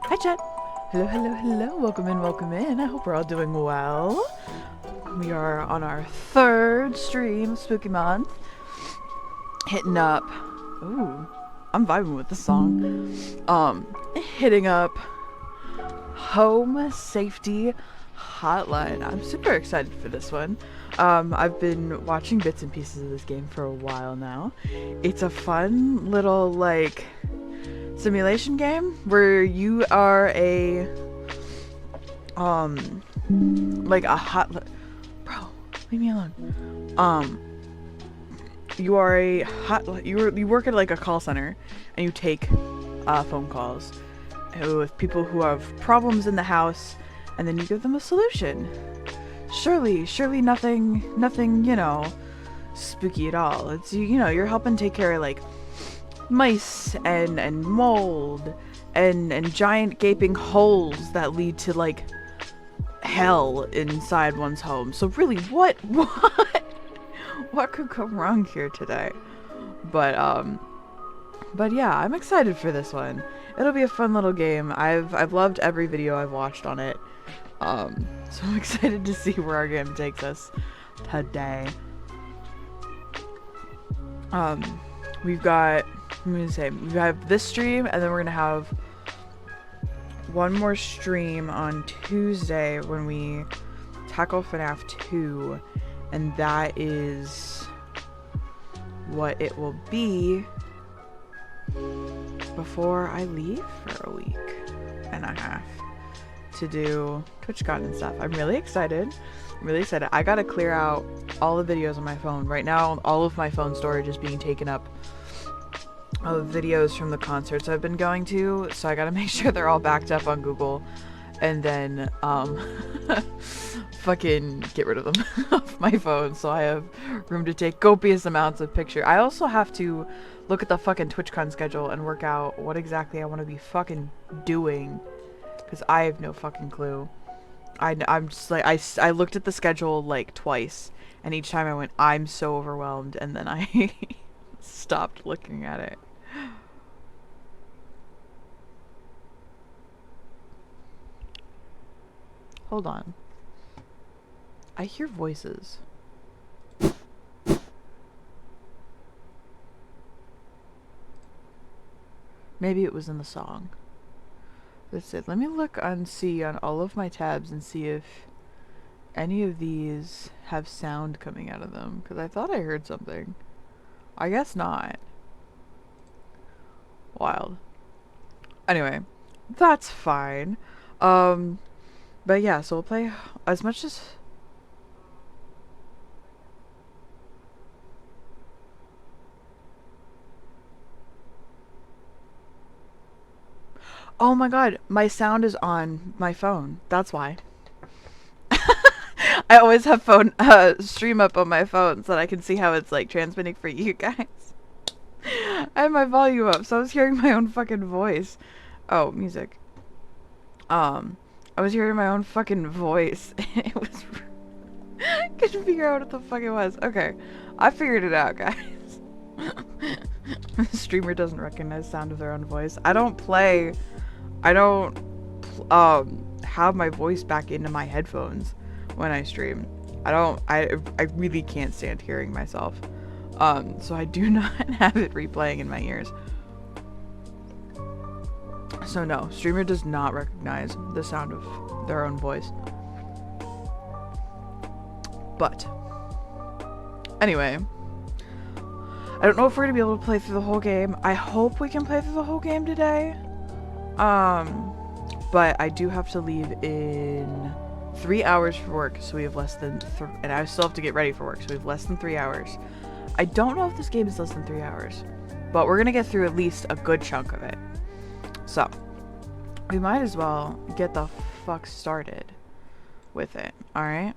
Hi chat! Hello, hello, hello, welcome in, I hope we're all doing well. We are on our third stream of Spooky Month. Hitting up, ooh, I'm vibing with this song. Hitting up Home Safety Hotline. I'm super excited for this one. I've been watching bits and pieces of this game for a while now. It's a fun little, like, simulation game where you are a like a bro, leave me alone. You are a you work at like a call center and you take phone calls with people who have problems in the house, and then you give them a solution. Surely nothing, you know, spooky at all. It's you know, you're helping take care of like mice and mold and giant gaping holes that lead to like hell inside one's home. So really, what could go wrong here today? But yeah, I'm excited for this one. It'll be a fun little game. I've loved every video I've watched on it. So I'm excited to see where our game takes us today. We've got, we have this stream, and then we're gonna have one more stream on Tuesday when we tackle FNAF 2, and that is what it will be before I leave for a week and a half to do TwitchCon and stuff. I'm really excited. I gotta clear out all the videos on my phone. Right now, all of my phone storage is being taken up of videos from the concerts I've been going to, so I gotta make sure they're all backed up on Google, and then fucking get rid of them off my phone so I have room to take copious amounts of picture. I also have to look at the fucking TwitchCon schedule and work out what exactly I want to be fucking doing, because I have no fucking clue. I'm just like, I looked at the schedule like twice, and each time I went, I'm so overwhelmed, and then I stopped looking at it. Hold on. I hear voices. Maybe it was in the song. That's it. Let me look and see on all of my tabs and see if any of these have sound coming out of them, because I thought I heard something. I guess not. Wild. Anyway, that's fine. But yeah, so we'll play as much as... Oh my god, my sound is on my phone. That's why. I always have phone stream up on my phone so that I can see how it's like transmitting for you guys. I have my volume up, so I was hearing my own fucking voice. Oh, music. I was hearing my own fucking voice. It was... couldn't figure out what the fuck it was. Okay, I figured it out, guys. The streamer doesn't recognize sound of their own voice. I don't have my voice back into my headphones when I stream. I really can't stand hearing myself. So I do not have it replaying in my ears. So no, streamer does not recognize the sound of their own voice. But anyway, I don't know if we're gonna be able to play through the whole game. I hope we can play through the whole game today. But I do have to leave in 3 hours for work, so we have less than and I still have to get ready for work, so we have less than 3 hours. I don't know if this game is less than 3 hours, but we're gonna get through at least a good chunk of it. So we might as well get the fuck started with it. Alright,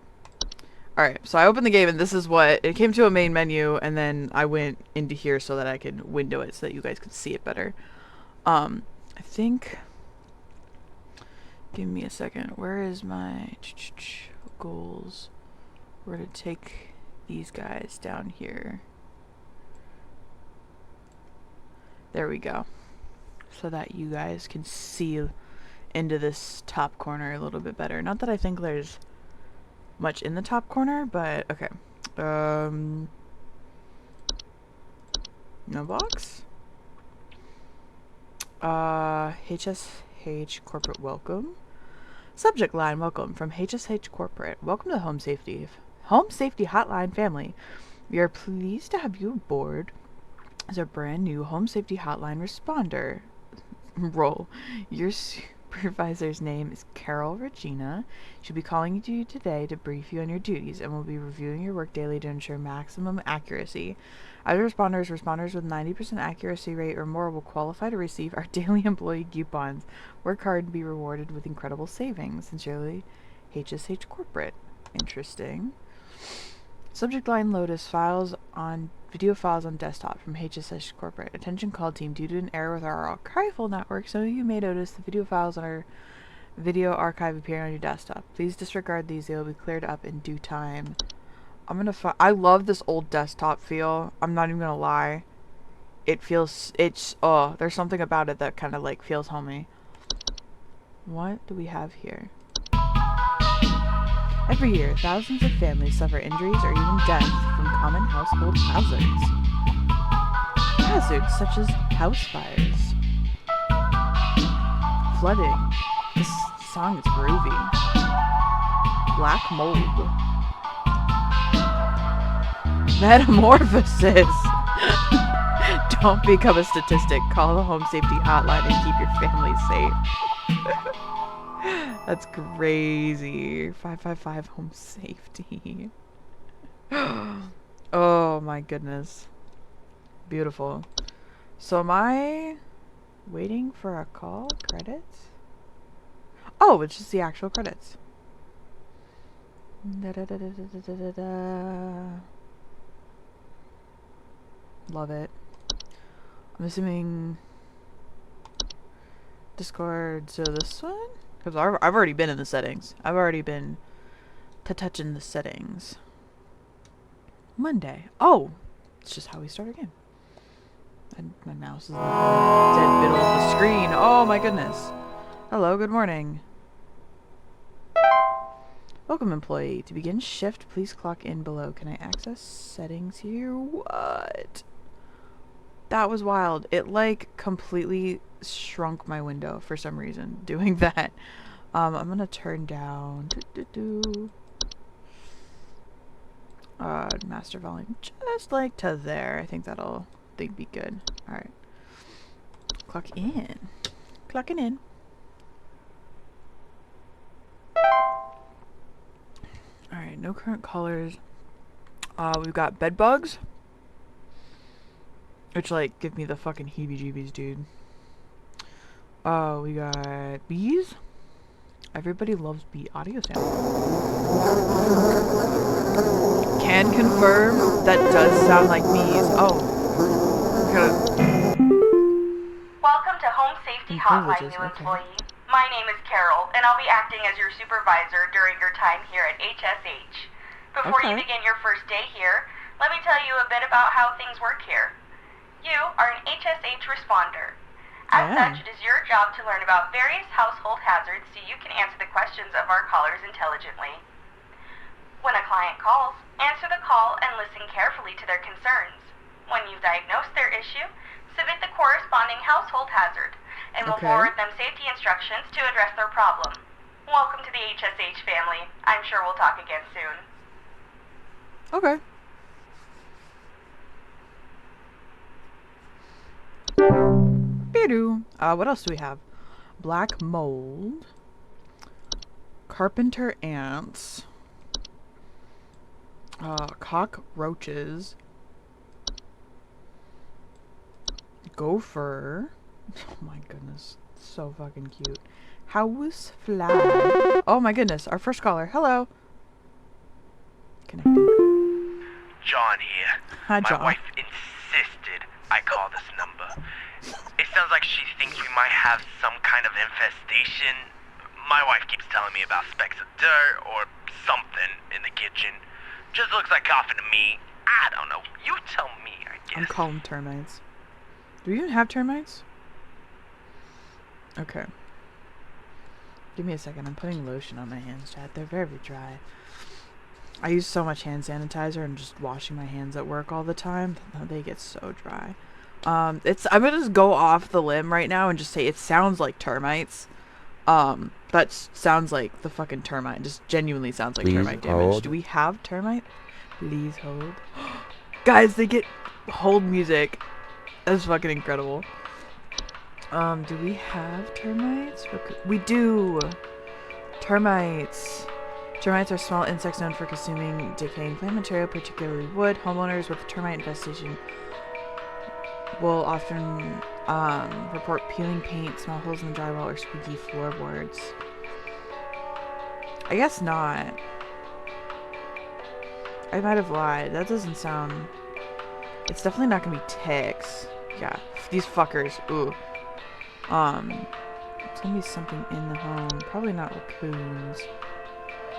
so I opened the game, and this is what it came to: a main menu, and then I went into here so that I could window it so that you guys could see it better. I think, give me a second, where is my goals? We're gonna take these guys down here. There we go, so that you guys can see into this top corner a little bit better. Not that I think there's much in the top corner, but okay. No box? HSH Corporate Welcome. Subject line, welcome from HSH Corporate. Welcome to Home Safety Hotline family. We are pleased to have you aboard as our brand new Home Safety Hotline responder role. Your supervisor's name is Carol Regina. She'll be calling you today to brief you on your duties and will be reviewing your work daily to ensure maximum accuracy. As responders with 90% accuracy rate or more will qualify to receive our daily employee coupons. Work hard and be rewarded with incredible savings. Sincerely, HSH Corporate. Interesting. Subject line, Lotus video files on desktop from HSH Corporate. Attention call team, due to an error with our archival network, some of you may notice the video files on our video archive appearing on your desktop. Please disregard these, they will be cleared up in due time. I love this old desktop feel. I'm not even gonna lie. There's something about it that kind of like feels homey. What do we have here? Every year, thousands of families suffer injuries or even death from common household hazards. Hazards such as house fires, flooding. This song is groovy. Black mold. Metamorphosis. Don't become a statistic. Call the Home Safety Hotline and keep your family safe. That's crazy. 555 Home Safety. Oh my goodness. Beautiful. So am I waiting for a call? Credits? Oh, it's just the actual credits. Love it. I'm assuming Discord, so this one? Because I've already been in the settings. I've already been touching the settings. Monday. Oh! It's just how we start again. And my mouse is in the dead middle of the screen. Oh my goodness. Hello, good morning. Welcome, employee. To begin shift, please clock in below. Can I access settings here? What? That was wild. It like completely shrunk my window for some reason doing that. I'm gonna turn down master volume just like to there. I think they'd be good. Alright. Clock in. Clocking in. Alright, no current colors. We've got bed bugs. Which, like, give me the fucking heebie-jeebies, dude. We got bees. Everybody loves bee audio sound. Can confirm that does sound like bees. Oh. Welcome to Home Safety Hotline, new employee. My name is Carol, and I'll be acting as your supervisor during your time here at HSH. Before you begin your first day here, let me tell you a bit about how things work here. You are an HSH responder. As such, it is your job to learn about various household hazards so you can answer the questions of our callers intelligently. When a client calls, answer the call and listen carefully to their concerns. When you've diagnosed their issue, submit the corresponding household hazard, and we'll forward them safety instructions to address their problem. Welcome to the HSH family. I'm sure we'll talk again soon. Okay. What else do we have? Black mold. Carpenter ants. Cockroaches. Gopher. Oh my goodness. So fucking cute. House fly. Oh my goodness. Our first caller. Hello. Connecting. John here. Hi, John. My wife insisted I call this number. It sounds like she thinks we might have some kind of infestation. My wife keeps telling me about specks of dirt or something in the kitchen. Just looks like coughing to me. I don't know. You tell me, I guess. I'm calling termites. Do we even have termites? Okay. Give me a second. I'm putting lotion on my hands, chat. They're very dry. I use so much hand sanitizer and just washing my hands at work all the time. They get so dry. I'm gonna just go off the limb right now and just say it sounds like termites. That sounds like the fucking termite. Just genuinely sounds like termite damage. Do we have termite? Please hold. Guys, they get hold music. That's fucking incredible. Do we have termites? We do. Termites. Termites are small insects known for consuming decaying plant material, particularly wood. Homeowners with termite infestation will often report peeling paint, small holes in the drywall, or squeaky floorboards. I guess not. I might have lied. That doesn't sound... It's definitely not gonna be ticks. Yeah, these fuckers. Ooh. It's gonna be something in the home. Probably not raccoons.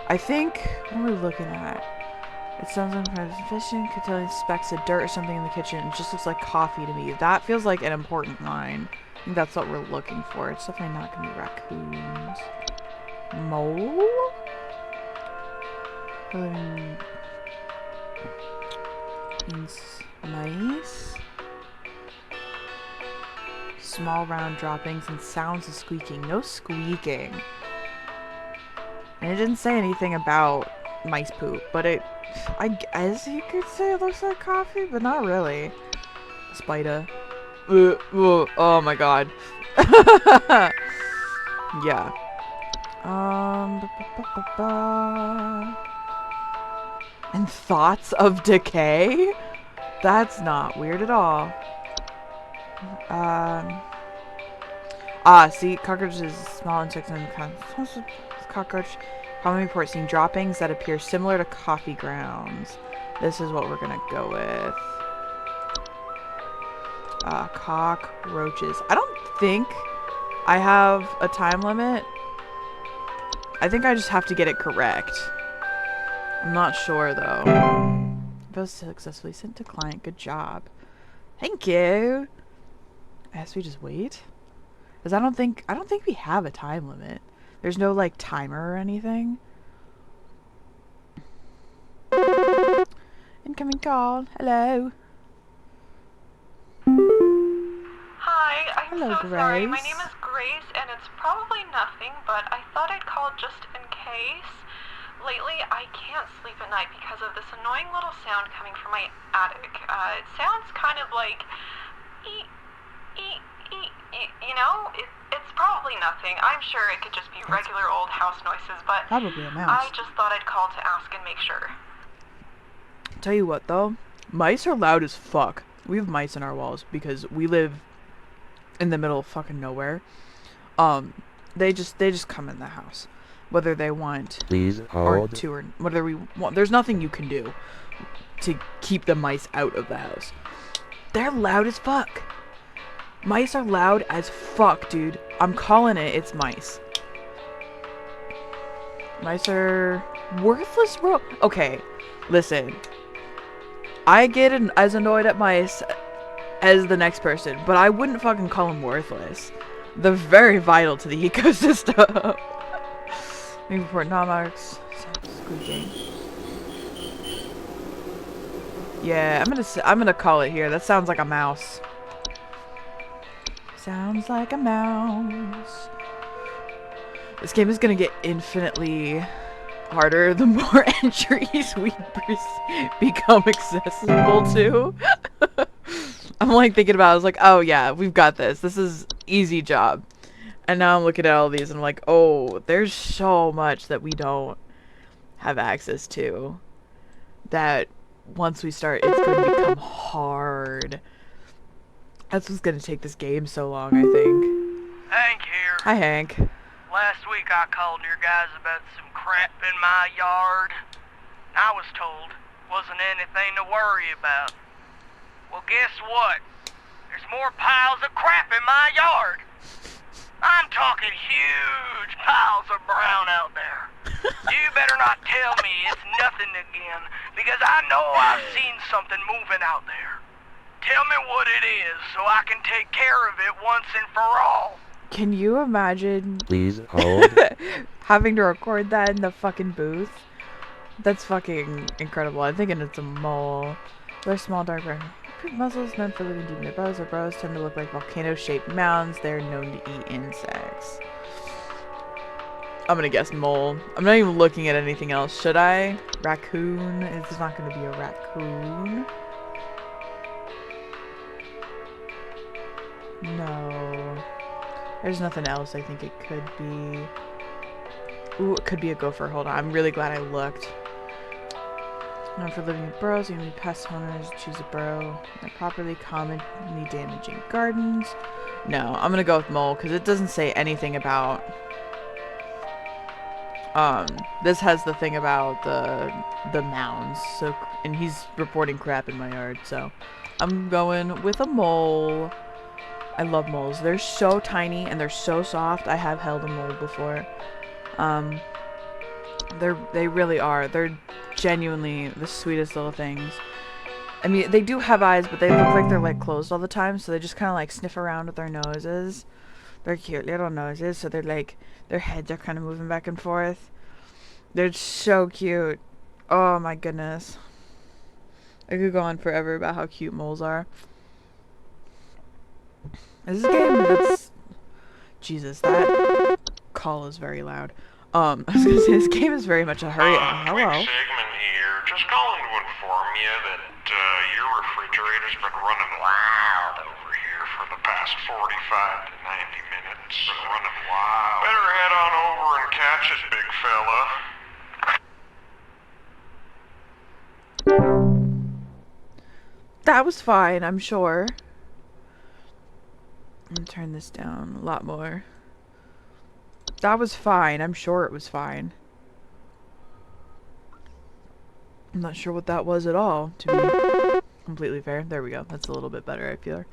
I think... What are we looking at? It sounds like fishing, could tell specks of dirt or something in the kitchen. It just looks like coffee to me. That feels like an important line. I think that's what we're looking for. It's definitely not gonna be raccoons. Mole? Nice. Small round droppings and sounds of squeaking. No squeaking. And it didn't say anything about mice poop, but I guess you could say it looks like coffee, but not really. Spider. Oh my god. Yeah. And thoughts of decay? That's not weird at all. See, cockroaches, small insects, and cockroach. Common report seeing droppings that appear similar to coffee grounds. This is what we're gonna go with. Cockroaches. I don't think I have a time limit. I think I just have to get it correct. I'm not sure though. Both successfully sent to client. Good job. Thank you. I guess we just wait. Because I don't think we have a time limit. There's no like timer or anything. Incoming call. Hello. Hi, I'm Hello, so sorry. My Grace. name is Grace, and it's probably nothing, but I thought I'd call just in case. Lately, I can't sleep at night because of this annoying little sound coming from my attic. It sounds kind of like... You know? It's probably nothing. I'm sure it could just be regular old house noises, but... Probably a mouse. I just thought I'd call to ask and make sure. Tell you what though, mice are loud as fuck. We have mice in our walls because we live in the middle of fucking nowhere. They just come in the house, whether they want Please or hold. to, or whether we want. There's nothing you can do to keep the mice out of the house. They're loud as fuck. Mice are loud as fuck, dude. I'm calling it. It's mice. Mice are worthless, bro. Okay, listen. I get as annoyed at mice as the next person, but I wouldn't fucking call them worthless. They're very vital to the ecosystem. Report non-marks. Squeaking. Yeah, I'm gonna call it here. That sounds like a mouse. Sounds like a mouse. This game is gonna get infinitely harder the more entries we become accessible to. I'm like thinking about it, I was like, oh yeah, we've got this. This is easy job. And now I'm looking at all these and I'm like, oh, there's so much that we don't have access to. That once we start, it's going to become hard. That's what's going to take this game so long, I think. Hank here. Hi, Hank. Last week I called your guys about some crap in my yard. I was told wasn't anything to worry about. Well, guess what? There's more piles of crap in my yard. I'm talking huge piles of brown out there. You better not tell me it's nothing again, because I know I've seen something moving out there. Tell me what it is so I can take care of it once and for all. Can you imagine Please hold. having to record that in the fucking booth? That's fucking incredible. I'm thinking it's a mole. They're small, dark brown. Mussels known for living deep in their burrows. Their burrows tend to look like volcano-shaped mounds. They're known to eat insects. I'm gonna guess mole. I'm not even looking at anything else. Should I? Raccoon? It's not gonna be a raccoon. No. There's nothing else I think it could be. Ooh, it could be a gopher. Hold on. I'm really glad I looked. Known for living in burrows, even pest owners choose a burrow. They're properly commonly damaging gardens. No, I'm gonna go with mole because it doesn't say anything about. This has the thing about the mounds. So, and he's reporting crap in my yard. So, I'm going with a mole. I love moles. They're so tiny and they're so soft. I have held a mole before. They really are. They're genuinely the sweetest little things. I mean, they do have eyes, but they look like they're like closed all the time, so they just kind of like sniff around with their noses. They're cute little noses, so they're like, their heads are kind of moving back and forth. They're so cute. Oh my goodness. I could go on forever about how cute moles are. This is a game that's... Jesus, that call is very loud. I was gonna say, this game is very much a hurry. Hello. Sigmund here. Just calling to inform you that your refrigerator's been running wild over here for the past 45 to 90 minutes. Been running wild. Better head on over and catch it, big fella. That was fine, I'm sure. I'm gonna turn this down a lot more. That was fine. I'm sure it was fine. I'm not sure what that was at all, to be completely fair. There we go. That's a little bit better, I feel.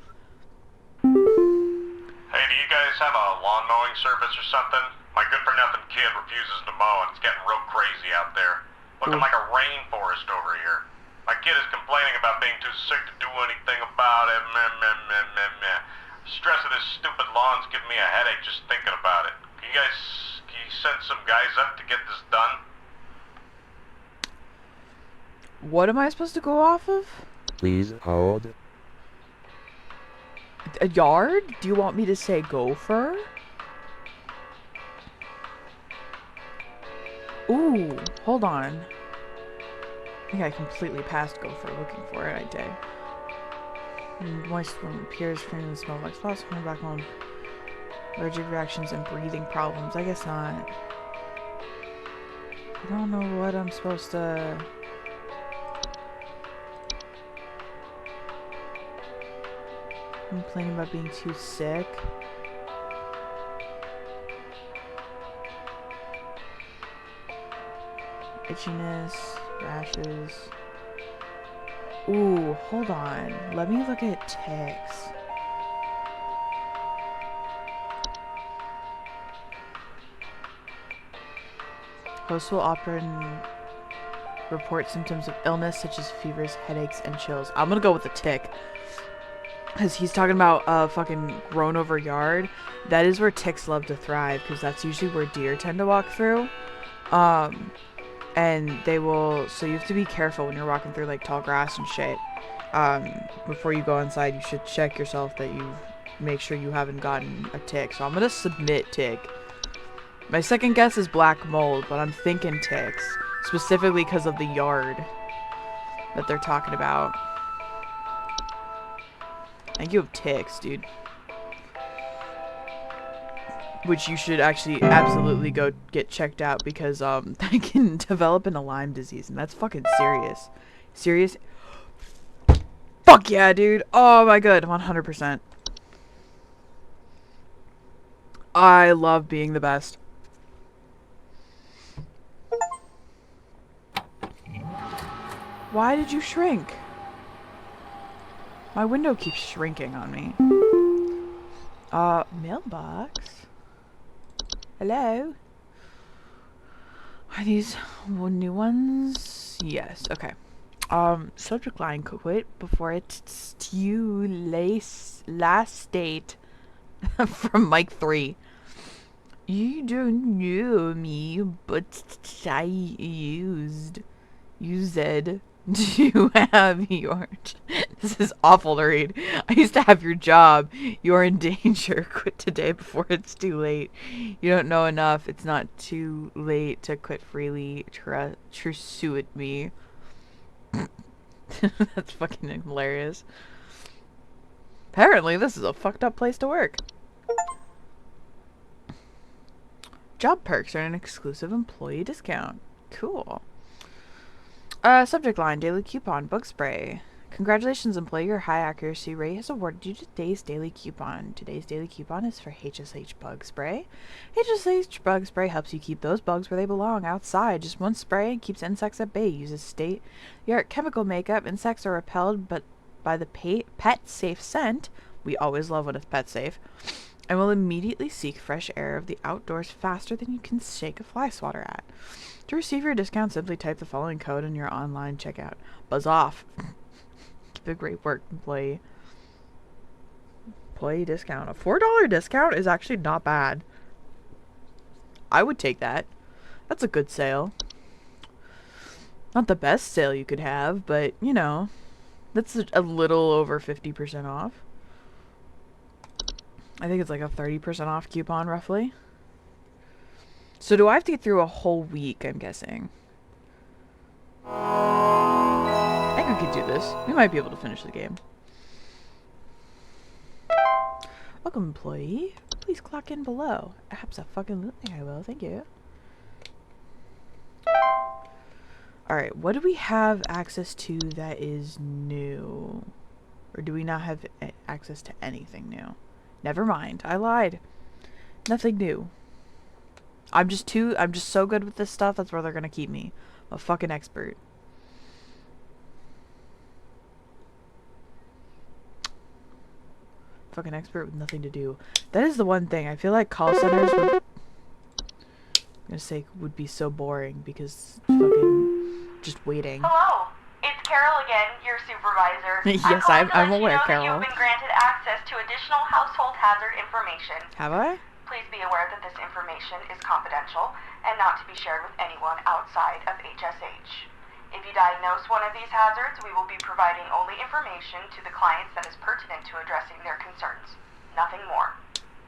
Hey, do you guys have a lawn mowing service or something? My good-for-nothing kid refuses to mow and it's getting real crazy out there. Looking like a rainforest over here. My kid is complaining about being too sick to do anything about it. Meh, meh, meh, meh, meh. Stress of this stupid lawn's giving me a headache just thinking about it. Can you send some guys up to get this done? What am I supposed to go off of? Please hold. A yard? Do you want me to say gopher? Ooh, hold on. I think I completely passed gopher looking for it, I did. Moist when appears, cream smell like sauce, coming back home. Allergic reactions and breathing problems. I guess not. I don't know what I'm supposed to... Complaining about being too sick. Itchiness, rashes. Ooh, hold on. Let me look at ticks. Hosts will often report symptoms of illness such as fevers, headaches, and chills. I'm gonna go with the tick. Because he's talking about a fucking grown over yard. That is where ticks love to thrive, because that's usually where deer tend to walk through. And they will, so you have to be careful when you're walking through like tall grass and shit. Before you go inside, you should check yourself that you make sure you haven't gotten a tick. So I'm gonna submit tick. My second guess is black mold, but I'm thinking ticks. Specifically because of the yard that they're talking about. I think you have ticks, dude. Which you should actually absolutely go get checked out because they can develop into Lyme disease and that's fucking serious. Serious? Fuck yeah, dude. Oh my god, 100%. I love being the best. Why did you shrink? My window keeps shrinking on me. Mailbox? Hello? Are these new ones? Yes, okay. Subject line, quit before it's too last date. From Mike 3. You don't know me, but I used to have your... This is awful to read. I used to have your job. You are in danger. Quit today before it's too late. You don't know enough. It's not too late to quit freely. Pursue me. That's fucking hilarious. Apparently, this is a fucked up place to work. Job perks are an exclusive employee discount. Cool. Subject line, daily coupon, bug spray. Congratulations, employee. Your high accuracy rate has awarded you today's daily coupon. Today's daily coupon is for HSH bug spray. HSH bug spray helps you keep those bugs where they belong, outside. Just one spray and keeps insects at bay. Uses state-of-the-art chemical makeup. Insects are repelled but by the pet safe scent. We always love when it's pet safe. And will immediately seek fresh air of the outdoors faster than you can shake a fly swatter at. To receive your discount, simply type the following code in your online checkout. Buzz off. Keep the great work, employee. Employee discount. A $4 discount is actually not bad. I would take that. That's a good sale. Not the best sale you could have, but, you know, that's a little over 50% off. I think it's like a 30% off coupon, roughly. So do I have to get through a whole week, I'm guessing? I think we could do this. We might be able to finish the game. Welcome, employee. Please clock in below. Abso-fucking-lutely I will. Thank you. Alright, what do we have access to that is new? Or do we not have access to anything new? Never mind. I lied. Nothing new. I'm just so good with this stuff, that's where they're gonna keep me. I'm a fucking expert. Fucking expert with nothing to do. That is the one thing. I feel like call centers would be so boring because fucking just waiting. Hello, it's Carol again, your supervisor. Yes, I'm aware, Carol. You've been granted access to additional household hazard information. Have I? Please be aware that this information is confidential and not to be shared with anyone outside of HSH. If you diagnose one of these hazards, we will be providing only information to the clients that is pertinent to addressing their concerns. Nothing more.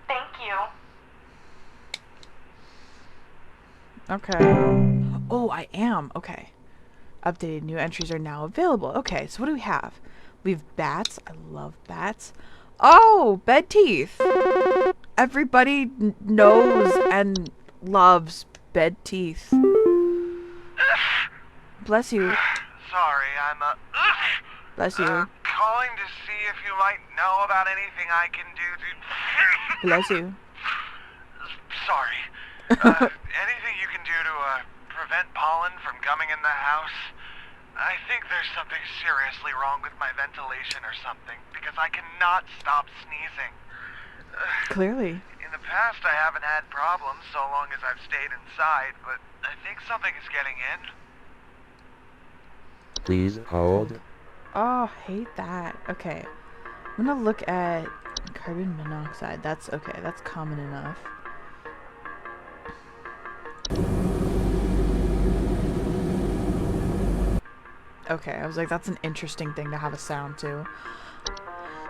Thank you. Okay. Oh, I am. Okay. Updated new entries are now available. Okay, so what do we have? We have bats. I love bats. Oh, bed teeth. Everybody knows and loves bed teeth. Bless you. Sorry, I'm Bless you. calling to see if you might know about anything I can do to... Bless you. Sorry. Anything you can do to prevent pollen from coming in the house? I think there's something seriously wrong with my ventilation or something, because I cannot stop sneezing. Clearly. In the past, I haven't had problems so long as I've stayed inside, but I think something is getting in. Please hold. Oh, hate that. Okay. I'm gonna look at carbon monoxide. That's okay. That's common enough. Okay, I was like, that's an interesting thing to have a sound to.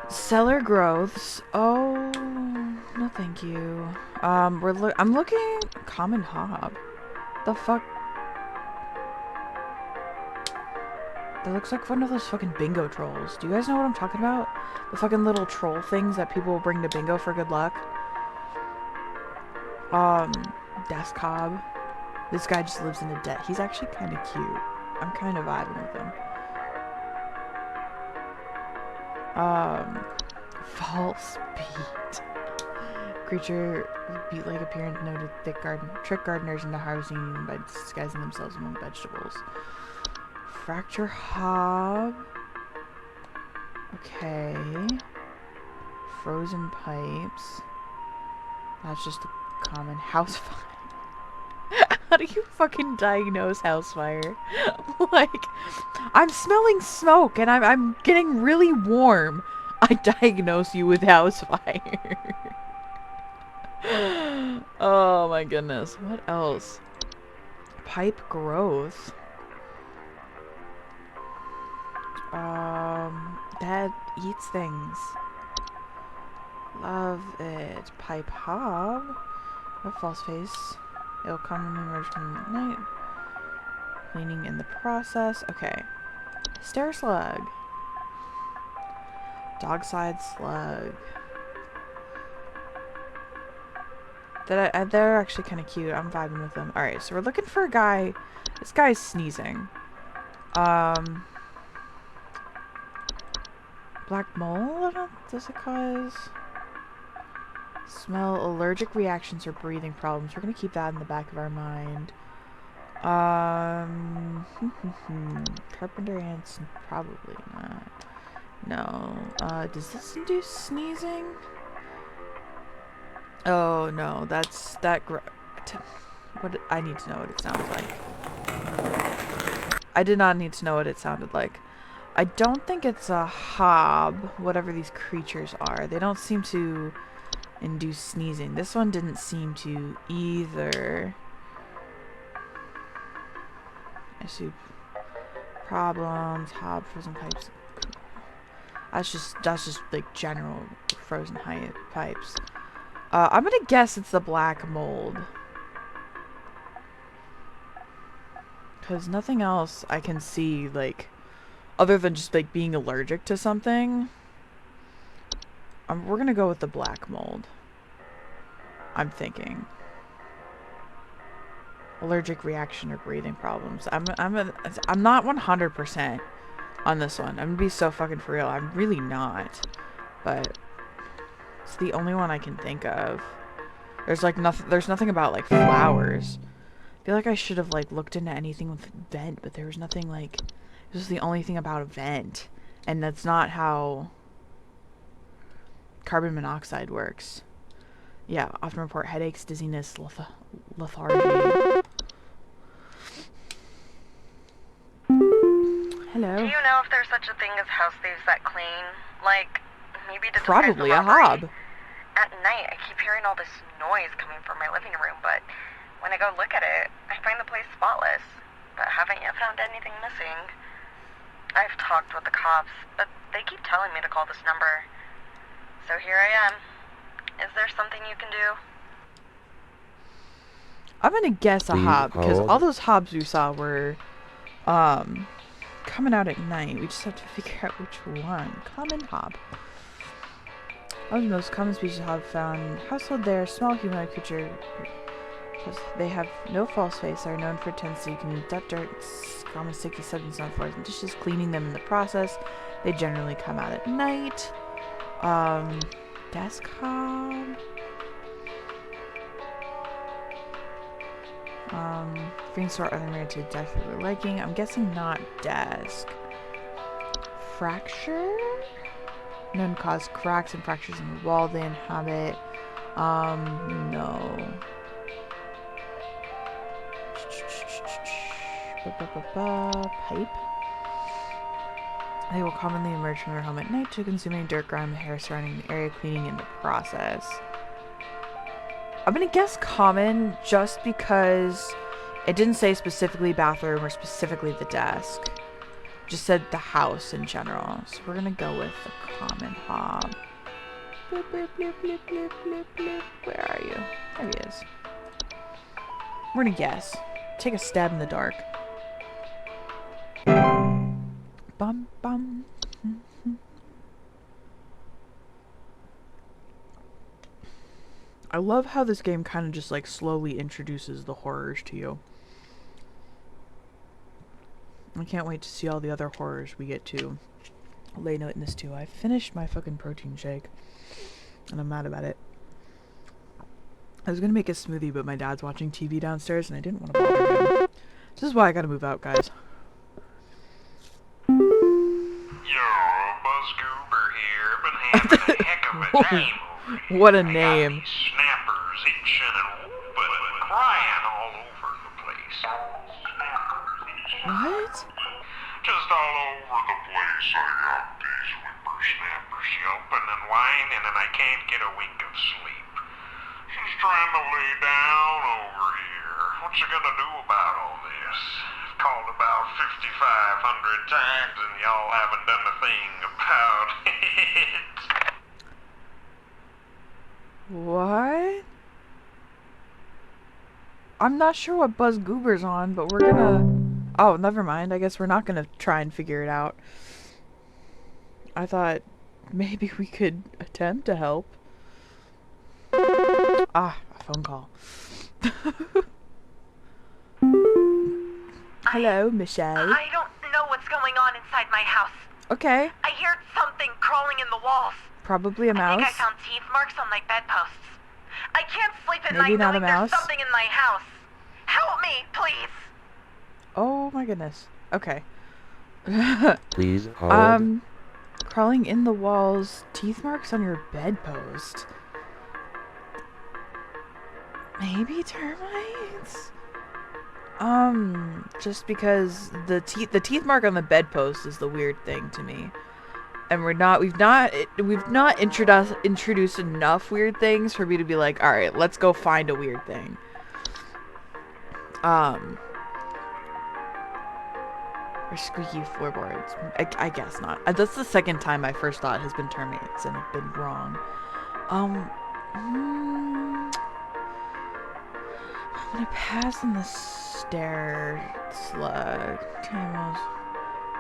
Cellar growths. Oh, no thank you. I'm looking common hob. The fuck? That looks like one of those fucking bingo trolls. Do you guys know what I'm talking about? The fucking little troll things that people will bring to bingo for good luck. Desk hob. This guy just lives in a debt. He's actually kind of cute. I'm kind of vibing with him. False beat. Creature with beet-like appearance noted trick gardeners into harvesting even by disguising themselves among vegetables. Fracture hob. Okay. Frozen pipes. That's just a common house fire. How do you fucking diagnose house fire? Like, I'm smelling smoke and I'm getting really warm. I diagnose you with house fire. Oh my goodness. What else? Pipe growth. That eats things. Love it. Pipe hob. A false face. It'll commonly emerge from the night. Cleaning in the process. Okay. Stair slug. Dogside slug. They're actually kind of cute. I'm vibing with them. Alright, so we're looking for a guy. This guy's sneezing. Black mold? Does it cause? Smell, allergic reactions, or breathing problems. We're gonna keep that in the back of our mind. Carpenter ants? Probably not. No. Does this induce sneezing? Oh no, that's what I need to know what it sounds like. I did not need to know what it sounded like. I don't think it's a hob, whatever these creatures are. They don't seem to induce sneezing. This one didn't seem to either. I see problems, hob, frozen pipes. That's just like general frozen pipes. I'm gonna guess it's the black mold. Because nothing else I can see, like, other than just, like, being allergic to something. We're gonna go with the black mold. I'm thinking. Allergic reaction or breathing problems. I'm not 100% on this one. I'm gonna be so fucking for real. I'm really not. But it's the only one I can think of. There's like nothing. There's nothing about like flowers. I feel like I should have like looked into anything with vent, but there was nothing like. This is the only thing about a vent, and that's not how carbon monoxide works. Yeah, often report headaches, dizziness, lethargy. Hello. Do you know if there's such a thing as house thieves that clean? Like, maybe to disguise Probably the a robbery? hob. At night, I keep hearing all this noise coming from my living room, but when I go look at it, I find the place spotless, but haven't yet found anything missing. I've talked with the cops, but they keep telling me to call this number. So here I am. Is there something you can do? I'm gonna guess a Please hob, because hold. all those hobs we saw were, coming out at night. We just have to figure out which one. Common hob. One of the most common species of hob found household there, small humanoid creature. They have no false face, are known for tendency to eat dirt, common sticky substance on floors and dishes, cleaning them in the process. They generally come out at night. Desk hob. Green sort other married to death for their liking. I'm guessing not desk. Fracture? Known to cause cracks and fractures in the wall they inhabit. No. Pipe. They will commonly emerge from their home at night to consuming dirt, grime, and hair surrounding the area, cleaning in the process. I'm gonna guess common just because it didn't say specifically bathroom or specifically the desk. It just said the house in general. So we're gonna go with the common hob. Bloop, bloop, bloop, bloop, bloop, bloop, bloop. Where are you? There he is. We're gonna guess. Take a stab in the dark. Bum bum. I love how this game kind of just like slowly introduces the horrors to you. I can't wait to see all the other horrors we get to lay note in this too. I finished my fucking protein shake and I'm mad about it. I was gonna make a smoothie, but my dad's watching TV downstairs and I didn't want to bother him. This is why I gotta move out, guys. Yo, Buzzgoober here. Been having a heck of a time over here. What a I got name. these snappers itching and whooping and crying all over the place. Snappers itching. What? Just all over the place. I got these whippersnappers yelping and whining and I can't get a wink of sleep. She's just trying to lay down over here. What you gonna do about all this? I've called about 5,500 times and y'all haven't done a thing about it. What? I'm not sure what Buzz Goober's on, but we're gonna... Oh, never mind. I guess we're not gonna try and figure it out. I thought maybe we could attempt to help. Ah, a phone call. Hello, Michelle. I don't know what's going on inside my house. Okay. I heard something crawling in the walls. Probably a mouse. I think I found teeth marks on my bedposts. I can't sleep at Maybe night not a knowing mouse. there's something in my house. Help me, please. Oh my goodness. Okay. Please hold. Crawling in the walls, teeth marks on your bedpost. Maybe termites? Just because the teeth mark on the bedpost is the weird thing to me. And we've not introduced enough weird things for me to be like, all right, let's go find a weird thing. Or squeaky floorboards. I guess not. That's the second time my first thought has been termites and I've been wrong. I'm gonna pass on the stair slug. Camels.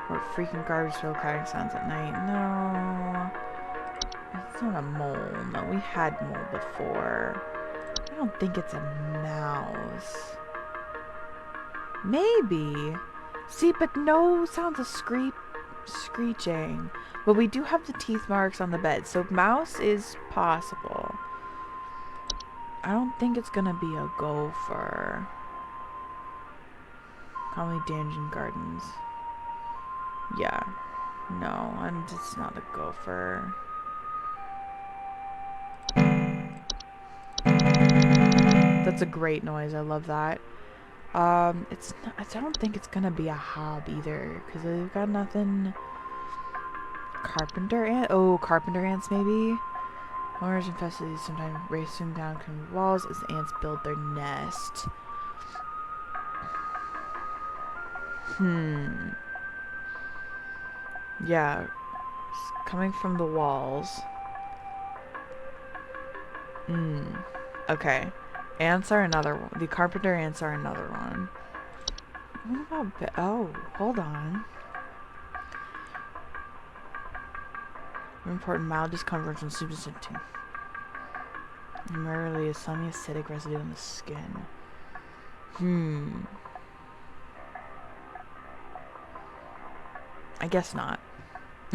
Or freaking garbage pail cracking sounds at night. No. It's not a mole. No, we had mole before. I don't think it's a mouse. Maybe. See, but no sounds of screeching. But we do have the teeth marks on the bed, so mouse is possible. I don't think it's gonna be a gopher. Probably Dungeon Gardens. Yeah. No, it's not a gopher. That's a great noise. I love that. It's not, I don't think it's gonna be a hob either, because they've got nothing. Carpenter ant. Oh, carpenter ants maybe. Large infested sometimes racing down from walls as the ants build their nest. Yeah, it's coming from the walls. Okay. Ants are another one. The carpenter ants are another one. What about oh, hold on. Important mild discomfort from super symptom. Primarily a sunny acidic residue on the skin. I guess not.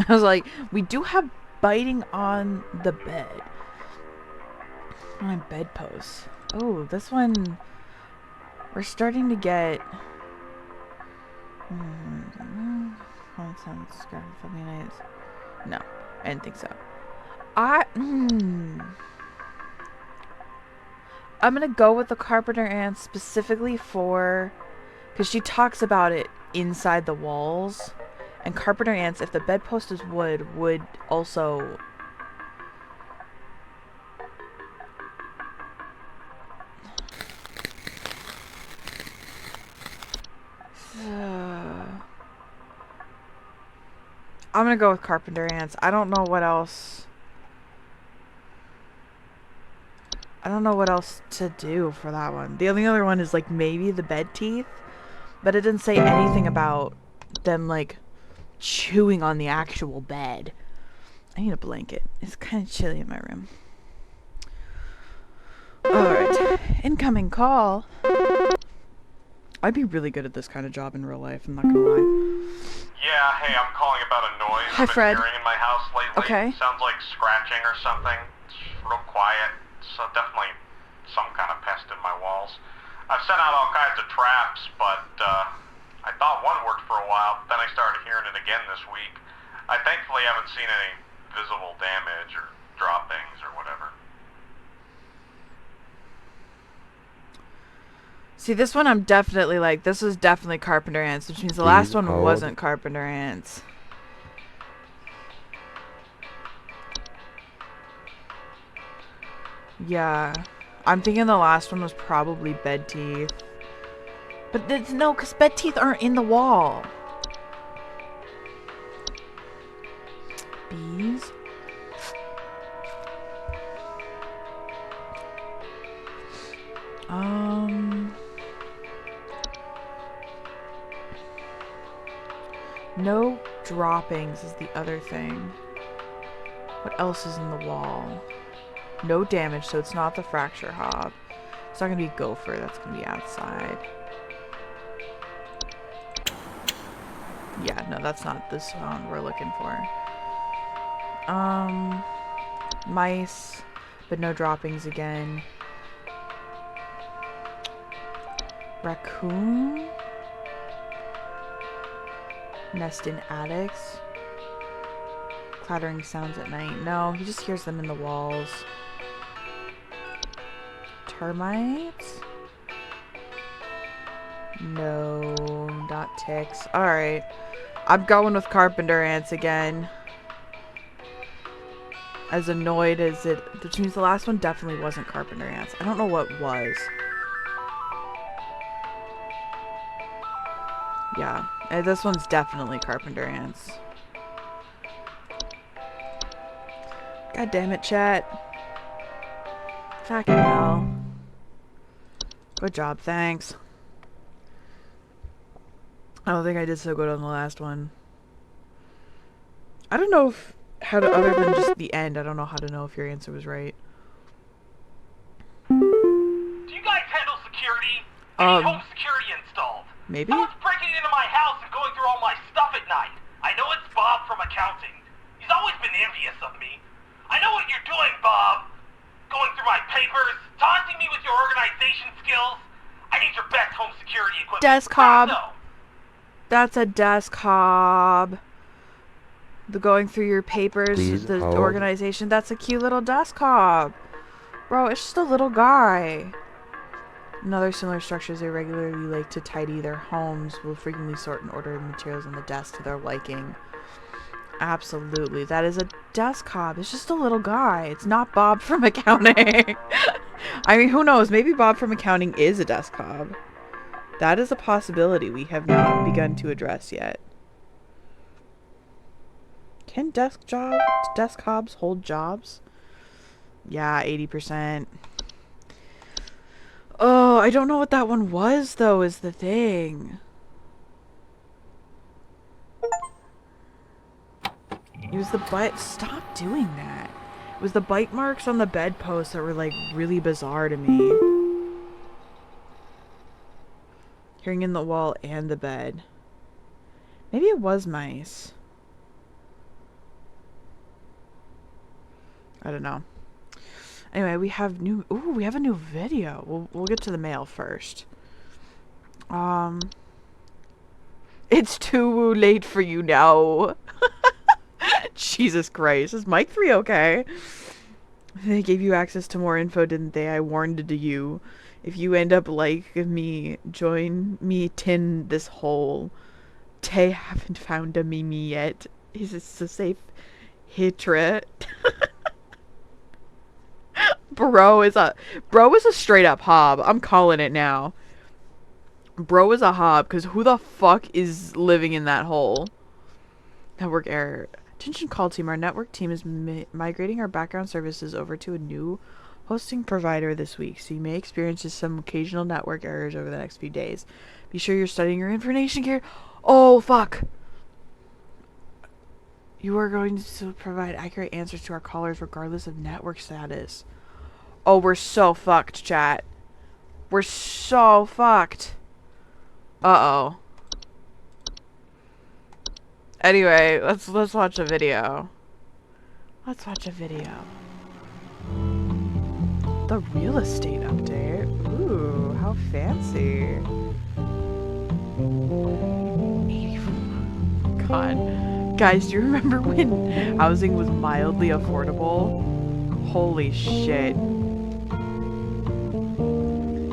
I was like, we do have biting on the bed. On bedposts. Oh, this one, we're starting to get. No, I didn't think so. I'm gonna go with the carpenter ant specifically for, because she talks about it inside the walls, and carpenter ants, if the bedpost is wood, would also. I'm gonna go with carpenter ants. I don't know what else. I don't know what else to do for that one. The only other one is like maybe the bed teeth, but it didn't say anything about them like chewing on the actual bed. I need a blanket. It's kind of chilly in my room. Alright. Incoming call. I'd be really good at this kind of job in real life, I'm not gonna lie. Yeah, hey, I'm calling about a noise Hi, I've been Fred. hearing in my house lately. Okay. Sounds like scratching or something. It's real quiet. So definitely some kind of pest in my walls. I've sent out all kinds of traps, but I thought one worked for a while. Then I started hearing it again this week. I thankfully haven't seen any visible damage or droppings or whatever. See, this one I'm definitely like, this is definitely carpenter ants, which means the last one wasn't carpenter ants. Yeah. I'm thinking the last one was probably bed teeth. But no, because bed teeth aren't in the wall. Bees. No droppings is the other thing. What else is in the wall? No damage, so it's not the fracture hob. It's not gonna be gopher, that's gonna be outside. Yeah, no, that's not the sound we're looking for. Mice, but no droppings again. Raccoon? Nest in attics. Clattering sounds at night. No, he just hears them in the walls. Termites? No, not ticks. Alright. I'm going with carpenter ants again. As annoyed as it... Which means the last one definitely wasn't carpenter ants. I don't know what was. Yeah. This one's definitely carpenter ants. God damn it, chat. Fucking hell. Good job, thanks. I don't think I did so good on the last one. I don't know if how to, other than just the end, I don't know how to know if your answer was right. Do you guys handle security? I need home security installed. Maybe? Someone's breaking into my house and going through all my stuff at night. I know it's Bob from accounting. He's always been envious of me. I know what you're doing, Bob. Going through my papers, taunting me with your organization skills. I need your best home security equipment. Desk hob. No. That's a desk hob. The going through your papers, Please the hold. organization. That's a cute little desk hob. Bro, it's just a little guy. Another similar structures they regularly like to tidy their homes will frequently sort and order materials on the desk to their liking. Absolutely. That is a desk hob. It's just a little guy. It's not Bob from accounting. I mean, who knows? Maybe Bob from accounting is a desk hob. That is a possibility we have not begun to address yet. Can desk hobs hold jobs? Yeah, 80%. Oh, I don't know what that one was, though, is the thing. It was the bite. Stop doing that. It was the bite marks on the bedpost that were, like, really bizarre to me. Hearing in the wall and the bed. Maybe it was mice. I don't know. Anyway, we have new... Ooh, we have a new video. We'll get to the mail first. It's too late for you now. Jesus Christ. Is Mike 3 okay? They gave you access to more info, didn't they? I warned you. If you end up like me, join me tin this hole. Tay haven't found a Mimi yet. Is this a safe hitra? Bro is a straight up hob. I'm calling it now. Bro is a hob, because who the fuck is living in that hole? Network error. Attention call team. Our network team is migrating our background services over to a new hosting provider this week, so you may experience just some occasional network errors over the next few days. Be sure you're studying your information care. Oh, fuck. You are going to provide accurate answers to our callers regardless of network status. Oh, we're so fucked, chat. We're so fucked. Uh-oh. Anyway, let's watch a video. Let's watch a video. The real estate update. Ooh, how fancy. God. Guys, do you remember when housing was mildly affordable? Holy shit.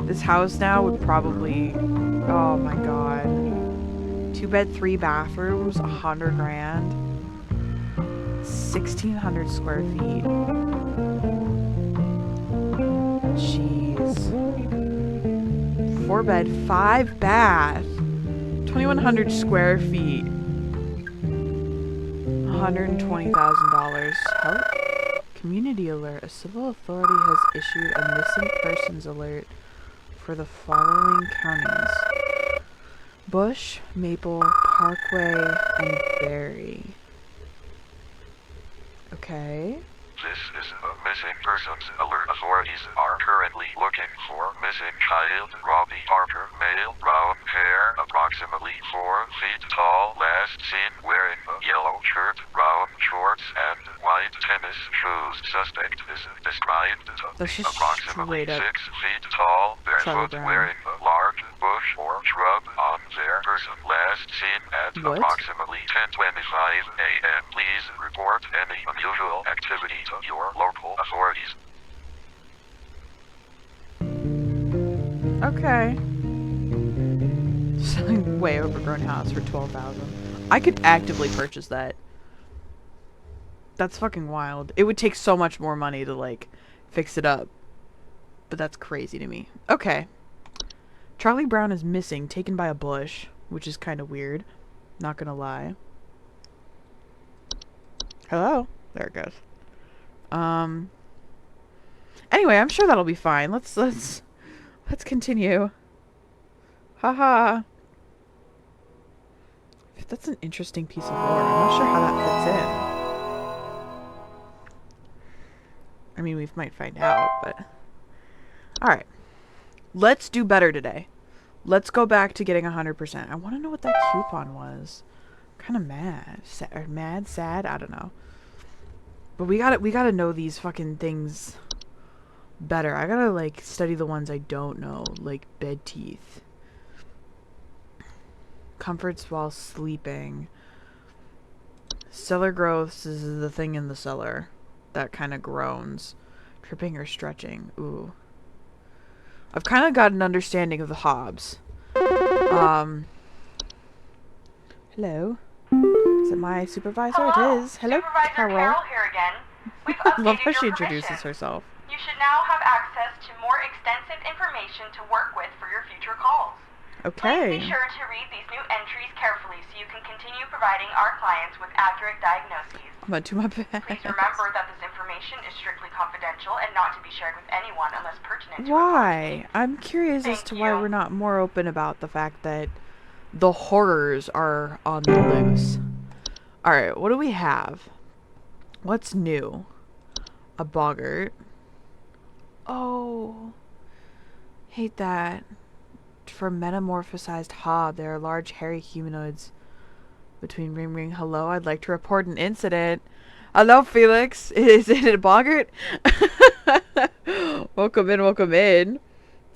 This house now would probably... Oh my god. 2-bed, 3 bathrooms, 100 grand. 1,600 square feet. Jeez. 4-bed, 5-bath, 2,100 square feet, $120,000. Help. Community alert. A civil authority has issued a missing persons alert for the following counties: Bush, Maple, Parkway, and Berry. Okay. This is a missing persons alert. Authorities are currently looking for missing child Robbie Parker, male, brown hair, approximately 4 feet tall, last seen wearing a yellow shirt, brown shorts, and white tennis shoes. Suspect is described to be approximately 6 feet tall, barefoot, wearing a large bush or shrub on their person. Last seen at approximately 10:25 a.m. Please report any unusual activity to your local authorities. Okay. Selling way overgrown house for $12,000. I could actively purchase that. That's fucking wild. It would take so much more money to, like, fix it up. But that's crazy to me. Okay. Charlie Brown is missing, taken by a bush, which is kind of weird. Not gonna lie. Hello? There it goes. Anyway, I'm sure that'll be fine. Let's continue. Haha. That's an interesting piece of lore. I'm not sure how that fits in. I mean, we might find out, but... Alright. Let's do better today. Let's go back to getting 100%. I want to know what that coupon was. Kind of mad. Sad? I don't know. But we gotta know these fucking things better. I gotta, like, study the ones I don't know. Like, bed teeth. Comforts while sleeping. Cellar growths is the thing in the cellar that kind of groans. Tripping or stretching. Ooh. I've kind of got an understanding of the hobs. Hello? Is it my supervisor? Hello. It is. Hello, Supervisor Carol. here again. We've I love updated how she your introduces permission. herself. You should now have access to more extensive information to work with for your future calls. Okay. Please be sure to read these new entries carefully so you can continue providing our clients with accurate diagnoses. I'm gonna do my best. Please remember that this information is strictly confidential and not to be shared with anyone unless pertinent to Why? I'm curious as to why we're not more open about the fact that the horrors are on the loose. Alright, what do we have? What's new? A boggart. Oh. Hate that. For metamorphosized hob, there are large hairy humanoids between ring ring. Hello, I'd like to report an incident. Hello, Felix. Is it a boggart? Welcome in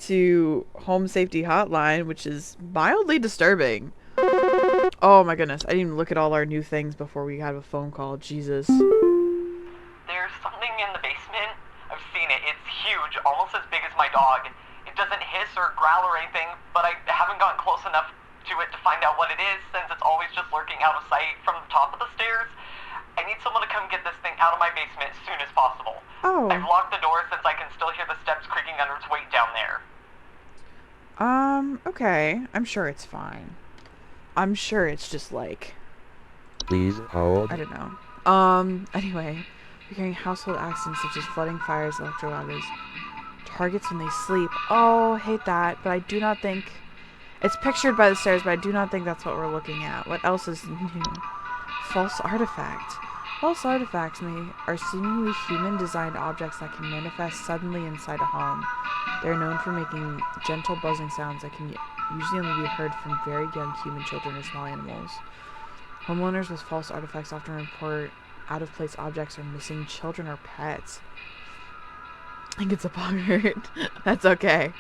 to Home Safety Hotline, which is mildly disturbing. Oh my goodness, I didn't even look at all our new things before we had a phone call. Jesus. There's something in the basement. I've seen it. It's huge, almost as big as my dog. It doesn't hiss or growl or anything, but I haven't gotten close enough to it to find out what it is, since it's always just lurking out of sight from the top of the stairs. I need someone to come get this thing out of my basement as soon as possible. Oh. I've locked the door since I can still hear the steps creaking under its weight down there. Okay. I'm sure it's fine. I'm sure it's just like... Please hold. I don't know. Anyway. We're hearing household accidents such as flooding, fires, electrolyzers. Targets when they sleep. Oh, hate that. But I do not think... It's pictured by the stairs, but I do not think that's what we're looking at. What else is new? False artifact. False artifacts are seemingly human-designed objects that can manifest suddenly inside a home. They are known for making gentle buzzing sounds that can usually only be heard from very young human children or small animals. Homeowners with false artifacts often report out-of-place objects or missing children or pets. I think it's a boggart. That's okay.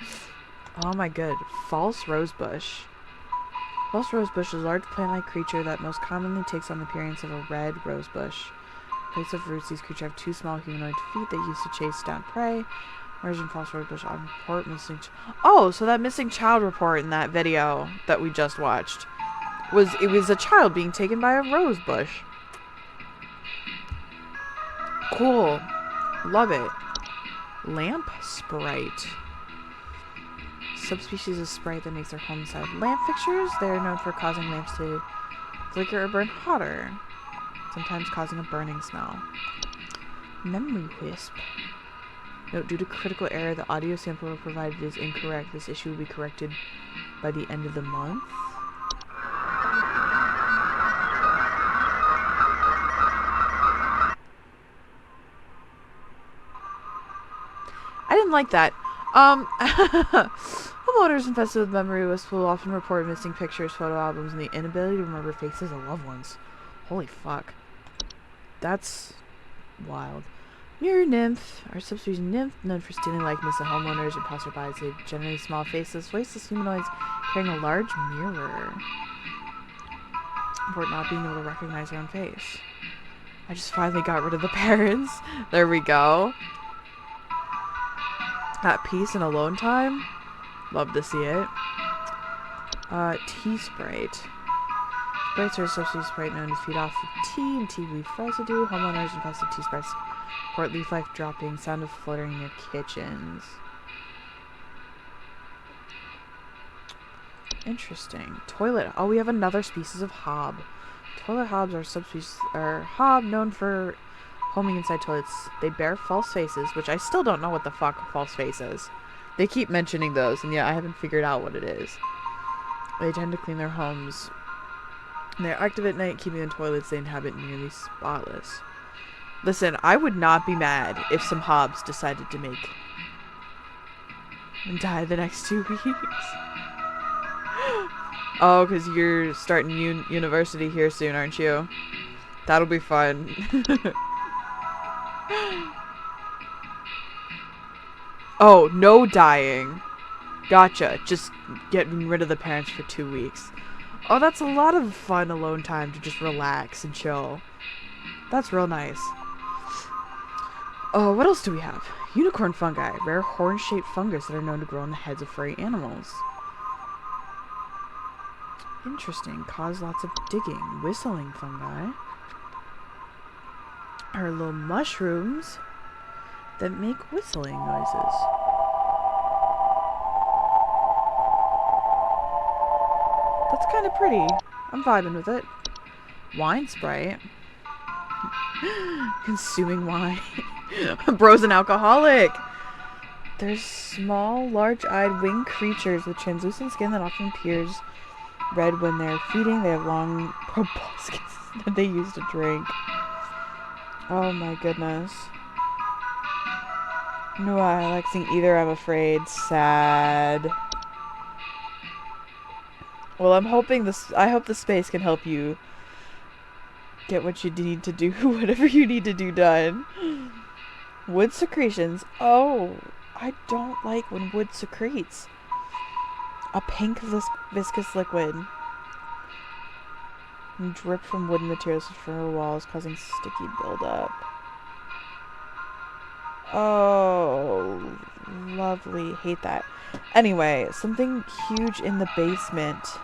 Oh my good. False rosebush. False rosebush is a large plant-like creature that most commonly takes on the appearance of a red rosebush. In place of roots, these creatures have two small humanoid feet that used to chase down prey. Origin false rosebush often report missing. Oh, so that missing child report in that video that we just watched was a child being taken by a rosebush. Cool. Love it. Lamp sprite. subspecies of sprite that makes their home inside lamp fixtures. They are known for causing lamps to flicker or burn hotter, sometimes causing a burning smell. Memory wisp. Note, due to critical error, the audio sample provided is incorrect. This issue will be corrected by the end of the month. I didn't like that. Homeowners infested with memory wisps will often report missing pictures, photo albums, and the inability to remember faces of loved ones. Holy fuck. That's wild. Mirror nymph, our subspecies nymph, known for stealing likeness of homeowners and passerbys. They generally small, faceless humanoids carrying a large mirror. Report not being able to recognize their own face. I just finally got rid of the parents. There we go. At peace and alone time. Love to see it. Tea sprite. Sprites are a substitute sprite known to feed off of tea and tea leaf residue. Homeowners infested tea sprites report leaf life dropping, sound of fluttering near kitchens. Interesting. Toilet. Oh, we have another species of hob. Toilet hobs are subspecies hob known for homing inside toilets. They bear false faces, which I still don't know what the fuck a false face is. They keep mentioning those, and yet I haven't figured out what it is. They tend to clean their homes. They're active at night, keeping in toilets they inhabit nearly spotless. Listen, I would not be mad if some hobs decided to make and die the next 2 weeks. Oh, because you're starting university here soon, aren't you? That'll be fun. Oh, no dying. Gotcha. Just getting rid of the parents for 2 weeks. Oh, that's a lot of fun alone time to just relax and chill. That's real nice. Oh, what else do we have? Unicorn fungi. Rare horn-shaped fungus that are known to grow on the heads of furry animals. Interesting. Cause lots of digging. Whistling fungi. Are little mushrooms that make whistling noises. That's kind of pretty. I'm vibing with it. Wine sprite. Consuming wine. Bro's an alcoholic. There's small, large-eyed winged creatures with translucent skin that often appears red when they're feeding. They have long proboscis that they use to drink. Oh my goodness. No, I like seeing either, I'm afraid. Sad. Well, I'm hoping this. I hope the space can help you get what you need to do, whatever you need to do done. Wood secretions. Oh, I don't like when wood secretes. A pink viscous liquid. And drip from wooden materials from walls, causing sticky buildup. Oh, lovely. Hate that. Anyway, something huge in the basement.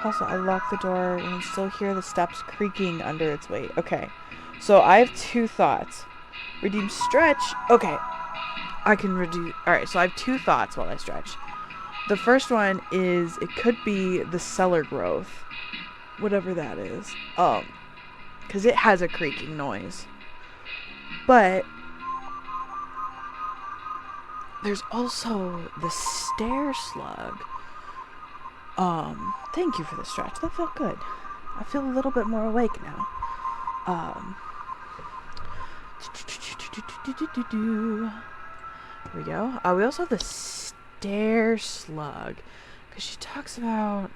Also, I locked the door and still hear the steps creaking under its weight. Okay, so I have 2 thoughts. Redeem stretch. Okay, I can reduce. Alright, so I have 2 thoughts while I stretch. The first one is it could be the cellar growth. Whatever that is. Because it has a creaking noise. But there's also the stair slug. Thank you for the stretch. That felt good. I feel a little bit more awake now. Here we go. We also have the stair slug. Because she talks about...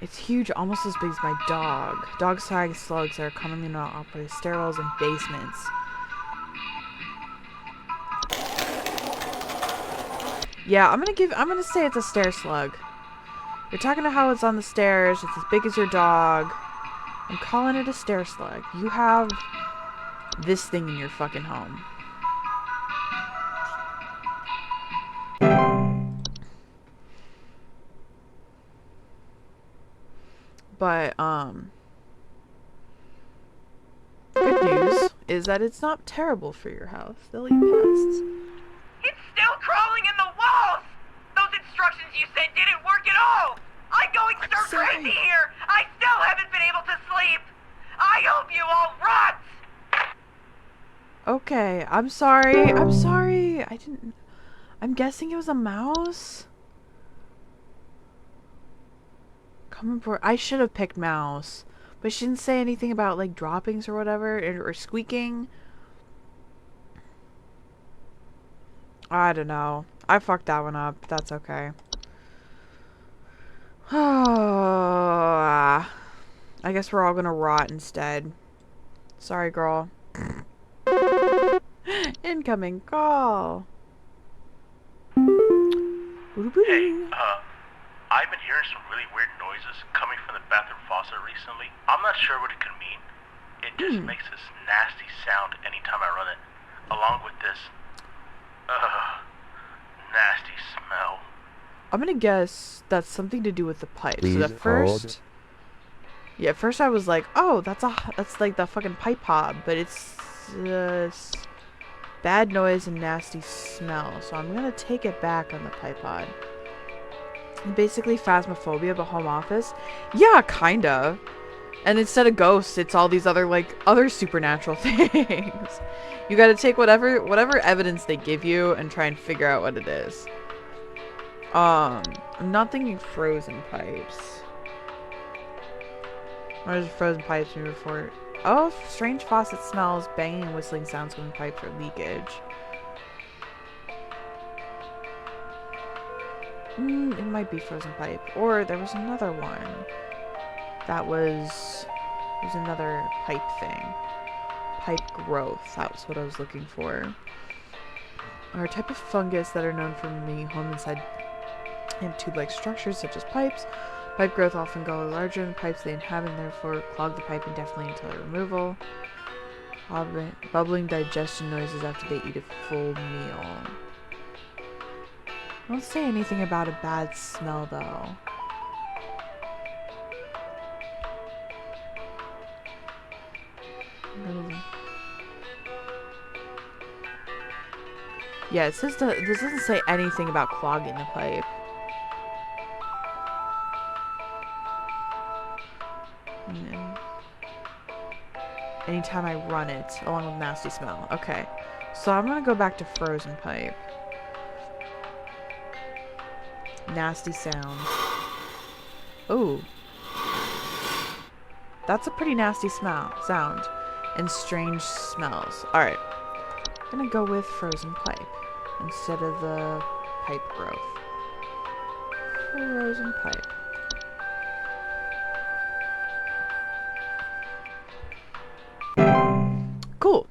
It's huge, almost as big as my dog. Dog-sized slugs are commonly known to operate stairwells and basements. Yeah, I'm gonna say it's a stair slug. You're talking about how it's on the stairs, it's as big as your dog. I'm calling it a stair slug. You have this thing in your fucking home. But, good news. is that it's not terrible for your house. They'll eat pests. It's still crawling in the walls! Those instructions you said didn't work at all! I'm going stir crazy here! I still haven't been able to sleep! I hope you all rot! Okay, I'm sorry. I'm sorry. I'm guessing it was a mouse? Coming for... I should have picked mouse. But she didn't say anything about, like, droppings or whatever. Or squeaking. I don't know. I fucked that one up. That's okay. I guess we're all gonna rot instead. Sorry, girl. Incoming call. Hey, I've been hearing some really weird noises coming from the bathroom faucet recently. I'm not sure what it could mean. It just makes this nasty sound anytime I run it, along with this, nasty smell. I'm gonna guess that's something to do with the pipe. Please So at first, hold. yeah, at first I was like, oh, that's like the fucking pipe hob, but it's bad noise and nasty smell. So I'm gonna take it back on the pipe pod. Basically phasmophobia, but home office. Yeah, kinda. And instead of ghosts, it's all these other supernatural things. You gotta take whatever evidence they give you and try and figure out what it is. I'm not thinking frozen pipes. What does frozen pipes mean before? Oh, strange faucet smells, banging and whistling sounds when pipes are leakage. It might be frozen pipe. Or there was another one. That was... There's another pipe thing. Pipe growth. That was what I was looking for. Are a type of fungus that are known for being home inside and tube-like structures such as pipes. Pipe growth often grow larger than the pipes they inhabit and therefore clog the pipe indefinitely until their removal. Bubbling digestion noises after they eat a full meal. Don't say anything about a bad smell though. Yeah, it says this doesn't say anything about clogging the pipe. Anytime I run it, along with nasty smell. Okay, so I'm gonna go back to frozen pipe. Nasty sound. Ooh. That's a pretty nasty sound. And strange smells. Alright. I'm gonna go with frozen pipe instead of the pipe growth. Frozen pipe. Cool.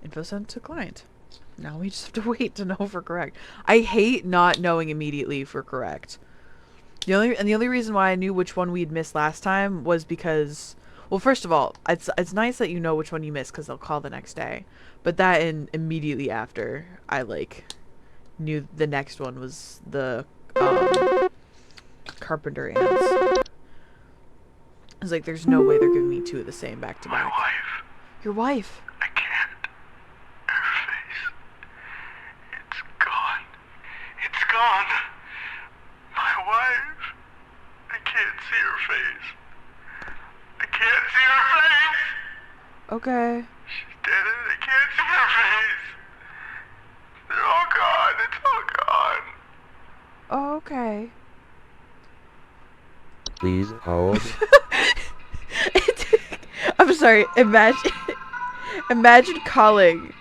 Info sent to client. Now we just have to wait to know if we're correct. I hate not knowing immediately if we're correct. The only reason why I knew which one we'd missed last time was because, well, first of all, it's nice that you know which one you missed because they'll call the next day. But that and immediately after, I knew the next one was the carpenter ants. I was like, there's no way they're giving me two of the same back to back. My wife. Your wife. I can't. Her face. It's gone. It's gone. My wife. I can't see her face. I can't see her face. Okay. She's dead and I can't see her face. They're all gone. It's all gone. Oh, okay. Please hold. I'm sorry. Imagine calling,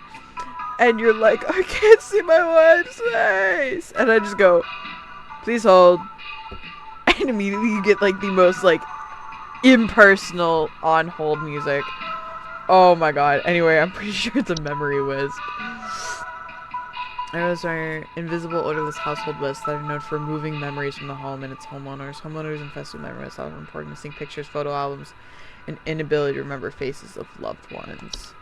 and you're like, I can't see my wife's face, and I just go, please hold, and immediately you get like the most like impersonal on hold music. Oh my god. Anyway, I'm pretty sure it's a memory wisp. Arrows are invisible, odorless household lists that are known for removing memories from the home and its homeowners. Homeowners infested with memories often report missing pictures, photo albums, and inability to remember faces of loved ones.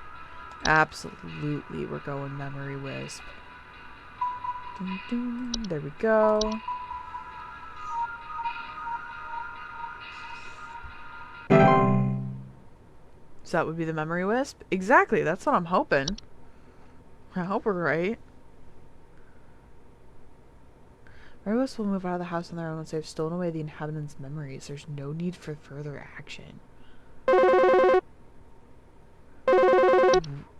Absolutely, we're going memory wisp. Dun, dun, there we go. So that would be the memory wisp? Exactly, that's what I'm hoping. I hope we're right. Memory wisps will move out of the house on their own once they've stolen away the inhabitants' memories. There's no need for further action.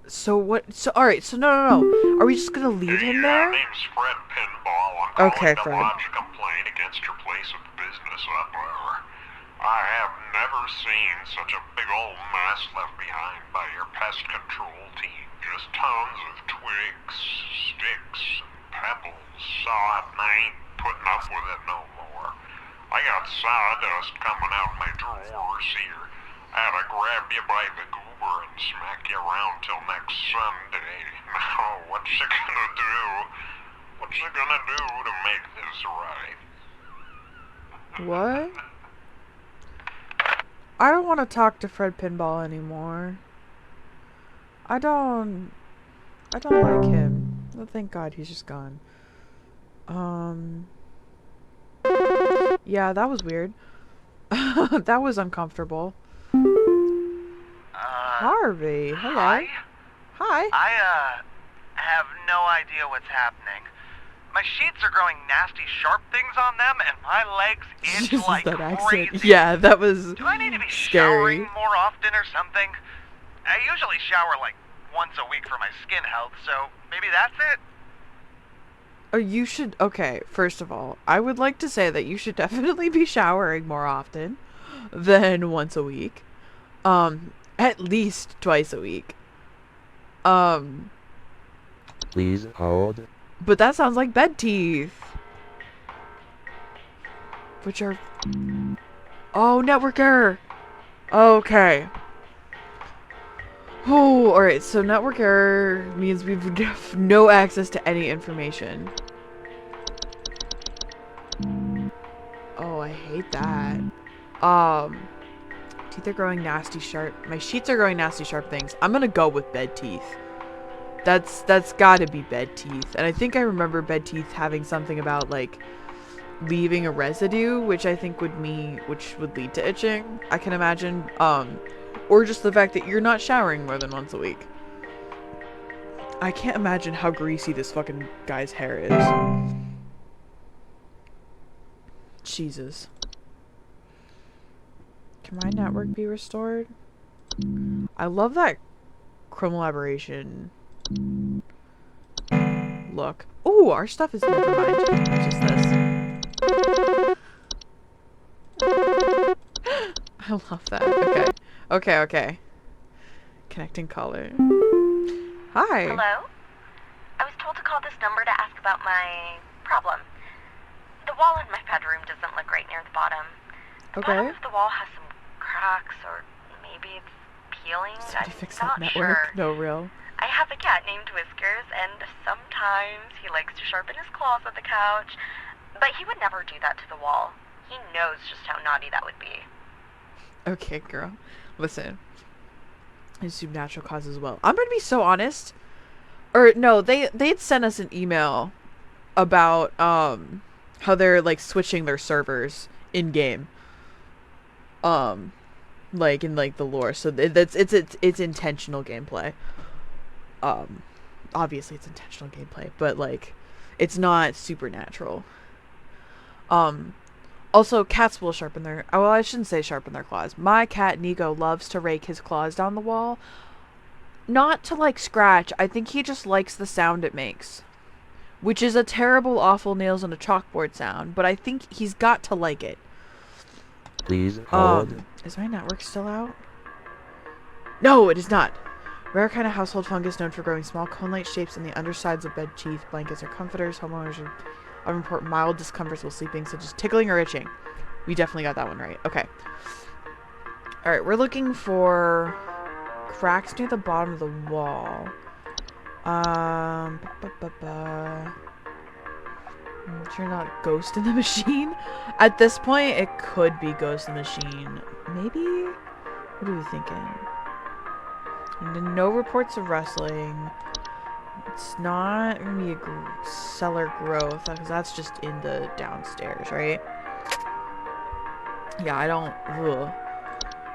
So what? So alright, so no. Are we just gonna leave him there? Name's Fred Pinball. I'm Okay, calling to Fred. lodge a complaint against your place of business up there. I have never seen such a big old mess left behind by your pest control team. Just tons of twigs, sticks, and pebbles. So I ain't putting up with it no more. I got sawdust coming out my drawers here. I had to grab you by the goober and smack you around till next Sunday. Now, what's you gonna do? What's you gonna do to make this right? What? I don't want to talk to Fred Pinball anymore. I don't like him. Oh, thank God he's just gone. Yeah, that was weird. That was uncomfortable. Harvey, hello. Hi? Hi. I have no idea what's happening. My sheets are growing nasty sharp things on them, and my legs itch Jesus, like that crazy. accent. Yeah, that was Do I need to be scary. showering more often or something? I usually shower like once a week for my skin health, so maybe that's it? Oh, you should. Okay, first of all, I would like to say that you should definitely be showering more often than once a week. At least twice a week. Please hold. But that sounds like bed teeth. Which are... Oh, network error! Okay. Oh, alright, so network error means we've no access to any information. Oh, I hate that. Teeth are growing nasty sharp. My sheets are growing nasty sharp things. I'm gonna go with bed teeth. That's gotta be bed teeth. And I think I remember bed teeth having something about, like, leaving a residue, which I think would lead to itching, I can imagine. Or just the fact that you're not showering more than once a week. I can't imagine how greasy this fucking guy's hair is. Jesus. Can my network be restored? I love that chrome aberration look. Ooh, our stuff is never mind. It's just this. I love that. Okay. Connecting caller. Hi. Hello? I was told to call this number to ask about my problem. The wall in my bedroom doesn't look right near the bottom. The bottom of the wall has some cracks, or maybe it's peeling. Somebody I'm fix not that network. sure. No, real. I have a cat named Whiskers, and sometimes he likes to sharpen his claws at the couch, but he would never do that to the wall. He knows just how naughty that would be. Okay, girl. Listen. I assume natural causes as well. I'm gonna be so honest. Or no, they'd sent us an email about how they're like switching their servers in game. Like in like the lore. So it's intentional gameplay. Obviously it's intentional gameplay, but like it's not supernatural. Also, cats will sharpen their... Well, I shouldn't say sharpen their claws. My cat, Nico, loves to rake his claws down the wall. Not to, like, scratch. I think he just likes the sound it makes. Which is a terrible, awful nails on a chalkboard sound. But I think he's got to like it. Please hold. Is my network still out? No, it is not. Rare kind of household fungus known for growing small cone-like shapes on the undersides of bed sheath, blankets, or comforters. Homeowners are... I report mild discomforts while sleeping, such as tickling or itching. We definitely got that one right. Okay. Alright, we're looking for cracks near the bottom of the wall. You're not Ghost in the Machine? At this point, it could be Ghost in the Machine. Maybe? What are we thinking? And no reports of rustling. It's not gonna be a cellar growth, because that's just in the downstairs, right? Yeah, I don't... Ugh.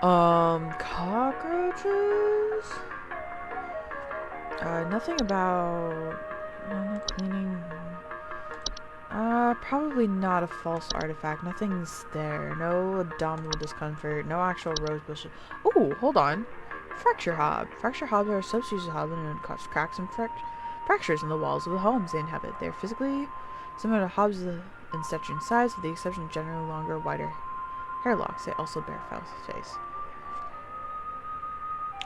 Cockroaches? Nothing about cleaning. Probably not a false artifact. Nothing's there. No abdominal discomfort. No actual rose bushes. Oh, hold on. Fracture hob. Fracture hobs are a subspecies of hob and cause cracks and fractures in the walls of the homes they inhabit. They are physically similar to hobs in stature and size, with the exception of generally longer, wider hair locks. They also bear foul face.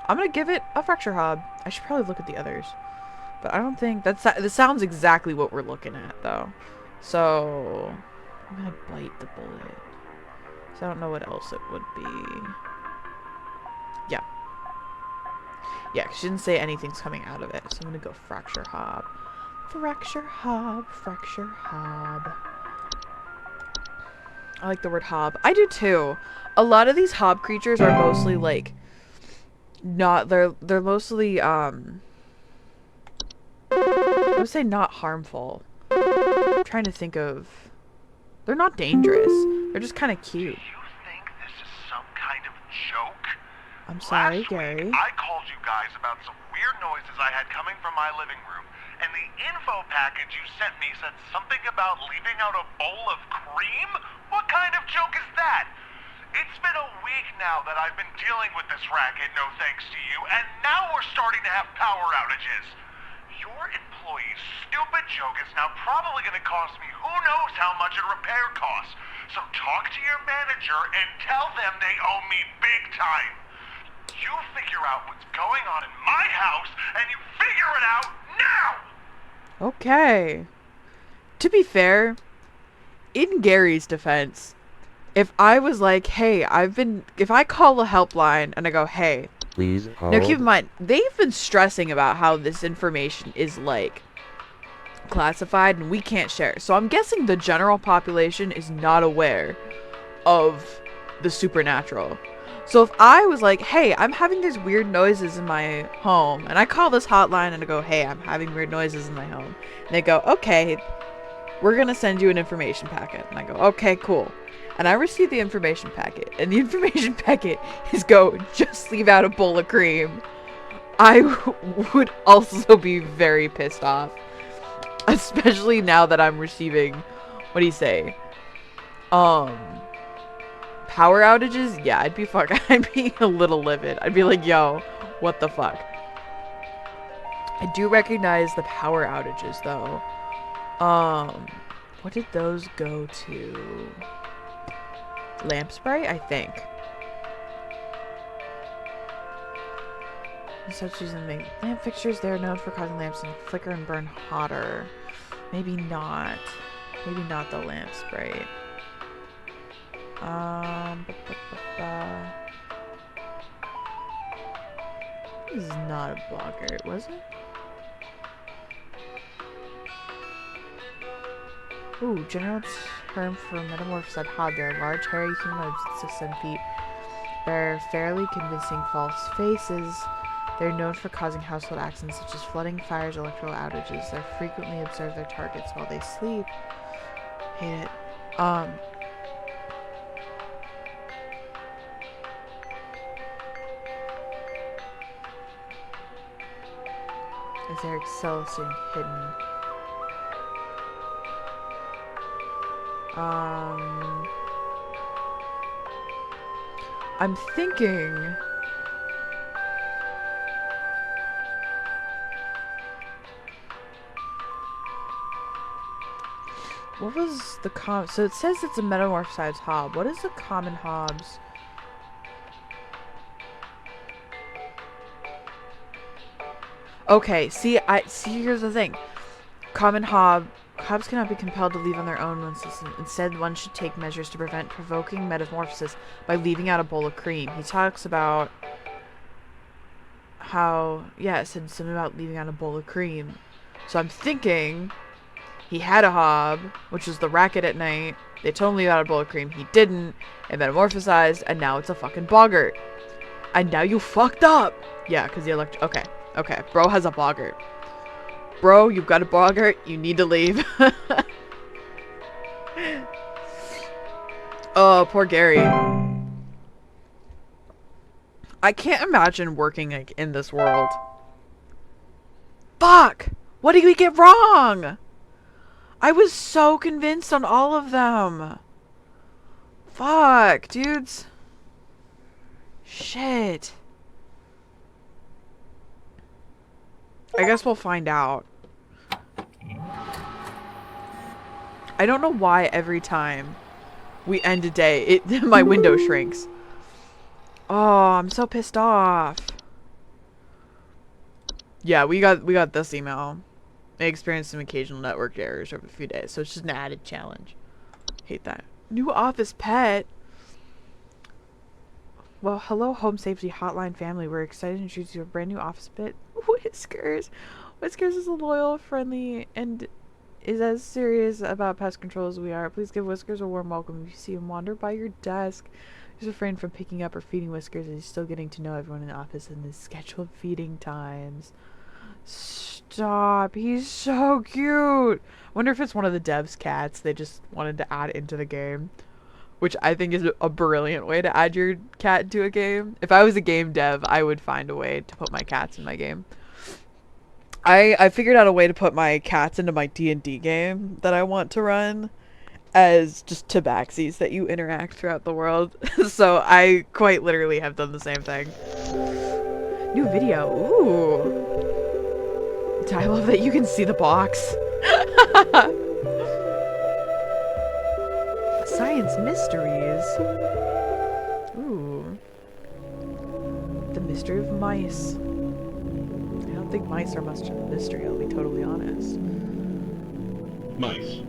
I'm gonna give it a fracture hob. I should probably look at the others, but I don't think this sounds exactly what we're looking at, though. So I'm gonna bite the bullet. So I don't know what else it would be. Yeah. Yeah, she didn't say anything's coming out of it. So I'm gonna go fracture hob. Fracture hob. Fracture hob. I like the word hob. I do too. A lot of these hob creatures are mostly like they're mostly I would say not harmful. I'm trying to think of, they're not dangerous. They're just kind of cute. Do you think this is some kind of joke? I'm sorry, Last Gary. week, I called you guys about some weird noises I had coming from my living room, and the info package you sent me said something about leaving out a bowl of cream? What kind of joke is that? It's been a week now that I've been dealing with this racket, no thanks to you, and now we're starting to have power outages. Your employee's stupid joke is now probably going to cost me who knows how much in repair costs. So talk to your manager and tell them they owe me big time. You figure out what's going on in my house, and you figure it out now! Okay. To be fair, in Gary's defense, if I was like, hey, if I call a helpline and I go, hey, Please hold. now keep in mind, they've been stressing about how this information is like classified and we can't share. So I'm guessing the general population is not aware of the supernatural. So if I was like, hey, I'm having these weird noises in my home, and I call this hotline and I go, hey, I'm having weird noises in my home, and they go, okay, we're gonna send you an information packet, and I go, okay, cool. And I receive the information packet, and the information packet is go, just leave out a bowl of cream. I would also be very pissed off. Especially now that I'm receiving, what do you say? Power outages? Yeah, I'd be a little livid. I'd be like, yo, what the fuck? I do recognize the power outages, though. What did those go to? Lamp spray, I think. Such using the lamp fixtures, they are known for causing lamps to flicker and burn hotter. Maybe not. Maybe not the lamp spray. This is not a boggart, was it? Ooh, general term for metamorphosed hob. They are large, hairy humanoids 6-7 feet. They're fairly convincing false faces. They're known for causing household accidents such as flooding, fires, electrical outages. They frequently observe their targets while they sleep. Hate it. Is their excelling hidden? I'm thinking. What was the so it says it's a metamorphosized hob. What is the common hobs? Okay, see here's the thing. Common hobs cannot be compelled to leave on their own once instead one should take measures to prevent provoking metamorphosis by leaving out a bowl of cream. He talks about how it said something about leaving out a bowl of cream. So I'm thinking he had a hob, which was the racket at night. They told him to leave out a bowl of cream. He didn't. It metamorphosized, and now it's a fucking boggart. And now you fucked up. Yeah, because the Okay, bro has a boggart. Bro, you've got a boggart. You need to leave. Oh, poor Gary. I can't imagine working like in this world. Fuck! What did we get wrong? I was so convinced on all of them. Fuck, dudes. Shit. I guess we'll find out. I don't know why every time we end a day, my window shrinks. Oh, I'm so pissed off. Yeah, we got this email. I experienced some occasional network errors over a few days, so it's just an added challenge. Hate that. New office pet. Well, hello, Home Safety Hotline family. We're excited to introduce you to a brand new office pet, Whiskers. Whiskers is a loyal, friendly, and is as serious about pest control as we are. Please give Whiskers a warm welcome if you see him wander by your desk. Just refrain from picking up or feeding Whiskers, as he's still getting to know everyone in the office and his scheduled feeding times. Stop. He's so cute. Wonder if it's one of the devs' cats they just wanted to add into the game. Which I think is a brilliant way to add your cat into a game. If I was a game dev, I would find a way to put my cats in my game. I figured out a way to put my cats into my D&D game that I want to run as just tabaxis that you interact throughout the world. So I quite literally have done the same thing. New video. Ooh. I love that you can see the box. Science mysteries. Ooh. The mystery of mice. I don't think mice are much of a mystery, I'll be totally honest. Mice.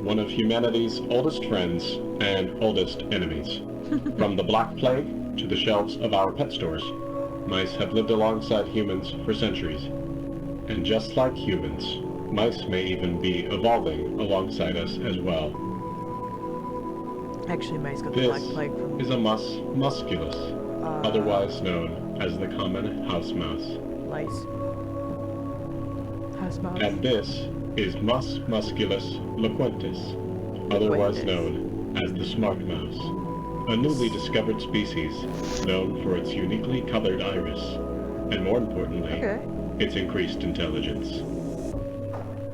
One of humanity's oldest friends and oldest enemies. From the Black Plague to the shelves of our pet stores, mice have lived alongside humans for centuries. And just like humans, mice may even be evolving alongside us as well. Actually, mice got the Black Plague from... This is a mus musculus, otherwise known as the common house mouse. Lice. House mouse. And this is Mus musculus loquentis, otherwise known as the smart mouse, a newly discovered species known for its uniquely colored iris, and more importantly, its increased intelligence.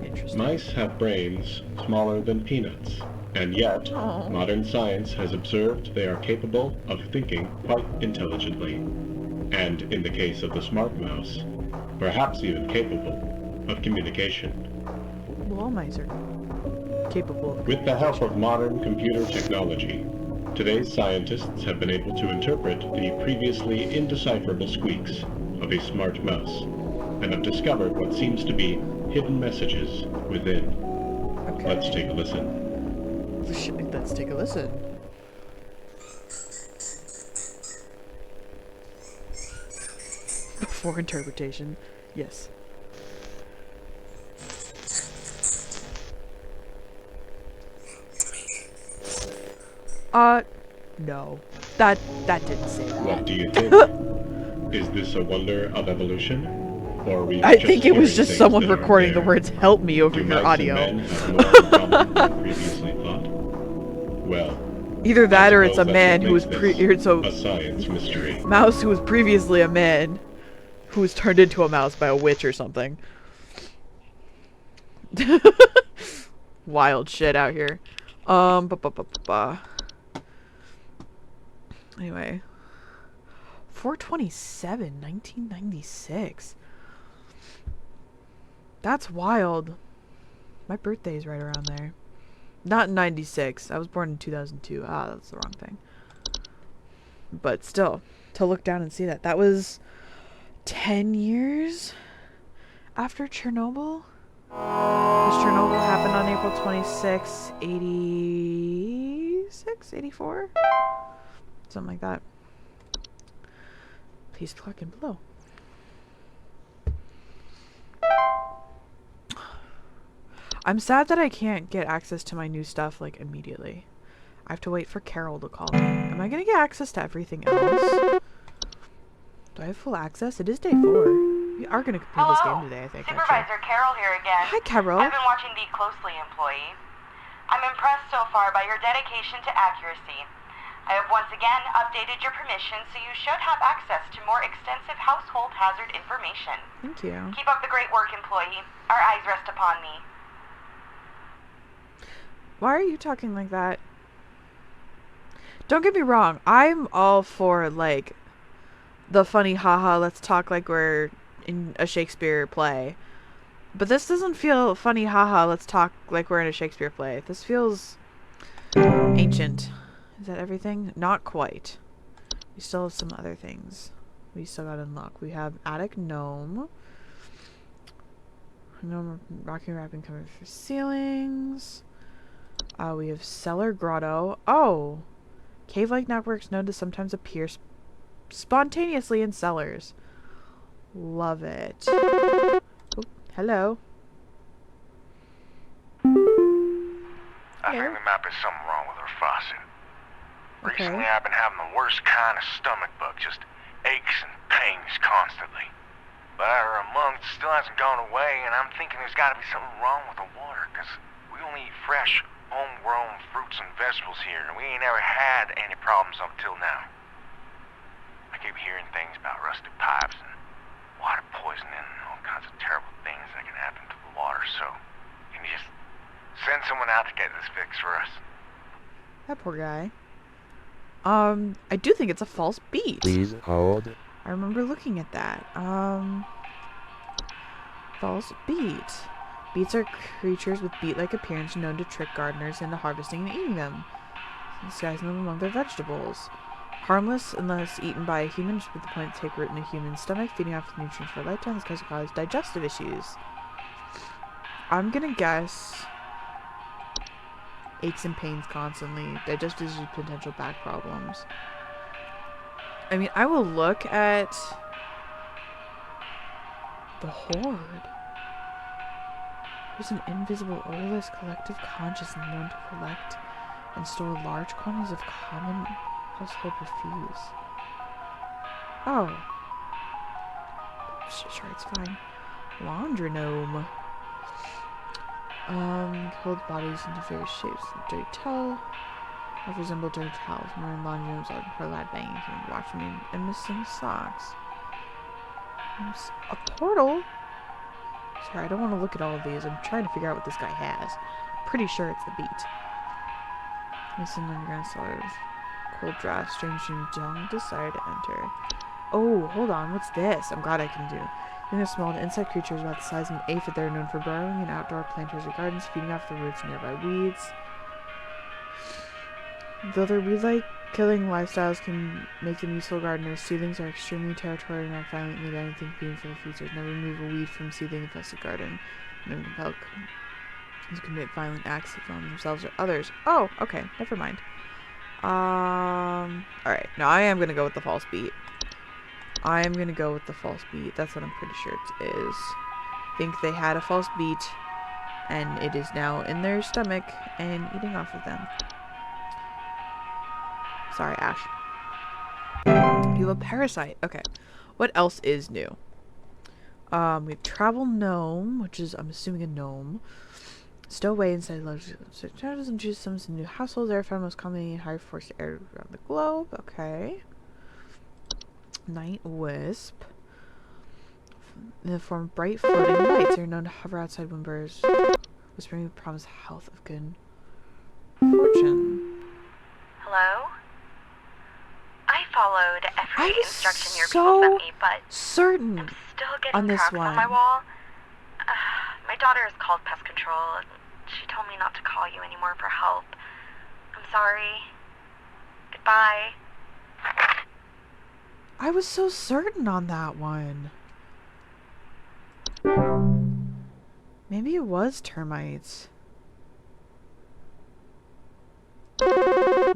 Interesting. Mice have brains smaller than peanuts, and yet modern science has observed they are capable of thinking quite intelligently, and in the case of the smart mouse, perhaps even capable of communication. Well, all mice are capable of With the help of modern computer technology, today's scientists have been able to interpret the previously indecipherable squeaks of a smart mouse, and have discovered what seems to be hidden messages within. Let's take a listen. Let's take a listen. Before interpretation, yes. No. That didn't say that. What do you think? Is this a wonder of evolution? Or are we I think it was just someone recording the words "help me" over your audio. Men have more in common than previously thought? Well, either that or it's a that's man what who was makes this a science mystery. mouse who was previously a man who was turned into a mouse by a witch or something. Wild shit out here. Anyway. 4/27, 1996. That's wild. My birthday's right around there. Not in 96. I was born in 2002. Ah, that's the wrong thing. But still, to look down and see that. That was 10 years after Chernobyl? Because Chernobyl happened on April 26, 86? 84? Something like that. Please click in below. I'm sad that I can't get access to my new stuff, like, immediately. I have to wait for Carol to call me. Am I gonna get access to everything else? Do I have full access? It is day 4. We are gonna complete this game today, I think. Supervisor Carol here again. Hi, Carol. I've been watching thee closely, employee. I'm impressed so far by your dedication to accuracy. I have once again updated your permission, so you should have access to more extensive household hazard information. Thank you. Keep up the great work, employee. Our eyes rest upon thee. Why are you talking like that? Don't get me wrong. I'm all for, like, the funny haha, let's talk like we're in a Shakespeare play. But this doesn't feel funny haha, let's talk like we're in a Shakespeare play. This feels ancient. Is that everything? Not quite. We still have some other things. We still gotta unlock. We have attic gnome. Gnome rocking wrapping covered for ceilings. We have cellar grotto. Oh! Cave-like networks known to sometimes appear spontaneously in cellars. Love it. Oh, hello. I think there might be something wrong with her faucet. Okay. Recently I've been having the worst kind of stomach bug, just aches and pains constantly. But after a month, it still hasn't gone away, and I'm thinking there's got to be something wrong with the water, because we only eat fresh, homegrown fruits and vegetables here, and we ain't ever had any problems up till now. I keep hearing things about rusted pipes and water poisoning and all kinds of terrible things that can happen to the water, so can you just send someone out to get this fixed for us? That poor guy. I do think it's a false beat. Please hold. I remember looking at that. False beat. Beets are creatures with beet-like appearance known to trick gardeners into harvesting and eating them, disguising them among their vegetables. Harmless unless eaten by a human, with the point to take root in a human's stomach, feeding off the nutrients for a lifetime. This can cause digestive issues. I'm gonna guess aches and pains constantly, digestive issues, potential back problems. I mean, I will look at the horde. There's an invisible, odorless collective consciousness known to collect and store large quantities of common household refuse. Oh. Sure, it's fine. Laundronome. Holds bodies into various shapes. Dirty towel. That resemble dirty towels. Marine laundrooms are for lad banging, watching me, and missing socks. A portal? Sorry, I don't want to look at all of these. I'm trying to figure out what this guy has. Pretty sure it's the beat. Listen, underground cellars. Cold draft, strange you don't decide to enter. Oh, hold on. What's this? I'm glad I can do. These are small insect creatures about the size of an aphid that are known for burrowing in outdoor planters or gardens, feeding off the roots of nearby weeds. Though their weed-like killing lifestyles can make them useful gardeners, seedlings are extremely territorial and act violently to anything competing for the features. Never remove a weed from seedling-infested garden, and then compel to commit violent acts on themselves or others. Oh, okay, never mind. Alright, now I am gonna go with the false beat. I'm gonna go with the false beat. That's what I'm pretty sure it is. I think they had a false beat, and it is now in their stomach and eating off of them. Sorry, Ash. You have a parasite. Okay. What else is new? We have Travel Gnome, which is, I'm assuming, a gnome. Stow away inside large shadows and choose some new households. They are found most commonly in high force air around the globe. Okay. Night Wisp. In the form of bright floating lights, they are known to hover outside when birds, whispering the promise of health of good fortune. Hello? I followed every instruction your so people sent me, but certain I'm still getting on this cracks one. on my wall. My daughter has called pest control, and she told me not to call you anymore for help. I'm sorry. Goodbye. I was so certain on that one. Maybe it was termites.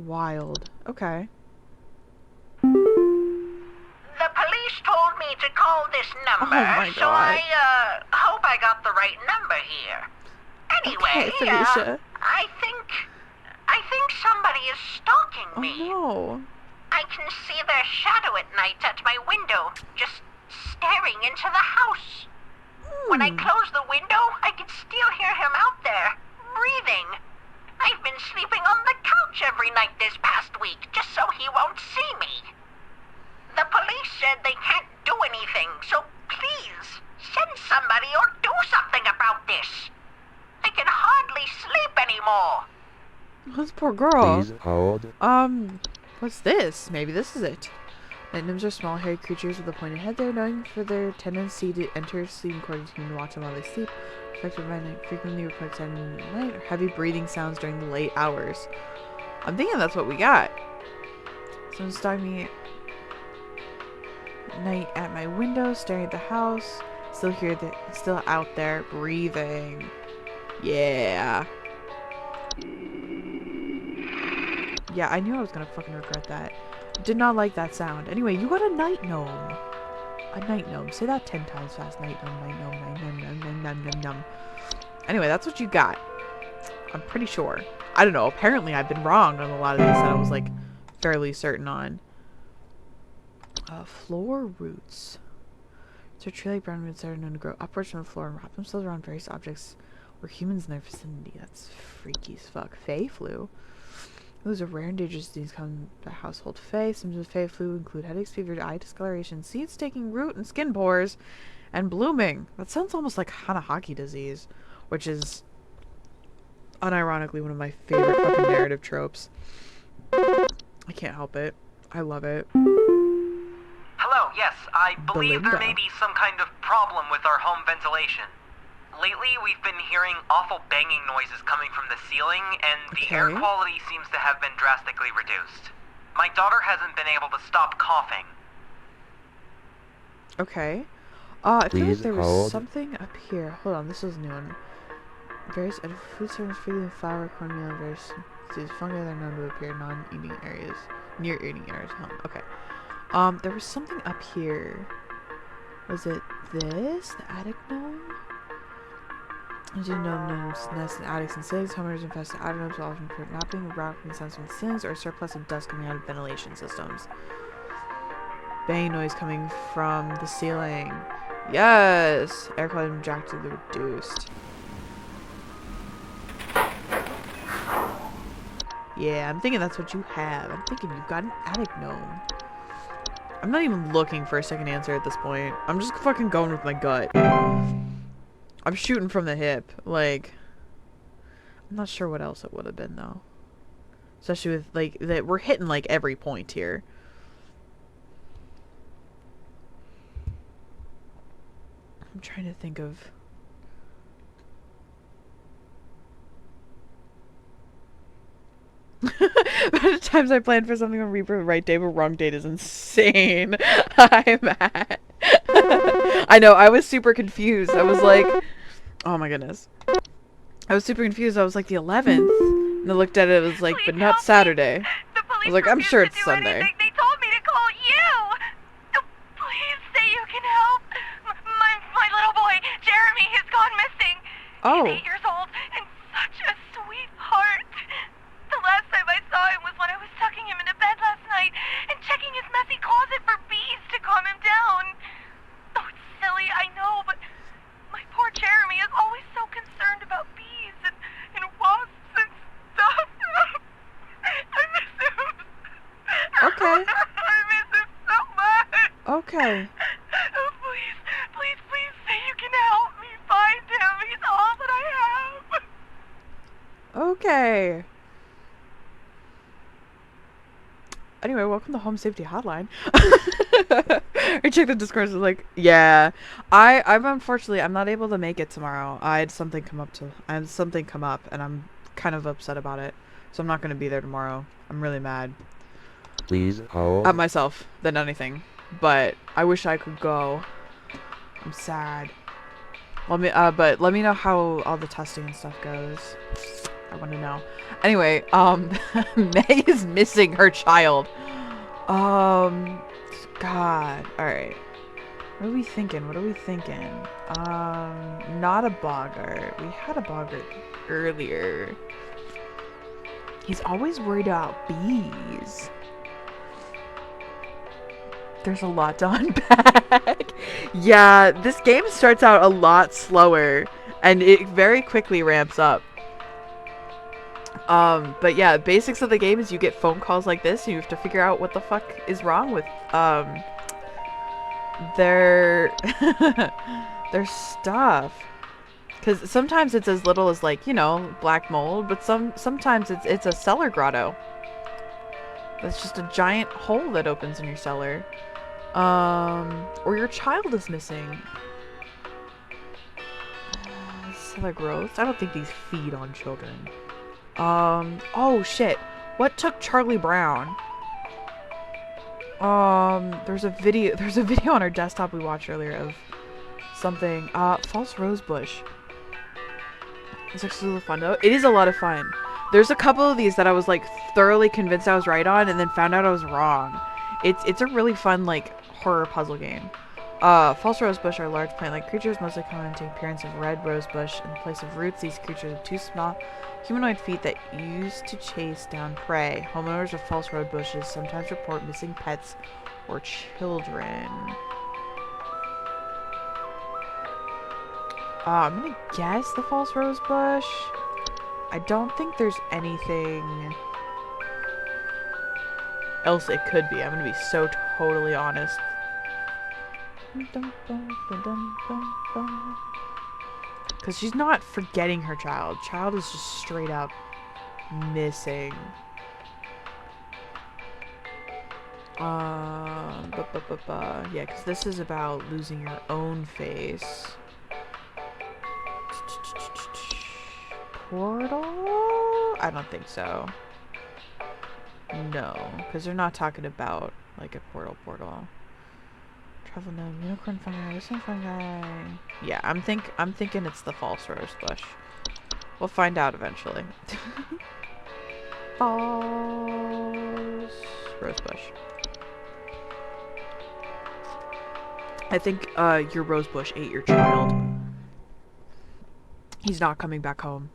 Wild. Okay. The police told me to call this number, Oh my so God. I hope I got the right number here. Anyway, Okay, Felicia. I think somebody is stalking Oh me. no. I can see their shadow at night at my window, just staring into the house. When I close the window, I can still hear him out there, breathing. I've been sleeping on the couch couch every night this past week just so he won't see me. The police said they can't do anything, so please, send somebody or do something about this. I can hardly sleep anymore. This poor girl. Please hold. What's this? Maybe this is it. Night gnomes are small, hairy creatures with a pointed head. They're known for their tendency to enter sleeping quarters and watch them while they sleep. Affected by night, frequently report sudden night or heavy breathing sounds during the late hours. I'm thinking that's what we got. Someone's stalking me at night at my window, staring at the house. Still out there, breathing. Yeah. Yeah, I knew I was gonna fucking regret that. Did not like that sound. Anyway, you got a night gnome. A night gnome. Say that 10 times fast. Night gnome, night gnome, night gnome, night gnome, night gnome, gnome. Anyway, that's what you got. I'm pretty sure. I don't know. Apparently, I've been wrong on a lot of these that I was, like, fairly certain on. Floor roots. So tree-like brown roots that are known to grow upwards from the floor and wrap themselves around various objects or humans in their vicinity. That's freaky as fuck. Fae flu. Those are rare and dangerous diseases common to household fae. Symptoms of fae flu include headaches, fever, eye discoloration, seeds taking root and skin pores, and blooming. That sounds almost like Hanahaki disease, which is unironically one of my favorite fucking narrative tropes. I can't help it. I love it. Hello, yes, I believe there Belinda. may be some kind of problem with our home ventilation. Lately, we've been hearing awful banging noises coming from the ceiling, and the air Okay. quality seems to have been drastically reduced. My daughter hasn't been able to stop coughing. Okay. I feel like Please there was hold. something up here. Hold on, this is a new one. Various food service, feeding flour, cornmeal, and various disease fungi that are known to appear in non-eating areas, near eating areas. Okay. There was something up here. Was it this? The attic gnome? As you know, gnomes nest in attics and ceilings. Homeowners infested attic gnomes will often report napping, rocking sounds from the ceilings, or a surplus of dust coming out of ventilation systems. Banging noise coming from the ceiling. Yes! Air quality drastically reduced. Yeah, I'm thinking that's what you have. I'm thinking you've got an attic gnome. I'm not even looking for a second answer at this point. I'm just fucking going with my gut. I'm shooting from the hip. Like, I'm not sure what else it would have been, though. Especially with, like, that we're hitting, like, every point here. I'm trying to think of... The times I planned for something on Reaper the right day, but wrong date is insane. I'm at. I know, I was super confused. I was like, oh my goodness. I was super confused. I was like, the 11th. And I looked at it, it was like, but not Saturday. The police I was like, I'm refused sure to it's do Sunday. anything. They told me to call you. Please say you can help. My little boy, Jeremy, has gone missing. Oh. He's 8 years old and such a sweetheart. The last time I saw him was when I was tucking him into bed last night and checking his messy closet for bees to calm him down. Oh, it's silly, I know, but my poor Jeremy is always so concerned about bees and wasps and stuff. I miss him. Okay. I miss him so much. Okay. Oh, please say you can help me find him. He's all that I have. Okay. Anyway, welcome to Home Safety Hotline. I checked the Discord, was like, yeah. I'm unfortunately, I'm not able to make it tomorrow. I had something come up, and I'm kind of upset about it. So I'm not going to be there tomorrow. I'm really mad. Please hold. At myself than anything. But I wish I could go. I'm sad. But let me know how all the testing and stuff goes. I want to know. Anyway, May is missing her child. God. Alright. What are we thinking? Not a boggart. We had a boggart earlier. He's always worried about bees. There's a lot to unpack. Yeah, this game starts out a lot slower, and it very quickly ramps up. But yeah, basics of the game is you get phone calls like this, and you have to figure out what the fuck is wrong with their their stuff. Because sometimes it's as little as, like, you know, black mold, but sometimes it's a cellar grotto. That's just a giant hole that opens in your cellar. Or your child is missing. Cellar growth? I don't think these feed on children. Oh shit. What took Charlie Brown? There's a video on our desktop we watched earlier of something. False rosebush. It's actually a little fun though. It is a lot of fun. There's a couple of these that I was like thoroughly convinced I was right on, and then found out I was wrong. It's a really fun like horror puzzle game. False rosebush are large plant-like creatures, mostly common to the appearance of red rosebush. In place of roots, these creatures have two small humanoid feet that use to chase down prey. Homeowners of false rosebushes sometimes report missing pets or children. I'm gonna guess the false rosebush. I don't think there's anything else it could be. I'm gonna be so totally honest. Because she's not forgetting her child. Child is just straight up missing. Yeah, because this is about losing your own face. Portal? I don't think so. No, because they're not talking about like a portal. Travel gnome, unicorn fungi, this one fungi. Yeah, I'm thinking it's the false rosebush. We'll find out eventually. False rosebush. I think your rosebush ate your child. He's not coming back home.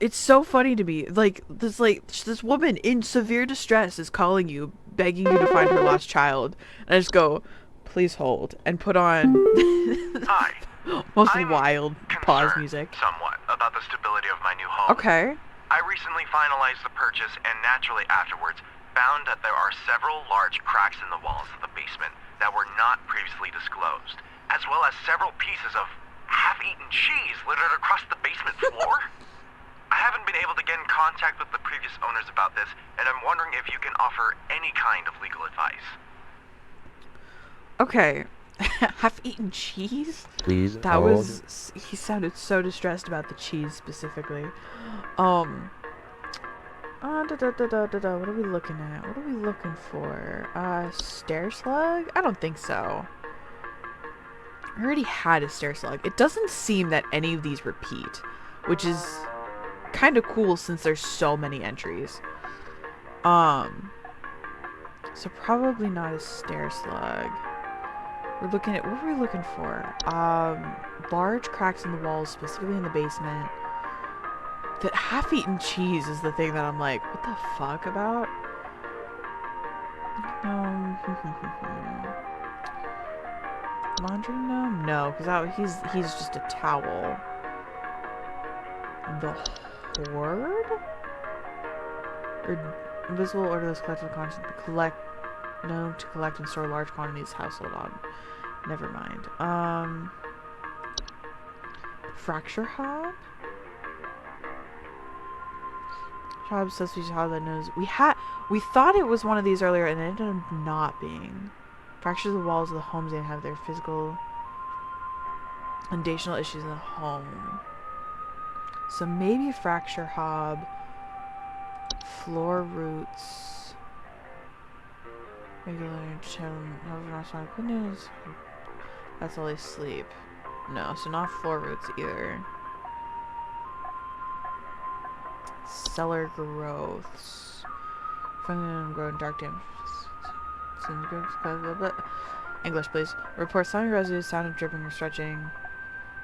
It's so funny to me. Like this woman in severe distress is calling you, begging you to find her lost child. And I just go, please hold, and put on Hi. most I'm wild pause music. somewhat about the stability of my new home. Okay. I recently finalized the purchase and naturally afterwards found that there are several large cracks in the walls of the basement that were not previously disclosed, as well as several pieces of half-eaten cheese littered across the basement floor. I haven't been able to get in contact with the previous owners about this, and I'm wondering if you can offer any kind of legal advice. Okay. Half-eaten cheese? Please That hold. was... He sounded so distressed about the cheese specifically. What are we looking at? What are we looking for? Stair slug? I don't think so. I already had a stair slug. It doesn't seem that any of these repeat, which is kind of cool since there's so many entries. So probably not a stair slug. We're looking at, what were we looking for? Large cracks in the walls, specifically in the basement. The half-eaten cheese is the thing that I'm like, what the fuck about? Laundry gnome? No, because he's just a towel. The horde? Or invisible orderless collective conscience known to collect and store large quantities of household on. Never mind. Fracture hob? Hob says we saw that knows we thought it was one of these earlier and it ended up not being. Fractures of the walls of the homes they have their physical foundational issues in the home. So maybe fracture hob, floor roots, regular goodness. That's all they sleep. No, so not floor roots either. Cellar growths. From grow in dark damage. English, please. Report sound residue, sound of dripping or stretching.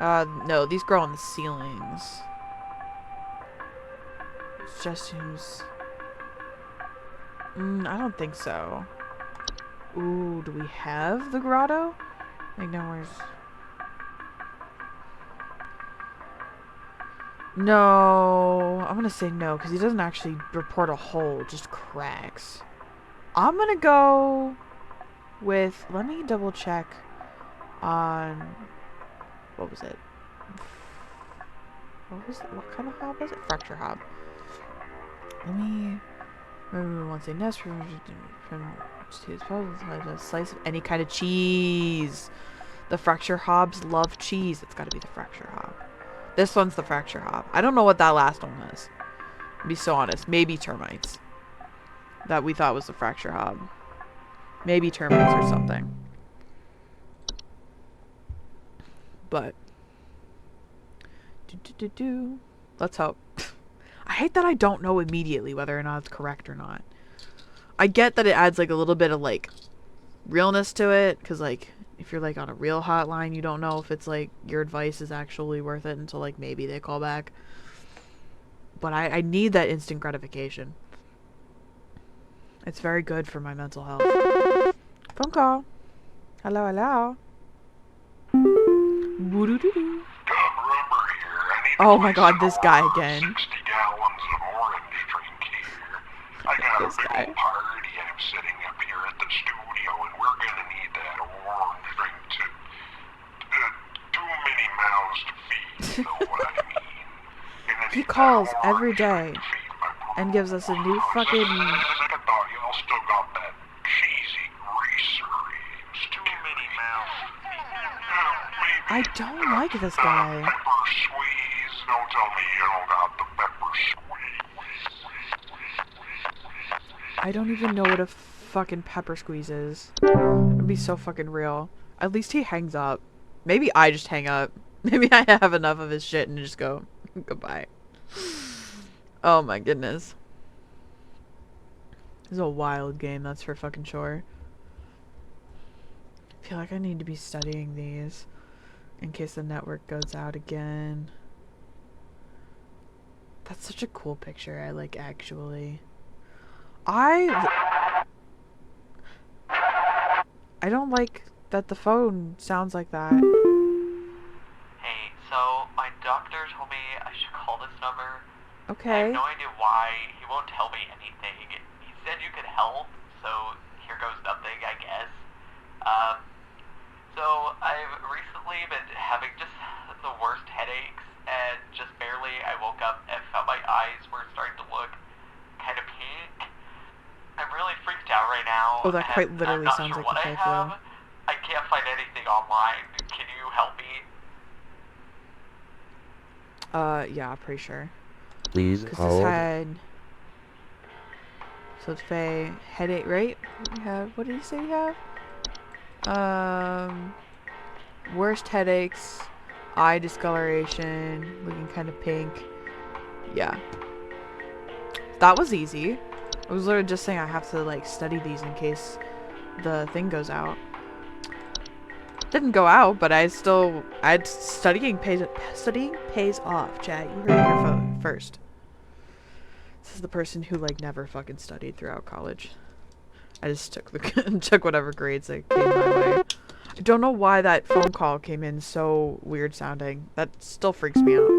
No, these grow on the ceilings. Suggestions. I don't think so. Ooh, do we have the grotto? Like, no, where's... No, I'm gonna say no because he doesn't actually report a hole, just cracks. I'm gonna go with. Let me double check on. What was it? What kind of hob was it? Fracture hob. Let me. Once a nest from a slice of any kind of cheese. The fracture hobs love cheese. It's got to be the fracture hob. This one's the fracture hob. I don't know what that last one was. To be so honest, maybe termites. That we thought was the fracture hob. Maybe termites or something. But let's hope. I hate that I don't know immediately whether or not it's correct or not. I get that it adds like a little bit of like realness to it, because like if you're like on a real hotline, you don't know if it's like your advice is actually worth it until like maybe they call back. But I need that instant gratification. It's very good for my mental health. Phone call. Hello, hello. Woo-doo-doo-doo. Oh my god, this guy again. 60 gallons of orange drink here. I got This a big guy. old party I'm setting up here at the studio, and we're gonna need that orange drink to too many mouths to feed, you know what I mean? Gonna He need calls that every orange day drink to feed my poor and gives us a new mouths. fucking. I thought y'all still got that cheesy greaser. Too many mouths to feed. I don't like this guy. Pepper squeeze. Don't tell me you don't got the pepper squeeze. I don't even know what a fucking pepper squeeze is. It'd be so fucking real. At least he hangs up. Maybe I just hang up. Maybe I have enough of his shit and just go, goodbye. Oh my goodness. This is a wild game, that's for fucking sure. I feel like I need to be studying these in case the network goes out again. That's such a cool picture, I like actually. I don't like that the phone sounds like that. Hey, so my doctor told me I should call this number. I Okay. have no idea why. He won't tell me anything. He said you could help, so here goes nothing, I guess. So I've recently been having just the worst headaches, and just barely I woke up and felt my eyes were starting to look kind of pink. I'm really freaked out right now. Oh, that quite and literally I'm not sounds sure like what the I high flu. have. I can't find anything online. Can you help me? Yeah, pretty sure. Please Because his hold. head. So it's Faye. Headache, right? We have. What did he say we have? Worst headaches. Eye discoloration. Looking kind of pink. Yeah. That was easy. I was literally just saying I have to, like, study these in case the thing goes out. Didn't go out, but studying pays off, chat. You heard it here first. This is the person who like never fucking studied throughout college. I just took whatever grades that came my way. I don't know why that phone call came in so weird sounding. That still freaks me out.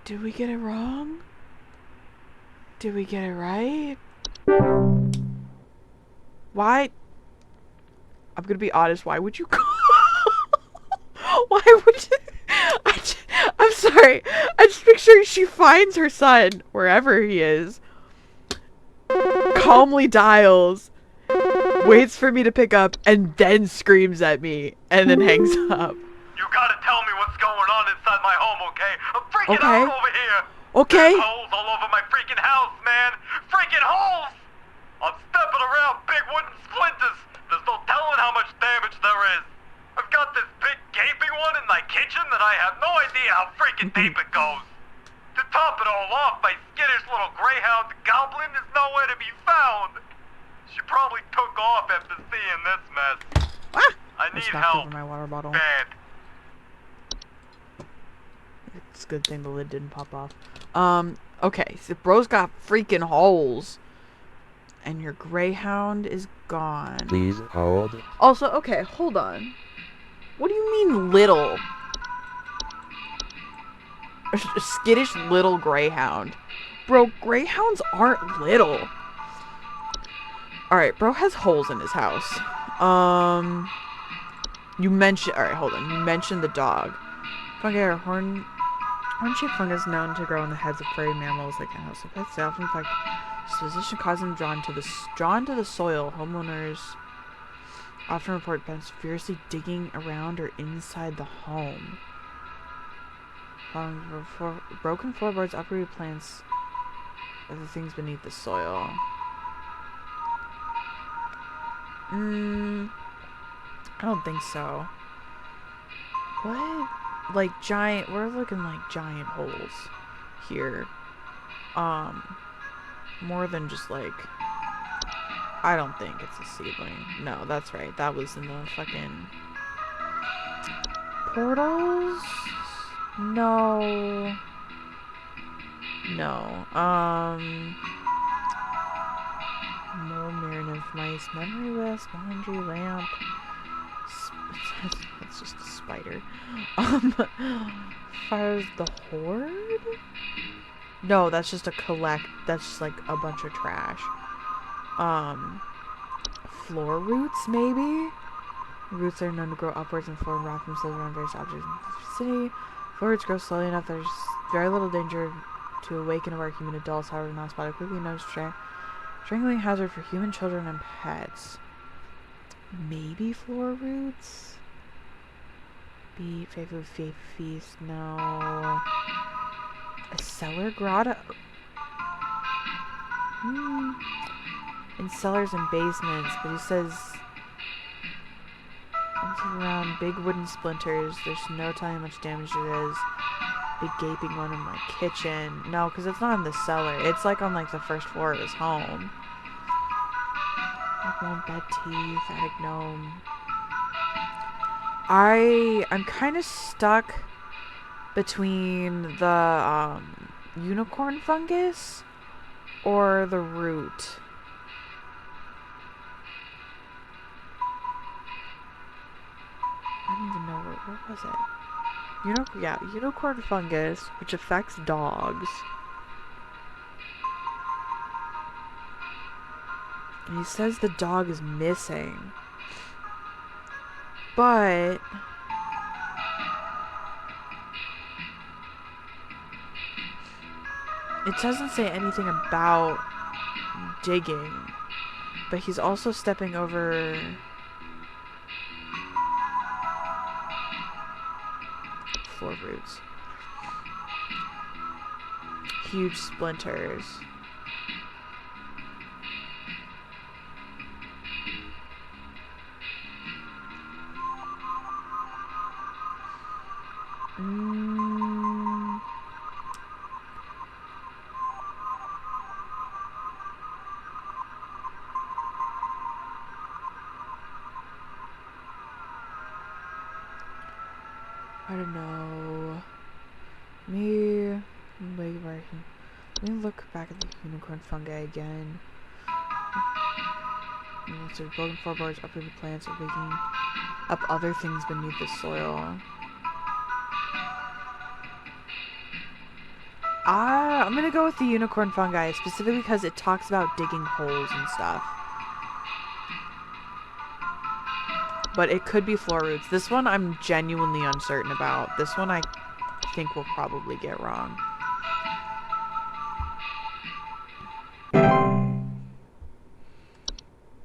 Did we get it wrong? Did we get it right? Why? I'm gonna be honest. Why would you call? Why would you? I'm sorry. I just picture she finds her son wherever he is, calmly dials, waits for me to pick up, and then screams at me, and then hangs up. You gotta tell me what's going on inside my home, okay? I'm freaking Okay. out over here. Okay. There's holes all over my freaking house, man. Freaking holes! I'm stepping around big wooden splinters. There's no telling how much damage there is. I've got this big gaping one in my kitchen that I have no idea how freaking deep it goes. To top it all off, my skittish little greyhound goblin is nowhere to be found. She probably took off after seeing this mess. Ah! I I need knocked help. over my water bottle. Bad. It's a good thing the lid didn't pop off. Okay, so bro's got freaking holes. And your greyhound is gone. Please hold. Also, okay, hold on. What do you mean little? A skittish little greyhound. Bro, greyhounds aren't little. Alright, bro has holes in his house. You mentioned... Alright, hold on. You mentioned the dog. Fungi are horn-shaped fungus known to grow in the heads of prairie mammals like henhouse and pets. They often affect disposition, cause them drawn to the soil. Homeowners often report pests furiously digging around or inside the home. Broken floorboards, uprooted plants, other things beneath the soil. I don't think so. What? Like giant, we're looking like giant holes here. More than just like, I don't think it's a seedling. No, that's right. That was in the fucking portals? No. No. Mole, mirror, nymph, mice, memory wisp, laundry lamp. That's just a spider. Fires the horde? No, that's just that's just like a bunch of trash. Floor roots, maybe? Roots are known to grow upwards and form wrap themselves around various objects in the vicinity. Floor roots grow slowly enough, there's very little danger to awaken or human adults, however, not spotted quickly known strangling hazard for human children and pets. Maybe floor roots? Be favorite with feast, no. A cellar grotto? In cellars and basements, but he says around big wooden splinters. There's no telling how much damage it is. Big gaping one in my kitchen. No, because it's not in the cellar. It's like on like the first floor of his home. One bed teeth, attic gnome. I'm kind of stuck between the unicorn fungus or the root. I don't even know where was it? Unicorn fungus, which affects dogs. And he says the dog is missing. But it doesn't say anything about digging. But he's also stepping over floor roots. Huge splinters. I don't know. Let me look back at the unicorn fungi again. So broken floorboards, uprooted plants are waking up other things beneath the soil. I'm gonna go with the unicorn fungi, specifically because it talks about digging holes and stuff. But it could be floor roots. This one I'm genuinely uncertain about. This one I think we'll probably get wrong.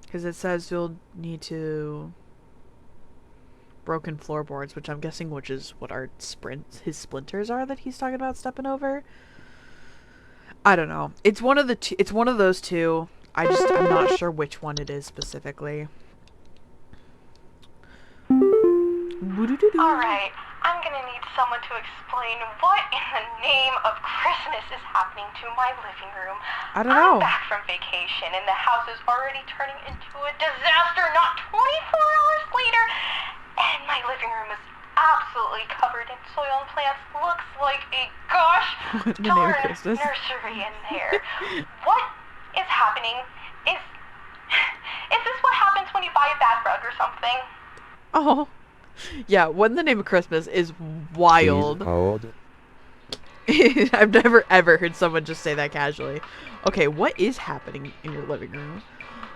Because it says you'll need to broken floorboards, which I'm guessing which is what his splinters are that he's talking about stepping over. I don't know. It's one of those two. I'm not sure which one it is specifically. Alright, I'm gonna need someone to explain what in the name of Christmas is happening to my living room. I don't know. I'm back from vacation and the house is already turning into a disaster not 24 hours later, and my living room is absolutely covered in soil and plants. Looks like a gosh What in the name of darn Christmas? nursery in there. What is happening? Is this what happens when you buy a bad rug or something? Oh. Yeah, what in the name of Christmas is Please wild. hold. I've never ever heard someone just say that casually. Okay, what is happening in your living room?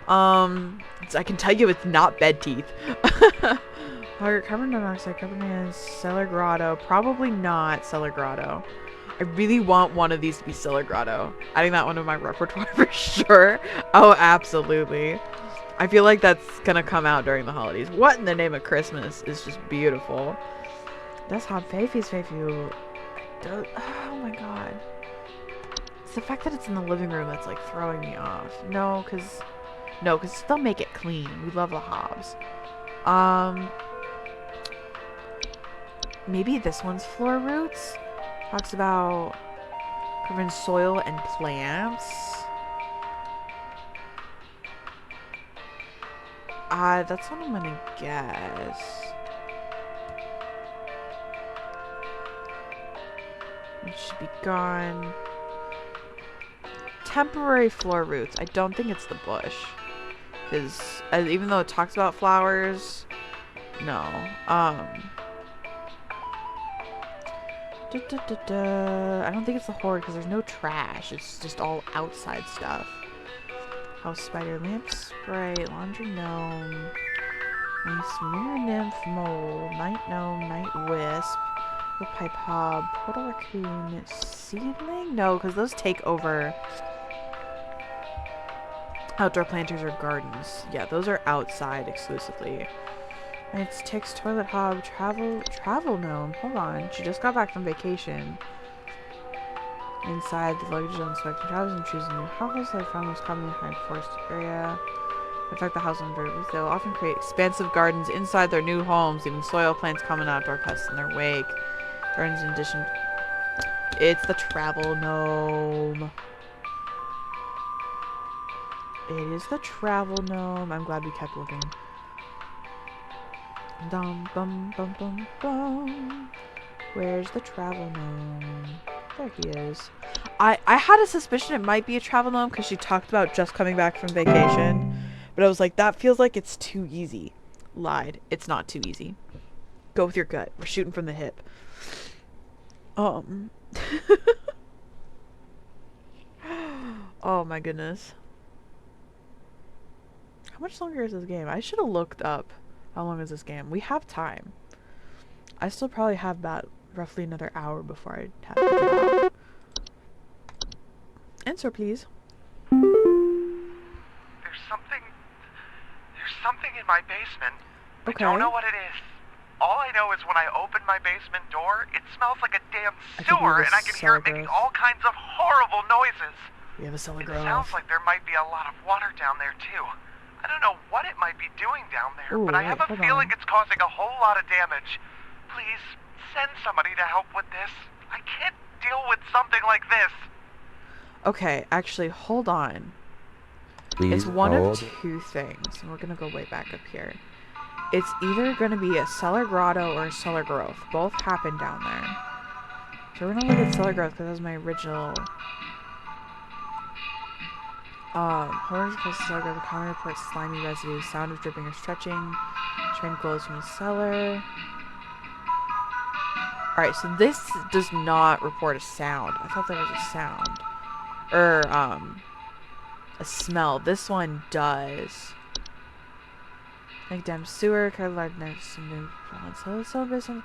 I can tell you it's not bed teeth. Carbon monoxide, carbon cellar grotto. Probably not cellar grotto. I really want one of these to be cellar grotto. Adding that one to my repertoire for sure. Oh, absolutely. I feel like that's gonna come out during the holidays. What in the name of Christmas is just beautiful. That's how Faify's Faify. Oh my god. It's the fact that it's in the living room that's like throwing me off. No, cause they'll make it clean. We love the Hobbs. Maybe this one's floor roots. Talks about covering soil and plants. That's what I'm gonna guess. It should be gone. Temporary floor roots. I don't think it's the bush. Because even though it talks about flowers, no. I don't think it's the horde because there's no trash. It's just all outside stuff. House spider, lamp spray, laundry gnome, nice mirror nymph, mole, night gnome, night wisp, the pipe hob, portal raccoon, seedling? No, because those take over outdoor planters or gardens. Yeah, those are outside exclusively. And it's Tick's toilet hob, travel gnome. Hold on, she just got back from vacation. Inside, the luggage uninspected travels and chooses a new house that I found most commonly behind forest area. In fact, the house under they will often create expansive gardens inside their new homes, leaving soil, plants, common outdoor pests in their wake. Gardens in addition. It's the travel gnome. It is the travel gnome. I'm glad we kept looking. Dum bum bum bum bum. Where's the travel gnome? There he is. I had a suspicion it might be a travel gnome because she talked about just coming back from vacation. But I was like, that feels like it's too easy. Lied. It's not too easy. Go with your gut. We're shooting from the hip. Oh my goodness. How much longer is this game? I should have looked up how long is this game. We have time. I still probably have about roughly another hour before I have to get off. Answer, please. There's something in my basement. Okay. I don't know what it is. All I know is when I open my basement door, it smells like a damn I think we sewer, have a and I can hear it cellar making growth. all kinds of horrible noises. We have a cellar It growth. sounds like there might be a lot of water down there, too. I don't know what it might be doing down there, Ooh, but I wait, have a hold feeling on. it's causing a whole lot of damage. Please, send somebody to help with this. I can't deal with something like this. Okay, actually, hold on. Please It's one hold. of two things, and we're gonna go way back up here. It's either gonna be a cellar grotto or a cellar growth. Both happen down there. So we're gonna look at cellar growth because that was my original. Horrors close to cellar growth. The common reports slimy residue, sound of dripping or stretching. Train glows from the cellar. Alright, so this does not report a sound. I thought there was a sound. A smell. This one does. Like damn sewer, kind of large next to new so basement.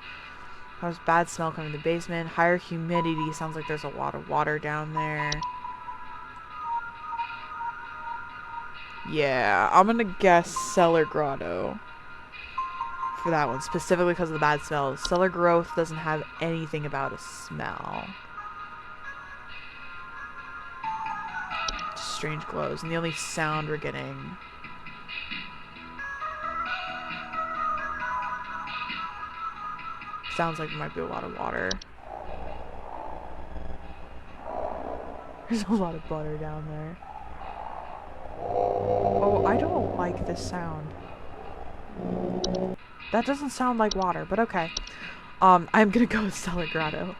There's bad smell coming from the basement. Higher humidity. Sounds like there's a lot of water down there. Yeah, I'm gonna guess cellar grotto for that one, specifically because of the bad smell. Cellar growth doesn't have anything about a smell. Just strange glows, and the only sound we're getting. Sounds like there might be a lot of water. There's a lot of butter down there. Oh, I don't like this sound. That doesn't sound like water, but okay. I'm gonna go with Cellar Grotto.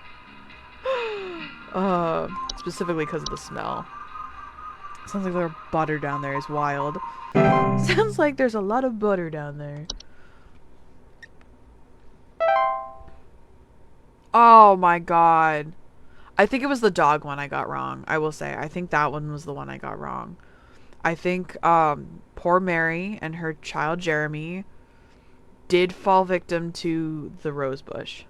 Specifically because of the smell. Sounds like there's butter down there is wild. Sounds like there's a lot of butter down there. Oh my god. I think it was the dog one I got wrong. I will say. I think that one was the one I got wrong. I think poor Mary and her child Jeremy did fall victim to the rose bush.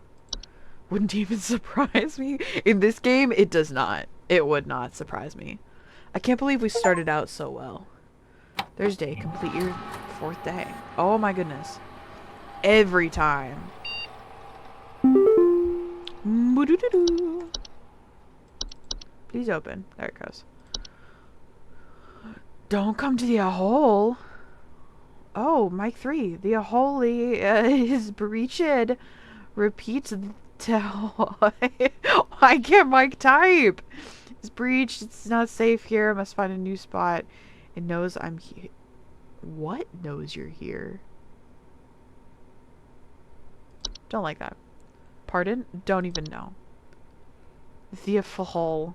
Wouldn't even surprise me. In this game, it does not. It would not surprise me. I can't believe we started out so well. Thursday, complete your 4th day. Oh my goodness. Every time. Please open. There it goes. Don't come to the hole. Oh, Mike 3. The holy is breached. Repeat tell. Why can't Mike type? It's breached. It's not safe here. I must find a new spot. It knows I'm here. What knows you're here? Don't like that. Pardon? Don't even know. The hole.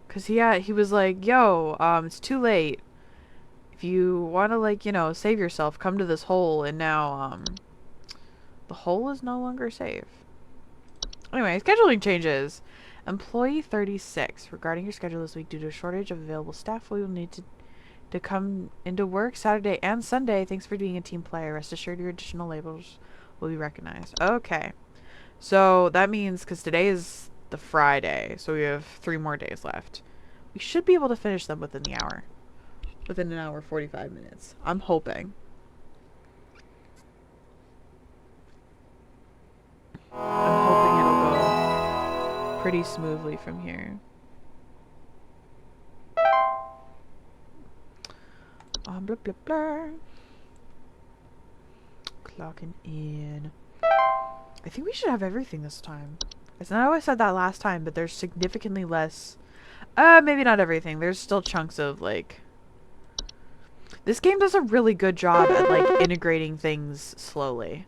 Cause he was like, yo, it's too late. If you want to, like, you know, save yourself, come to this hole. And now, the hole is no longer safe. Anyway, scheduling changes. Employee 36. Regarding your schedule this week, due to a shortage of available staff, we will need to come into work Saturday and Sunday. Thanks for being a team player. Rest assured your additional labels will be recognized. Okay. So, that means, because today is the Friday, so we have 3 more days left. We should be able to finish them within the hour. Within an hour, 45 minutes. I'm hoping. I'm hoping it'll go pretty smoothly from here. Blah, blah, blah. Clocking in. I think we should have everything this time. I know I said that last time, but there's significantly less. Maybe not everything. There's still chunks of, like... This game does a really good job at, like, integrating things slowly.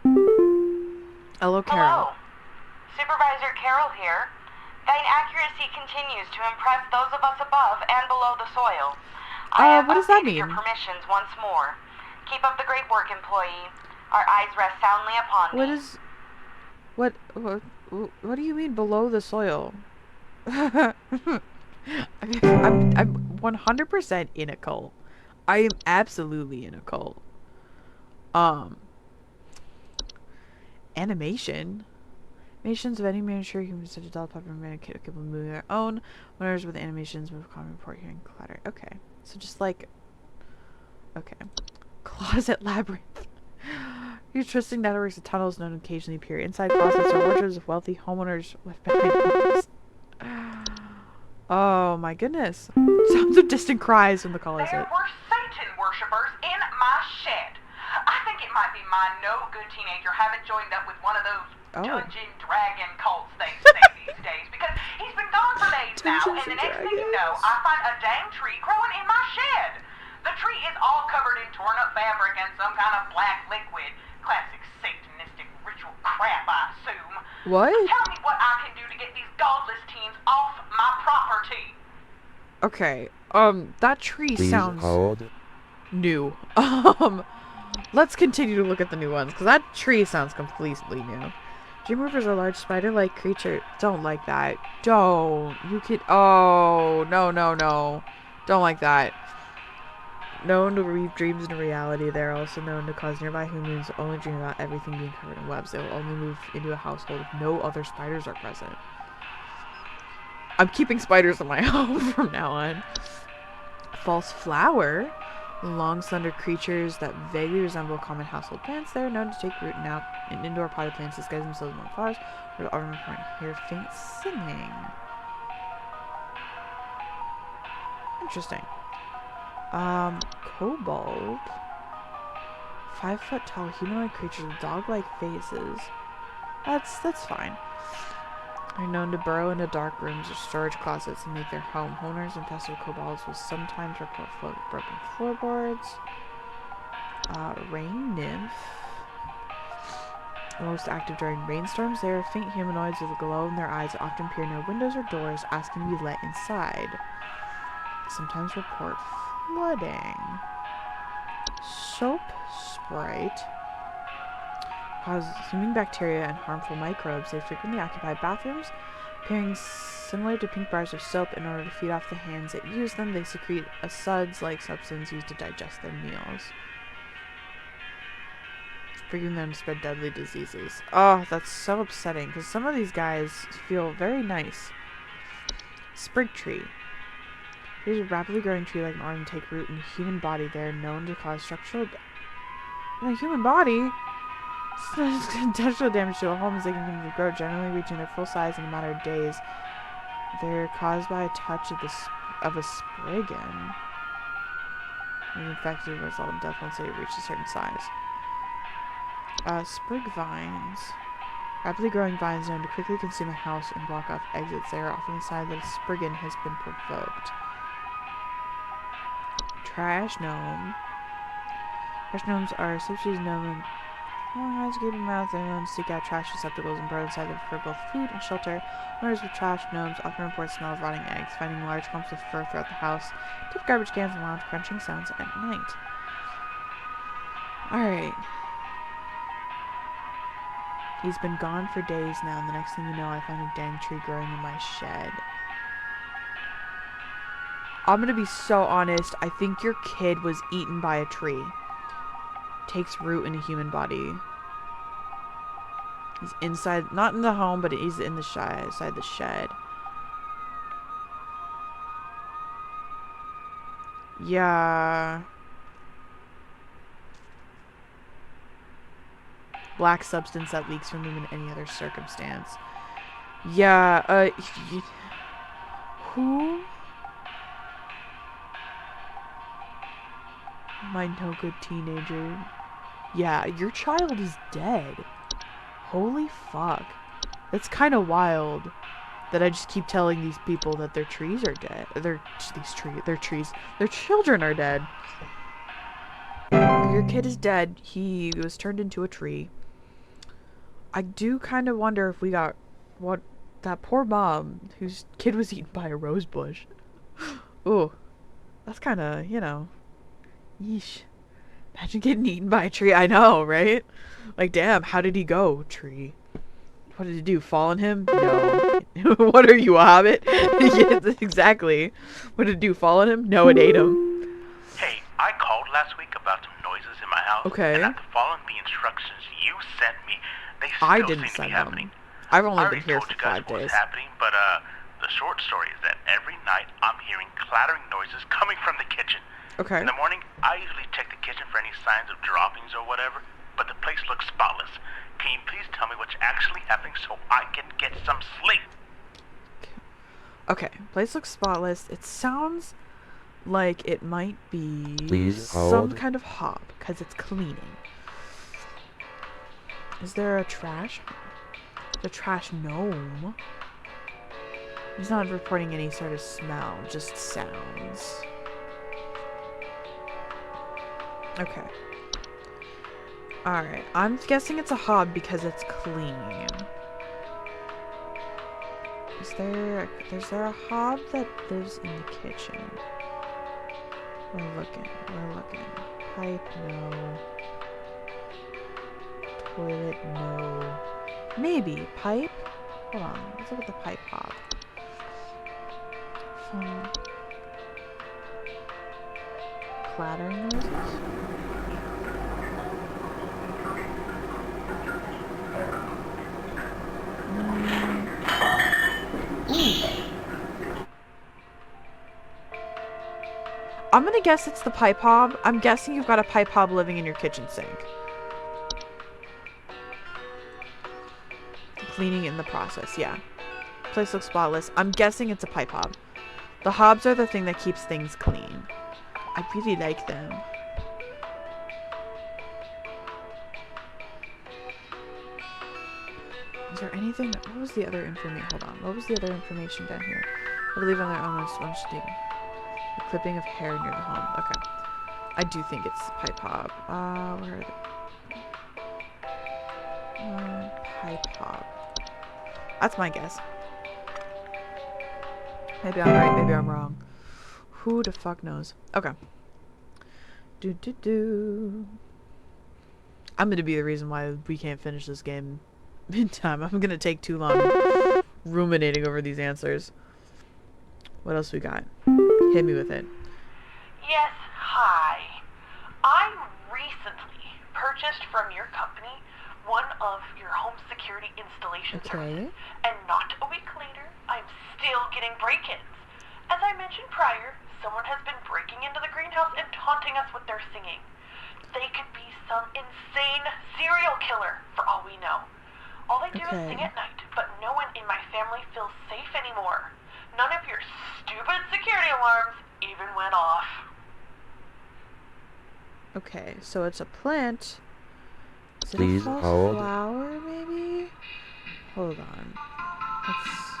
Hello, Carol. Hello. Supervisor Carol here. Thine accuracy continues to impress those of us above and below the soil. I have what does that updated mean? your permissions once more. Keep up the great work, employee. Our eyes rest soundly upon What me. is... What do you mean below the soil? I'm 100% in a cult. I am absolutely in a cult. Animation. Animations of any miniature humans such as doll, puppet, and capable of moving their own. Winners with animations with common report hearing clatter. Okay. So just like... Okay. Closet labyrinth. These twisting networks of tunnels known occasionally appear inside closets or wardrobes of wealthy homeowners left behind homes. Oh my goodness. Sounds of distant cries from the closet. There were Satan worshippers in my shed. I think it might be my no-good teenager having joined up with one of those Dungeon Dragon cults they say these days, because he's been gone for days now, and the next thing you know, I find a dang tree growing in my shed. The tree is all covered in torn-up fabric and some kind of black liquid. Classic satanistic ritual crap, I assume. What? Tell me what I can do to get these godless teens off my property. Okay. That tree Please sounds hold. new. Let's continue to look at the new ones, because that tree sounds completely new. Dream Reaper's a large spider-like creature. Don't like that. Don't. You could... Oh, no, no, no. Don't like that. Known to weave dreams into reality, they are also known to cause nearby humans to only dream about everything being covered in webs. They will only move into a household if no other spiders are present. I'm keeping spiders in my home from now on. False flower. Long, slender creatures that vaguely resemble common household plants. They are known to take root in indoor potted plants, disguise themselves among flowers, or the autumn can hear faint singing. Interesting. Kobold. 5-foot tall humanoid creatures with dog-like faces. That's fine. They're known to burrow into dark rooms or storage closets and make their home. Owners infested with kobolds will sometimes report broken floorboards. Rain nymph. Most active during rainstorms, they are faint humanoids with a glow in their eyes that often appear near windows or doors, asking to be let inside. Sometimes report flooding. Soap Sprite causes human bacteria and harmful microbes. They frequently occupy bathrooms, appearing similar to pink bars of soap. In order to feed off the hands that use them, they secrete a suds-like substance used to digest their meals, freaking them to spread deadly diseases. Oh, that's so upsetting, because some of these guys feel very nice. Sprig tree. Here's a rapidly growing tree like an arm take root in the human body. They are known to cause structural in the human body? Intentional damage to a home as they continue to grow, generally reaching their full size in a matter of days. They're caused by a touch of a spriggan. The infected result in death once they reach a certain size. Sprig vines. Rapidly growing vines known to quickly consume a house and block off exits. They are often a sign that a spriggan has been provoked. Trash gnome. Trash gnomes are a subspecies known as good mouth. They're known to seek out trash receptacles and burrow inside them for both food and shelter. Owners with trash gnomes often report the smell of rotting eggs, finding large clumps of fur throughout the house, tip garbage cans, and loud crunching sounds at night. Alright. He's been gone for days now, and the next thing you know, I find a dang tree growing in my shed. I'm gonna be so honest, I think your kid was eaten by a tree. Takes root in a human body. He's inside, not in the home, but he's in the shed, inside the shed. Yeah. Black substance that leaks from him in any other circumstance. Yeah, who? My no good teenager. Yeah, your child is dead. Holy fuck. That's kind of wild that I just keep telling these people that their trees are dead. Their children are dead. Your kid is dead. He was turned into a tree. I do kind of wonder if we got that poor mom whose kid was eaten by a rose bush. Ooh, that's kind of, you know, yeesh. Imagine getting eaten by a tree. I know, right? Like, damn, how did he go, tree? What did it do? Fall on him? No. What are you, a hobbit? Yes, exactly. What did it do? Fall on him? No, it ate him. Hey, I called last week about some noises in my house. Okay. And after following the instructions you sent me, they still I didn't seem to send be happening. them. I've only I been already here told for you guys 5 days. what's happening, but the short story is that every night I'm hearing clattering noises coming from the kitchen. Okay. In the morning, I usually check the kitchen for any signs of droppings or whatever, but the place looks spotless. Can you please tell me what's actually happening so I can get some sleep? Okay, place looks spotless. It sounds like it might be Please some hold. kind of hob, because it's cleaning. Is there a trash? The trash gnome? He's not reporting any sort of smell, just sounds. Okay. Alright, I'm guessing it's a hob because it's clean. Is there a hob that lives in the kitchen? We're looking. Pipe, no. Toilet, no. Maybe. Pipe? Hold on, let's look at the pipe hob. Some clattering noises? I'm gonna guess it's the pipe hob. I'm guessing you've got a pipe hob living in your kitchen sink. Cleaning in the process, yeah. Place looks spotless. I'm guessing it's a pipe hob. The hobs are the thing that keeps things clean. I really like them. Is there anything? What was the other information? Hold on. What was the other information down here? I believe on their own was one thing. A clipping of hair near the home. Okay. I do think it's pipe hob. Where are they? Tripod. That's my guess. Maybe I'm right, maybe I'm wrong. Who the fuck knows? Okay. I'm gonna be the reason why we can't finish this game in time. I'm gonna take too long ruminating over these answers. What else we got? Hit me with it. Yes, hi. I recently purchased from your company one of your home security installation services, and not a week later, I'm still getting break-ins. As I mentioned prior, someone has been breaking into the greenhouse and taunting us with their singing. They could be some insane serial killer, for all we know. All they do is sing at night, but no one in my family feels safe anymore. None of your stupid security alarms even went off. Okay, so it's a plant. Is it Please a false hold. flower, maybe? Hold on. Let's...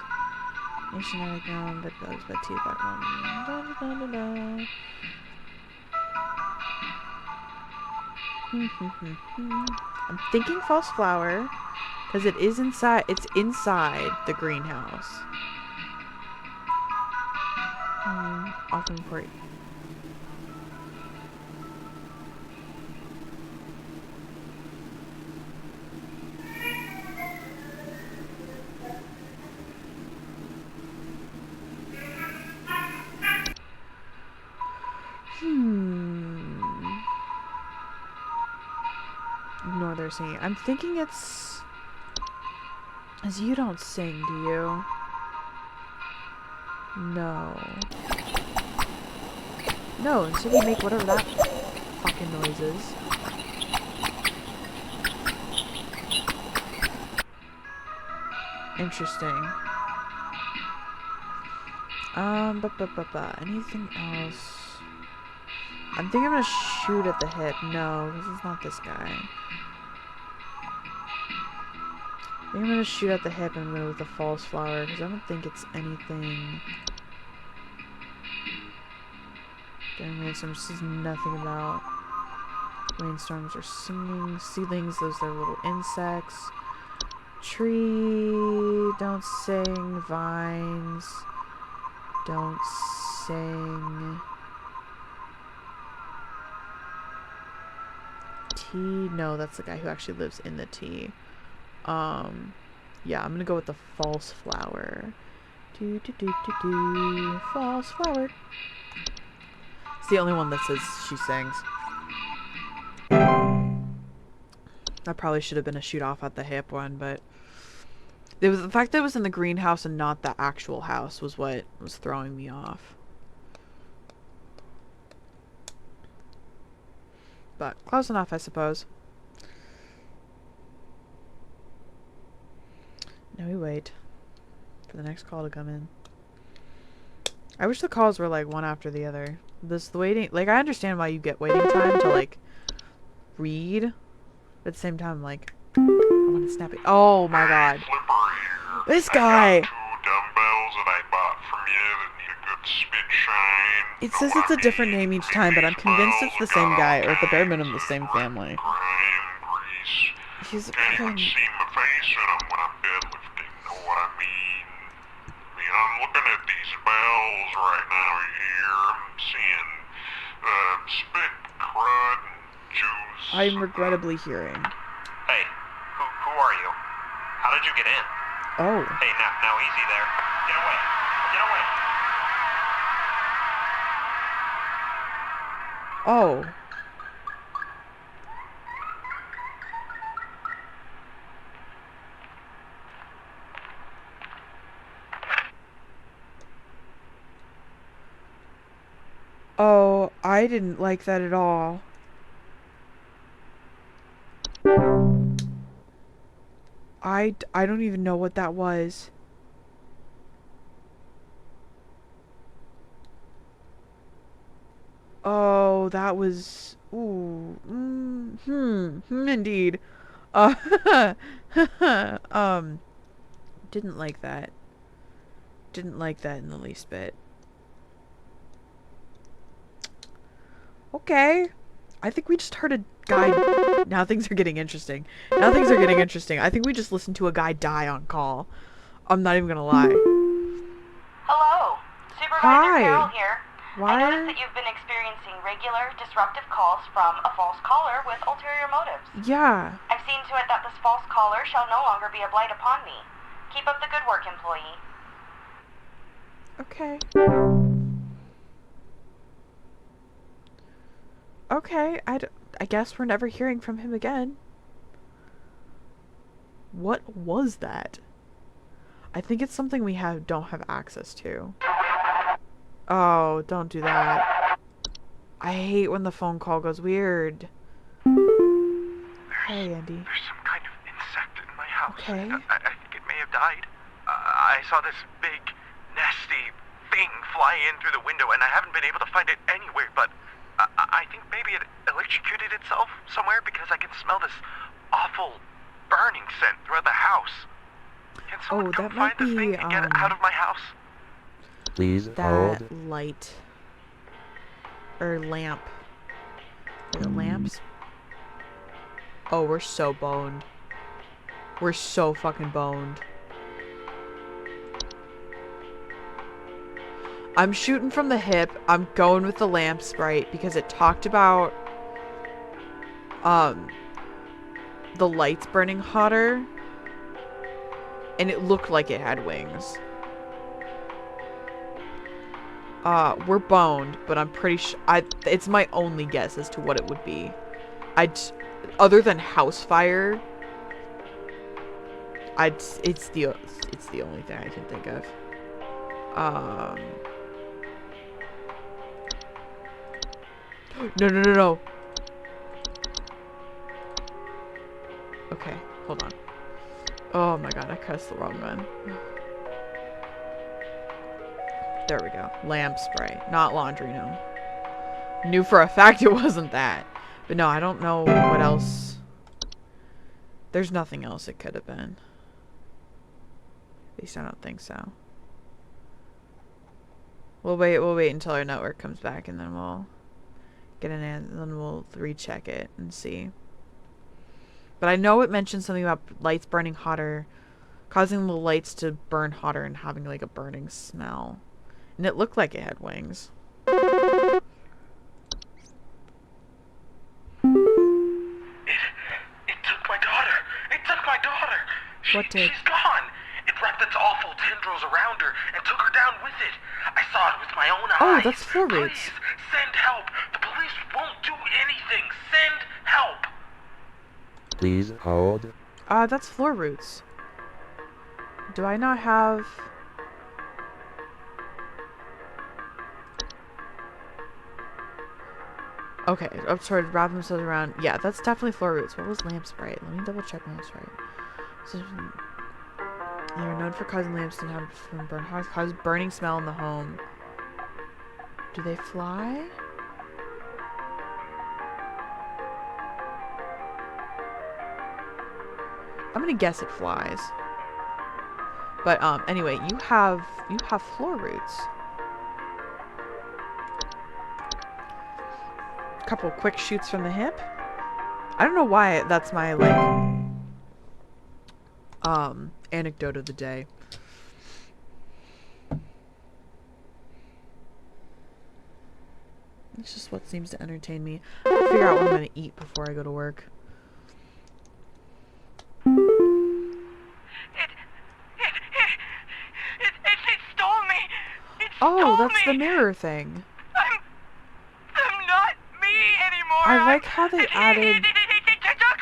Missionary ground, bed bugs, bed tea, back home. I'm thinking false flower, because it is inside. It's inside the greenhouse. Often report. Ignore their singing. I'm thinking it's... As you don't sing, do you? No. No, instead we make whatever that fucking noise is. Interesting. Anything else? I'm thinking I'm gonna shoot at the hip. No, this is not this guy. I think I'm gonna shoot at the hip and go with the false flower, because I don't think it's anything... Rainstorms, this is nothing about. Rainstorms are singing. Seedlings, those are little insects. Tree, don't sing. Vines, don't sing. Tea, no, that's the guy who actually lives in the tea. Yeah, I'm gonna go with the false flower. False flower. It's the only one that says she sings. That probably should have been a shoot off at the hip one, but it was the fact that it was in the greenhouse and not the actual house was what was throwing me off. But close enough, I suppose. Now we wait for the next call to come in. I wish the calls were like one after the other. The waiting, like, I understand why you get waiting time to like read, but at the same time, like, I want to snap it. Oh my god, this guy. Dumbbells that I bought from you that need a good spit shine. It says it's a different name each time, but I'm convinced it's the same guy, or at the bare minimum the same family. He's Can't see my face when I'm deadlifting, know what I mean? I'm looking at these bells right now here. I'm seeing spit, crud, and juice. I'm regrettably hearing. Hey, who are you? How did you get in? Oh. Hey, now easy there. Get away. Get away. Oh. Oh, I didn't like that at all. I don't even know what that was. Oh, that was... Ooh. Indeed. Didn't like that. Didn't like that in the least bit. Okay. I think we just heard a guy Now things are getting interesting. Now things are getting interesting. I think we just listened to a guy die on call. I'm not even gonna lie. Hello, Supervisor Hi. Carol here. Why? I noticed that you've been experiencing regular, disruptive calls from a false caller with ulterior motives. Yeah. I've seen to it that this false caller shall no longer be a blight upon me. Keep up the good work, employee. Okay. Okay, I guess we're never hearing from him again. What was that? I think it's something we don't have access to. Oh, don't do that. I hate when the phone call goes weird. Hey, Andy. There's some kind of insect in my house. Okay. I think it may have died. I saw this big, nasty thing fly in through the window, and I haven't been able to find it anywhere, but I think maybe it electrocuted itself somewhere because I can smell this awful burning scent throughout the house. Can someone come that might find this thing be, and get it out of my house? Please That hold. light. Or lamp. Is it lamps? Oh, we're so boned. We're so fucking boned. I'm shooting from the hip. I'm going with the lamp sprite because it talked about the lights burning hotter, and it looked like it had wings. We're boned, but I'm pretty sure it's my only guess as to what it would be. Other than house fire, it's the only thing I can think of. No. Okay, hold on. Oh my god, I pressed the wrong one. There we go. Lamp spray, not laundry gnome. Knew for a fact it wasn't that. But no, I don't know what else. There's nothing else it could have been. At least I don't think so. We'll wait until our network comes back, and then we'll get an answer, and then we'll recheck it and see. But I know it mentioned something about lights burning hotter, causing the lights to burn hotter and having like a burning smell. And it looked like it had wings. It took my daughter. It took my daughter. What did? She's gone. It wrapped its awful tendrils around her and took her down with it. I saw it with my own eyes. Oh, that's floor roots. Please, send help. The police won't do anything. Send help. Please hold. That's floor roots. Do I not have... Okay, I'm sorry, wrap themselves around. Yeah, that's definitely floor roots. What was lamp sprite? Let me double check lamp sprite. So, they are known for causing lamps to have cause burning smell in the home. Do they fly? I'm gonna guess it flies. But anyway, you have floor roots. Couple quick shoots from the hip. I don't know why that's my like anecdote of the day. It's just what seems to entertain me. I'll figure out what I'm gonna eat before I go to work. It stole me. It Oh, stole that's me. the mirror thing. I'm not me anymore. I like how they added. It took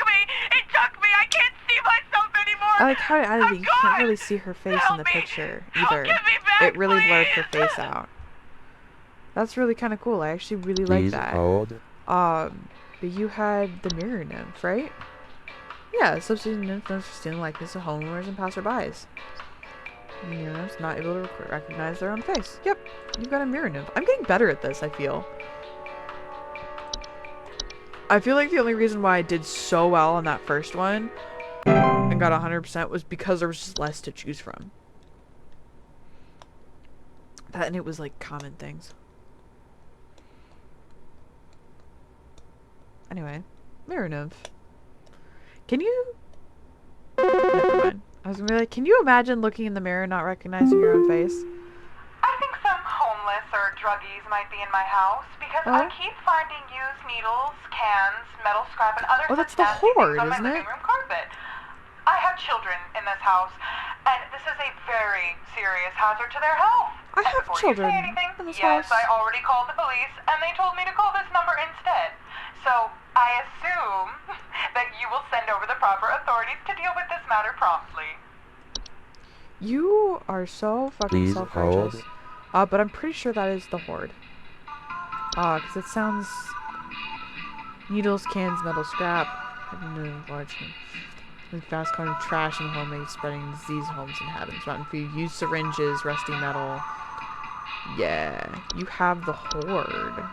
me. It took me. I can't see myself anymore. I like how it added that you can't gone. really see her face in the Help me. picture Help, either. get me back, It really blurred her please. face out. That's really kind of cool. I actually really like Please that. hold. But you had the mirror nymph, right? Yeah, substitute nymph known for stealing likeness of homeowners and passerbys. Mirror nymphs not able to recognize their own face. Yep, you've got a mirror nymph. I'm getting better at this, I feel. I feel like the only reason why I did so well on that first one and got 100% was because there was just less to choose from. That and it was like common things. Anyway, mirror nymph. Can you? Never mind. I was gonna be like, can you imagine looking in the mirror and not recognizing your own face? I think some homeless or druggies might be in my house because I keep finding used needles, cans, metal scrap, and other That's such the nasty Horde, things on my isn't it? living room carpet. I have children in this house, and this is a very serious hazard to their health. I have Before children you say anything, in this yes, house. I already called the police, and they told me to call this number instead. So I assume that you will send over the proper authorities to deal with this matter promptly. You are so fucking Please self-righteous. hold. But I'm pretty sure that is the Horde. Because it sounds... Needles, cans, metal scrap. Large and fast cutting trash and homemade spreading disease homes inhabitants. Mountain food, used syringes, rusty metal. Yeah, you have the Horde.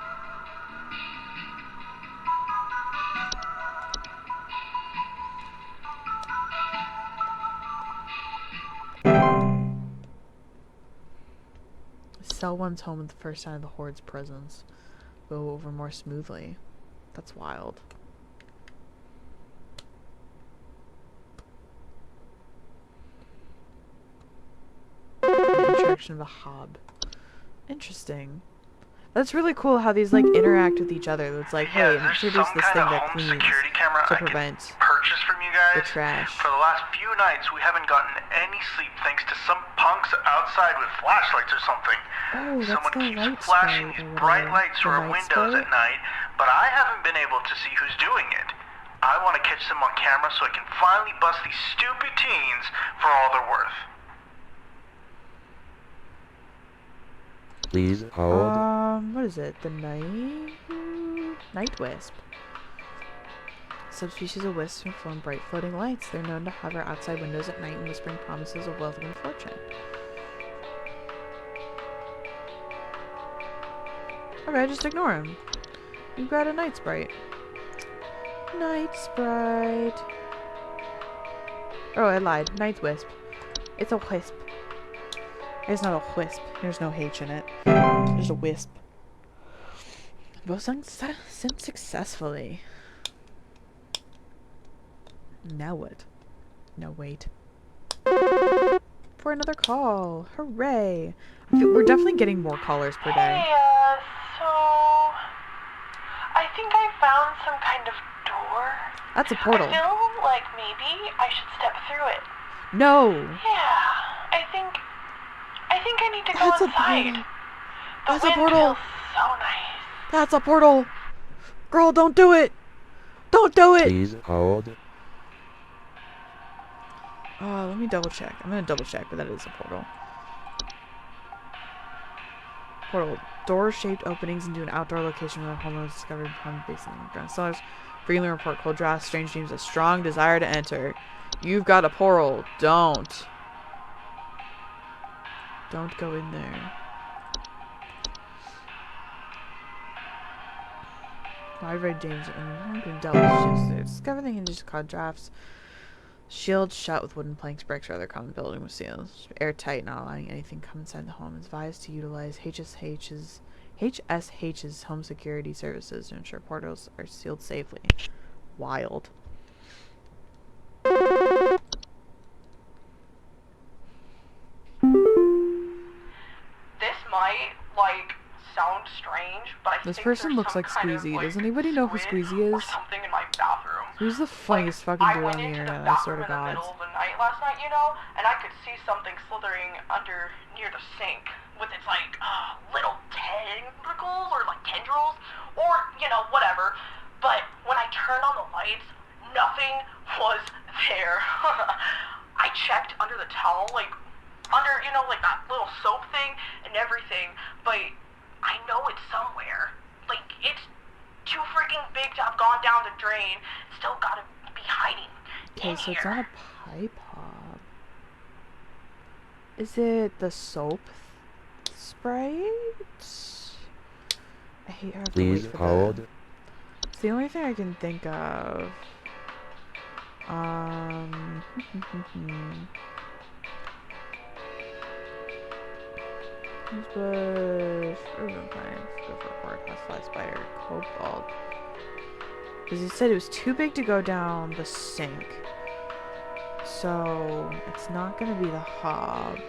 Sell one's home at the first sign of the Horde's presence. Go over more smoothly. That's wild. The interaction of a hob. Interesting. That's really cool how these like interact with each other. It's like, hey, introduce this thing that cleans to prevent purchase from you the guys. trash. For the last few nights, we haven't gotten any sleep thanks to some punks outside with flashlights or something. Oh, that's Someone the keeps light flashing spray these or bright whatever. lights The through our light windows spray? at night, but I haven't been able to see who's doing it. I want to catch them on camera so I can finally bust these stupid teens for all they're worth. Please hold. What is it? The night wisp. Subspecies of wisps form bright floating lights. They're known to hover outside windows at night and whispering promises of wealth and fortune. Okay, just ignore him. You've got a night sprite. Night sprite. Oh, I lied. Night wisp. It's a wisp. It's not a wisp. There's no H in it. There's a wisp. Both songs sent successfully. Now what? No, wait. For another call. Hooray. We're definitely getting more callers per day. Hey, so... I think I found some kind of door. That's a portal. I feel like maybe I should step through it. No. Yeah, I think I need to go That's a inside. portal. The That's a wind portal. feels so nice. That's a portal. Girl, don't do it. Don't do it. Please hold. Let me double check. I'm gonna double check, but that is a portal. Portal. Door-shaped openings into an outdoor location where a home was discovered upon basing on the ground. Sellers frequently report cold drafts, strange dreams, a strong desire to enter. You've got a portal. Don't. Don't go in there. Wide range danger and double shifts. Discover the hinges called drafts. Shields shut with wooden planks, bricks, or other common building with seals. Airtight, not allowing anything to come inside the home. It's advised to utilize HSH's home security services to ensure portals are sealed safely. Wild. This might, like, sound strange, but I This think person there's looks some like kind of, Squeezy. like, Does anybody know who squid Squeezy or is? something in my bathroom. Who's the funniest fucking I dude went on the into internet, the I swear bathroom to in the God. middle of the night last night, you know, and I could see something slithering under near the sink with its like little tentacles or like tendrils or you know whatever. But when I turned on the lights, nothing was there. I checked under the towel, like under you know like that little soap thing and everything, but I know it's somewhere. Like it's too freaking big to have gone down the drain. Still gotta be hiding. Okay, so it's not a pipe hop. Is it the soap sprite? I hate how I have to Please wait for hold. that. It's the only thing I can think of. Bush, urban plants, go for a fly spider, cobalt. Because he said it was too big to go down the sink. So, it's not going to be the hob.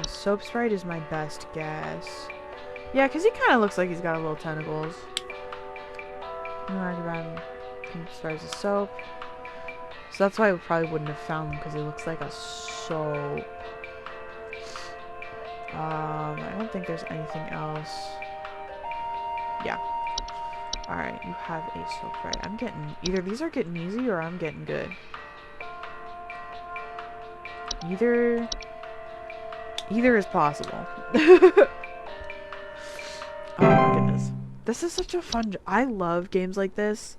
Soap Sprite is my best guess. Yeah, because he kind of looks like he's got little tentacles. Pink Sprite's a soap. So that's why we probably wouldn't have found him, because he looks like a soap. I don't think there's anything else. Yeah. Alright, you have a soap Sprite. I'm getting... Either these are getting easy, or I'm getting good. Either is possible. Oh my goodness. This is such a fun... I love games like this,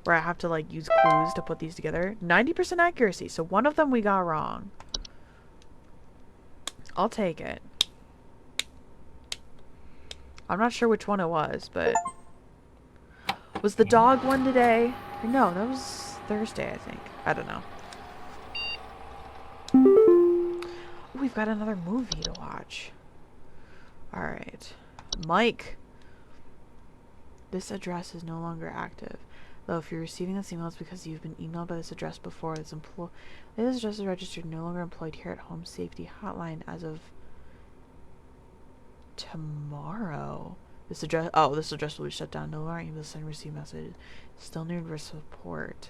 where I have to, like, use clues to put these together. 90% accuracy, so one of them we got wrong. I'll take it. I'm not sure which one it was, but... Was the dog one today? Or no, that was Thursday, I think. I don't know. Ooh, we've got another movie to watch. Alright. Mike. This address is no longer active. Though if you're receiving this email, it's because you've been emailed by this address before. This address is registered, no longer employed here at Home Safety Hotline as of tomorrow. This address will be shut down. No longer able to send and receive messages. Still need support.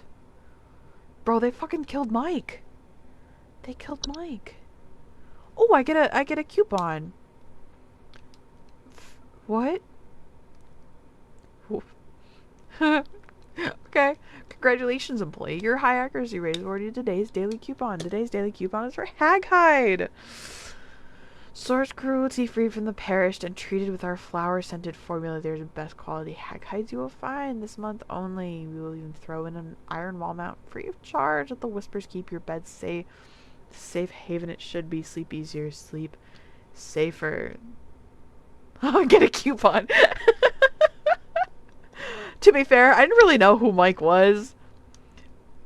Bro, they fucking killed Mike. They killed Mike. Oh, I get a coupon. What? Okay. Congratulations, employee. Your high accuracy rate is awarded today's daily coupon. Today's daily coupon is for Hag Hide. Sourced cruelty-free from the perished and treated with our flower-scented formula. There's the best quality Hag Hides you will find this month only. We will even throw in an iron wall mount free of charge. Let the whispers keep your bed safe. Safe haven it should be. Sleep easier. Sleep safer. Get a coupon. To be fair, I didn't really know who Mike was.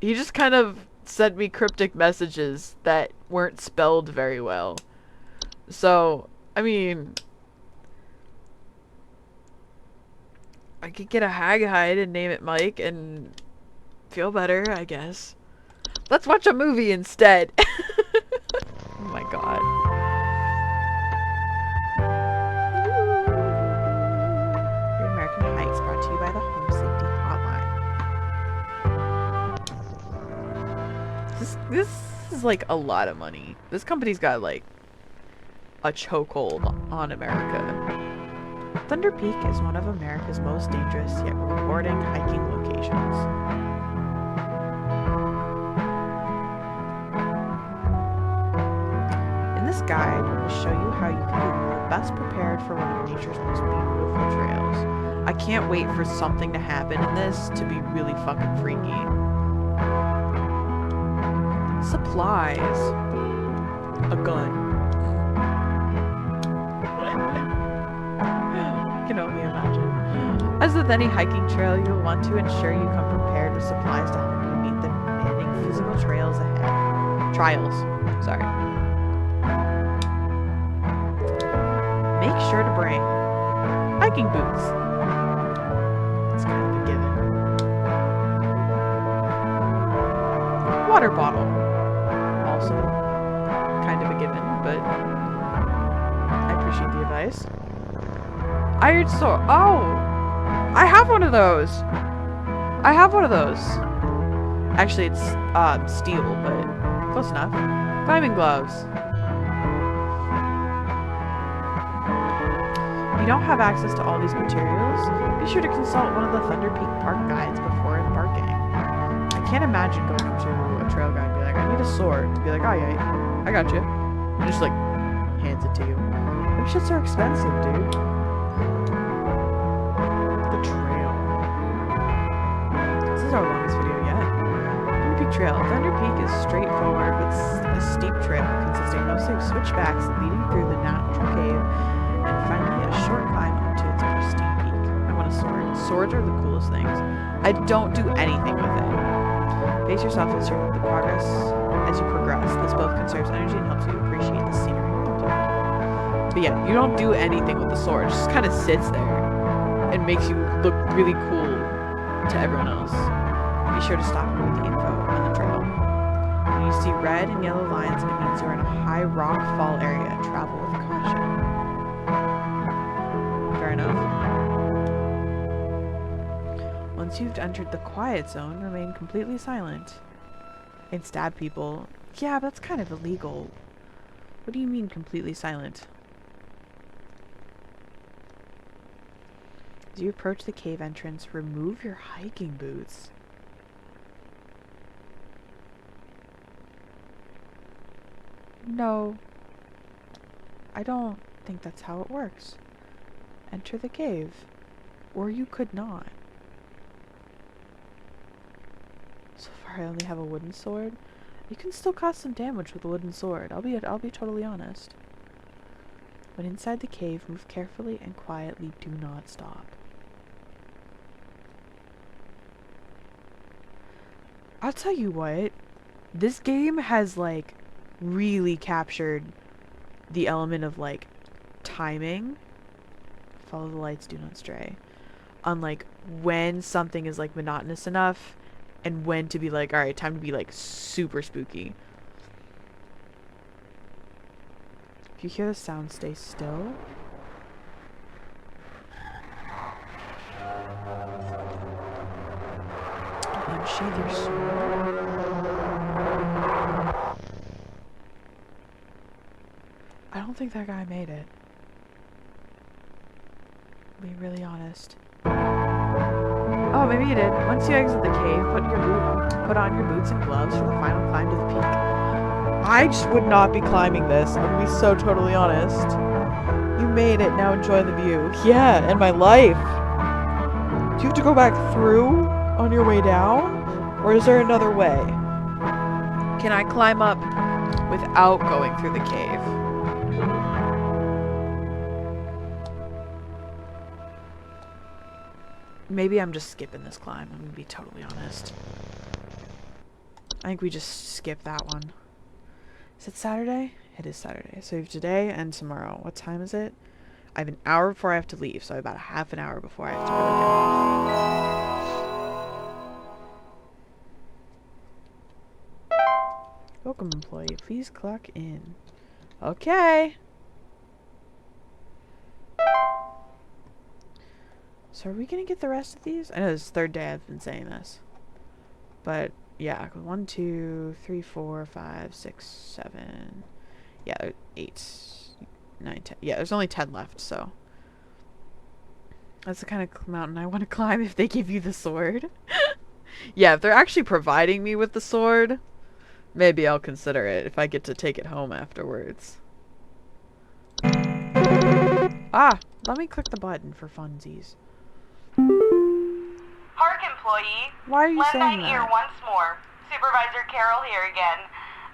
He just kind of sent me cryptic messages that weren't spelled very well. So, I mean, I could get a Hag Hide and name it Mike and feel better, I guess. Let's watch a movie instead. Oh my god. Great American Hikes brought to you by the Home Safety Hotline. This is like a lot of money. This company's got like a chokehold on America. Thunder Peak is one of America's most dangerous yet rewarding hiking locations. In this guide, we'll show you how you can be best prepared for one of nature's most beautiful trails. I can't wait for something to happen in this to be really fucking freaky. Supplies. A gun. I can only imagine. As with any hiking trail, you'll want to ensure you come prepared with supplies to help you meet the demanding physical trails ahead. Trials. Sorry. Make sure to bring hiking boots. It's kind of a given. Water bottle. Also kind of a given, but I appreciate the advice. Iron sword. Oh! I have one of those! I have one of those. Actually, it's steel, but close enough. Climbing gloves. If you don't have access to all these materials, be sure to consult one of the Thunder Peak Park guides before embarking. I can't imagine going up to a trail guide and be like, I need a sword. To be like, oh yeah, I got you. And just like, hands it to you. Them shits are expensive, dude. The trail. This is our longest video yet. Thunder Peak Trail. Thunder Peak is straightforward with a steep trail consisting mostly of switchbacks leading through the natural cave and finally a short climb up to its pristine peak. I want a sword. Swords are the coolest things. I don't do anything with it. Pace yourself as you progress. This both conserves energy and helps you appreciate the scenery around you. But yeah, you don't do anything with the sword. It just kind of sits there. and makes you look really cool to everyone else. Be sure to stop and read the info on the trail. When you see red and yellow lines, it means you're in a high rock fall area. Travel with caution. Fair enough. Once you've entered the quiet zone, remain completely silent. And stab people. Yeah, but that's kind of illegal. What do you mean completely silent? As you approach the cave entrance, remove your hiking boots. No. I don't think that's how it works. Enter the cave. Or you could not. So far I only have a wooden sword. You can still cause some damage with a wooden sword. I'll be totally honest. When inside the cave, move carefully and quietly. Do not stop. I'll tell you what. This game has like really captured the element of like timing. Follow the lights, do not stray. On like when something is like monotonous enough and when to be like, alright, time to be like super spooky. If you hear the sound, stay still. Unsheath your sword. I don't think that guy made it. To be really honest. Oh, maybe he did. Once you exit the cave, put on your boots and gloves for the final climb to the peak. I just would not be climbing this. I'm gonna be so totally honest. You made it. Now enjoy the view. Yeah, and my life. Do you have to go back through on your way down? Or is there another way? Can I climb up without going through the cave? Maybe I'm just skipping this climb. I'm gonna be totally honest. I think we just skip that one. Is it Saturday? It is Saturday. So we have today and tomorrow. What time is it? I have an hour before I have to leave, so I have about a half an hour before I have to really get off. Welcome, employee. Please clock in. Okay. So are we gonna get the rest of these? I know this is the third day I've been saying this. But yeah, 1, 2, 3, 4, 5, 6, 7. Yeah, 8, 9, 10. Yeah, there's only 10 left, so. That's the kind of mountain I want to climb if they give you the sword. Yeah, if they're actually providing me with the sword, maybe I'll consider it if I get to take it home afterwards. Ah, let me click the button for funsies. Park employee. Why are you Lend saying thine ear that? once more. Supervisor Carroll here again.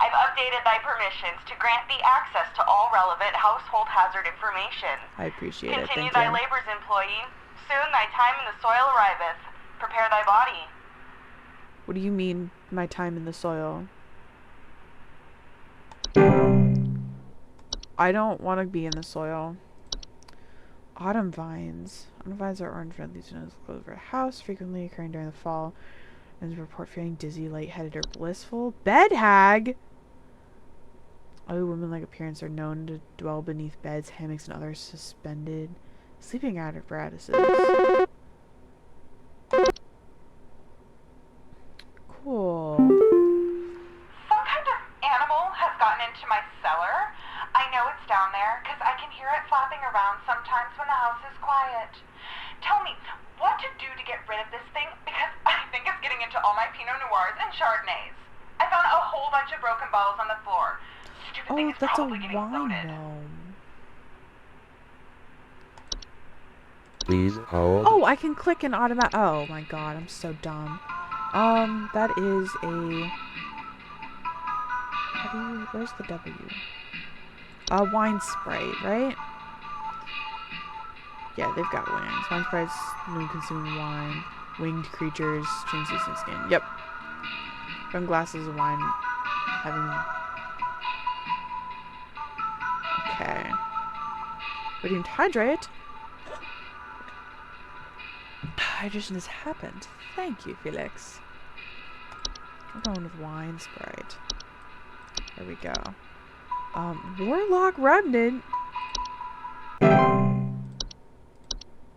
I've updated thy permissions to grant thee access to all relevant household hazard information. I appreciate it, Continue thank thy you. labors, employee. Soon thy time in the soil arriveth. Prepare thy body. What do you mean, my time in the soil? I don't want to be in the soil. Autumn vines. Autumn vines are orange red leaves and grow over a house, frequently occurring during the fall. And report feeling dizzy, lightheaded, or blissful. Bed hag! Other women-like appearance are known to dwell beneath beds, hammocks, and other suspended sleeping apparatuses. Cool. Some kind of animal has gotten into my cellar. I know it's down there because I can hear it flapping around sometimes when the house is quiet. Tell me what to do to get rid of this thing because I think it's getting into all my Pinot Noirs and Chardonnays. I found a whole bunch of broken bottles on the floor. Stupid thing Oh, is that's a probably getting wine loaded. gnome. Please hold. Oh, I can click an automatic. Oh my god, I'm so dumb. That is a. How do you? Where's the W? Wine spray, right? Yeah, they've got wings. Wine sprays, moon consuming wine, winged creatures, translucent skin. Yep. From glasses of wine, having. Okay. Redeemed hydrate. Hydration has happened. Thank you, Felix. We're going with wine Sprite. There we go. Warlock Remnant.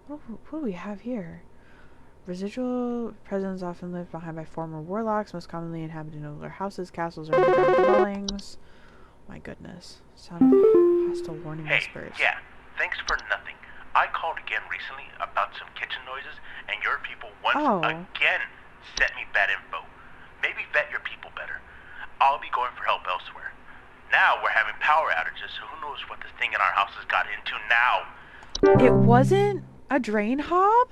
What do we have here? Residual presence often left behind by former warlocks, most commonly inhabited older houses, castles, or underground dwellings. My goodness. Sound of hostile warning whispers. Yeah, thanks for nothing. I called again recently about some kitchen noises, and your people once again sent me bad info. Maybe vet your people better. I'll be going for help elsewhere. Now we're having power outages, so who knows what this thing in our house has got into now. It wasn't a drain hob?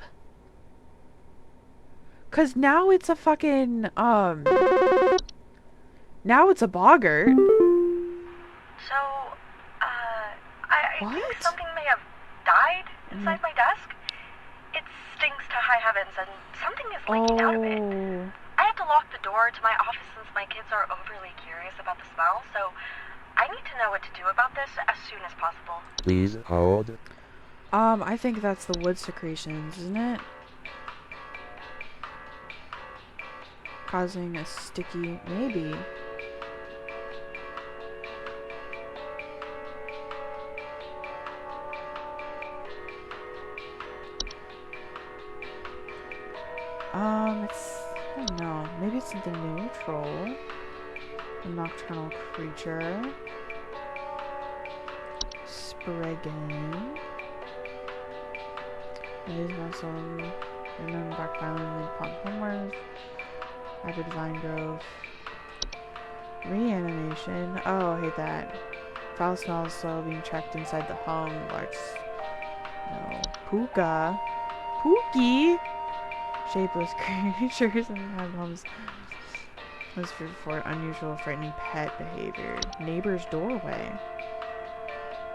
'Cause now it's a fucking, now it's a boggart. So, I What? think something may have died inside my desk. It stinks to high heavens, and something is leaking out of it. I have to lock the door to my office since my kids are overly curious about the smell, so I need to know what to do about this as soon as possible. Please hold. I think that's the wood secretions, isn't it? Causing a sticky, maybe. It's, I don't know, maybe it's something neutral. A nocturnal creature. Spriggan. These muscle. Random back violently upon homewards. Rapid vine growth. Reanimation. Oh, I hate that. Foul smells slow being tracked inside the home. Large. No. Puka. Pookie! Shapeless creatures and have homes. Was for unusual, frightening pet behavior. Neighbor's doorway.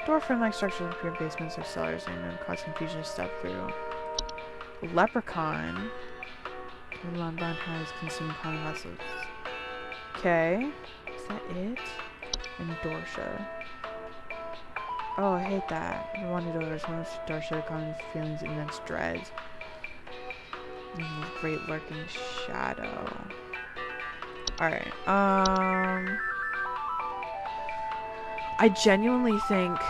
Door frame-like structures appear in basements or cellars and cause confusion to step through. Leprechaun. Mulan Bond has consumed common vessels. Okay. Is that it? And Dorsha. Oh, I hate that. I wanted over so much Dorsha, common feelings, immense dread. And this great lurking shadow. Alright, I genuinely think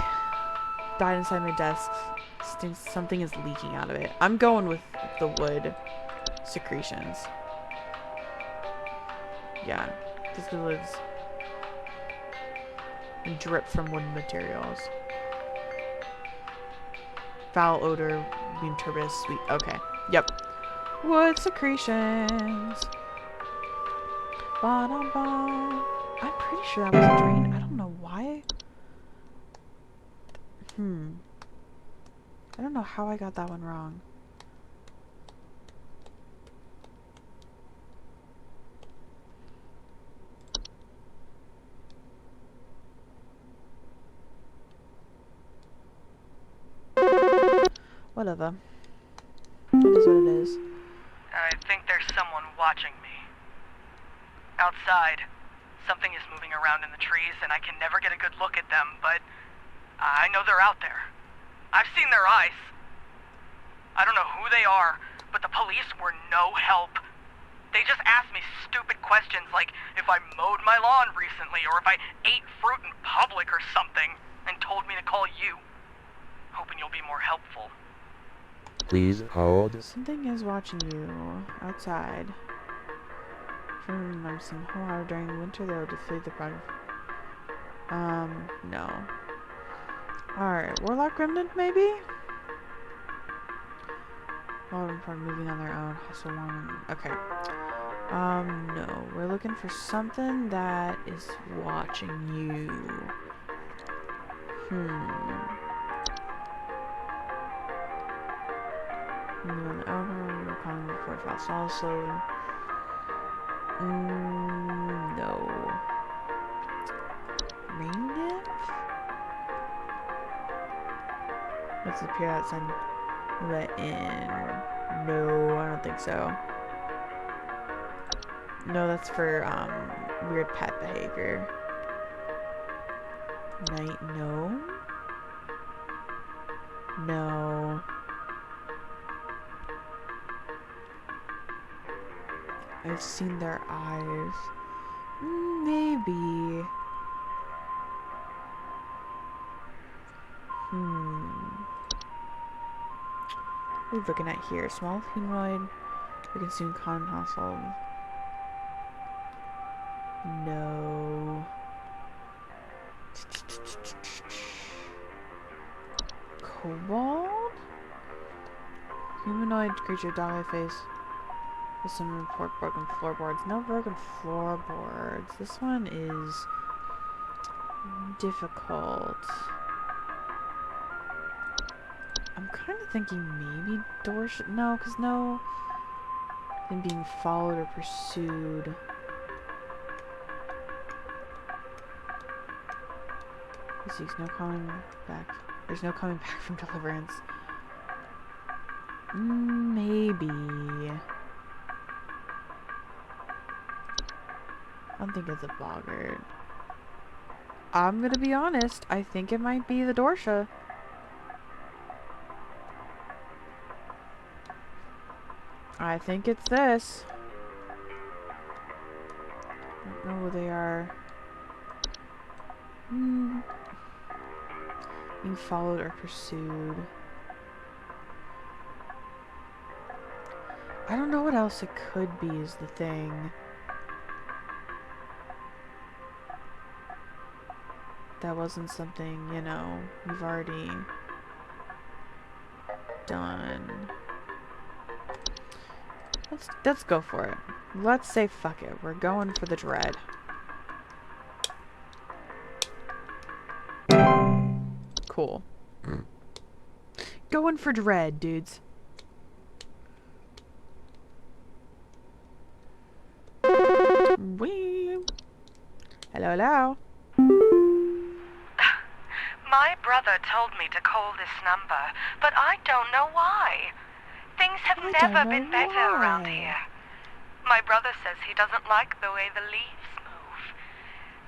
died inside my desk. Something is leaking out of it. I'm going with the wood secretions. Yeah, just the woods. And drip from wood materials. Foul odor, being turbidous, sweet. Okay, yep. Wood secretions. Ba-dum-bum. I'm pretty sure that was a drain. I don't know why. I don't know how I got that one wrong. Whatever. It is what it is. I think there's someone watching me. Outside, something is moving around in the trees and I can never get a good look at them, but I know they're out there. I've seen their eyes. I don't know who they are, but the police were no help. They just asked me stupid questions like if I mowed my lawn recently or if I ate fruit in public or something, and told me to call you. Hoping you'll be more helpful. Please hold. Something is watching you outside. I'm seeing how during the winter they'll defeat the project. No. Alright, Warlock Remnant maybe? Well, probably moving on their own. Hustle one. Okay. No. We're looking for something that is watching you. Moving on their own. We're calling for fast also. No. Rain nymph? Let's appear outside. Let in. No, I don't think so. No, that's for weird pet behavior. Night gnome? No. I've seen their eyes. Maybe. What are we looking at here? Small humanoid or consume common household? No. Kobold? Humanoid creature, dog face. With some report broken floorboards. No broken floorboards. This one is difficult. I'm kind of thinking maybe door no, because no. Them being followed or pursued. There's no coming back. There's no coming back from deliverance. Maybe. I don't think it's a boggart. I'm gonna be honest. I think it might be the Dorsha. I think it's this. I don't know who they are. Being followed or pursued. I don't know what else it could be is the thing. That wasn't something, you know, we've already done. Let's go for it. Let's say fuck it. We're going for the dread. Cool. Going for dread, dudes. Wee. Hello, hello. My brother told me to call this number, but I don't know why. Things have never been better around here. My brother says he doesn't like the way the leaves move.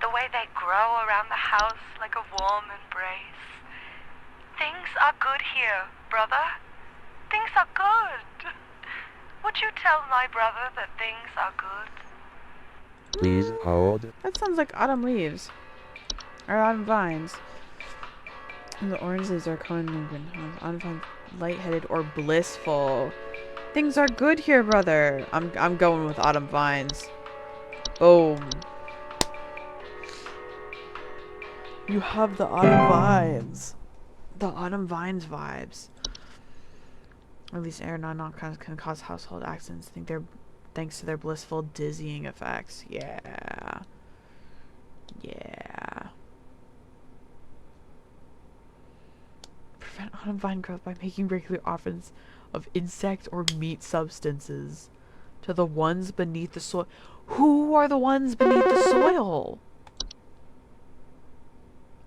The way they grow around the house like a warm embrace. Things are good here, brother. Things are good. Would you tell my brother that things are good? Please hold. That sounds like autumn leaves. Or autumn vines. And the orange leaves are coming moving. Autumn vines, lightheaded or blissful. Things are good here, brother. I'm going with autumn vines. Boom. You have the autumn vines. The autumn vines vibes. At least air non can cause household accidents. Thanks to their blissful dizzying effects. Yeah. Yeah. Prevent autumn vine growth by making regular offerings of insect or meat substances to the ones beneath the soil. Who are the ones beneath the soil?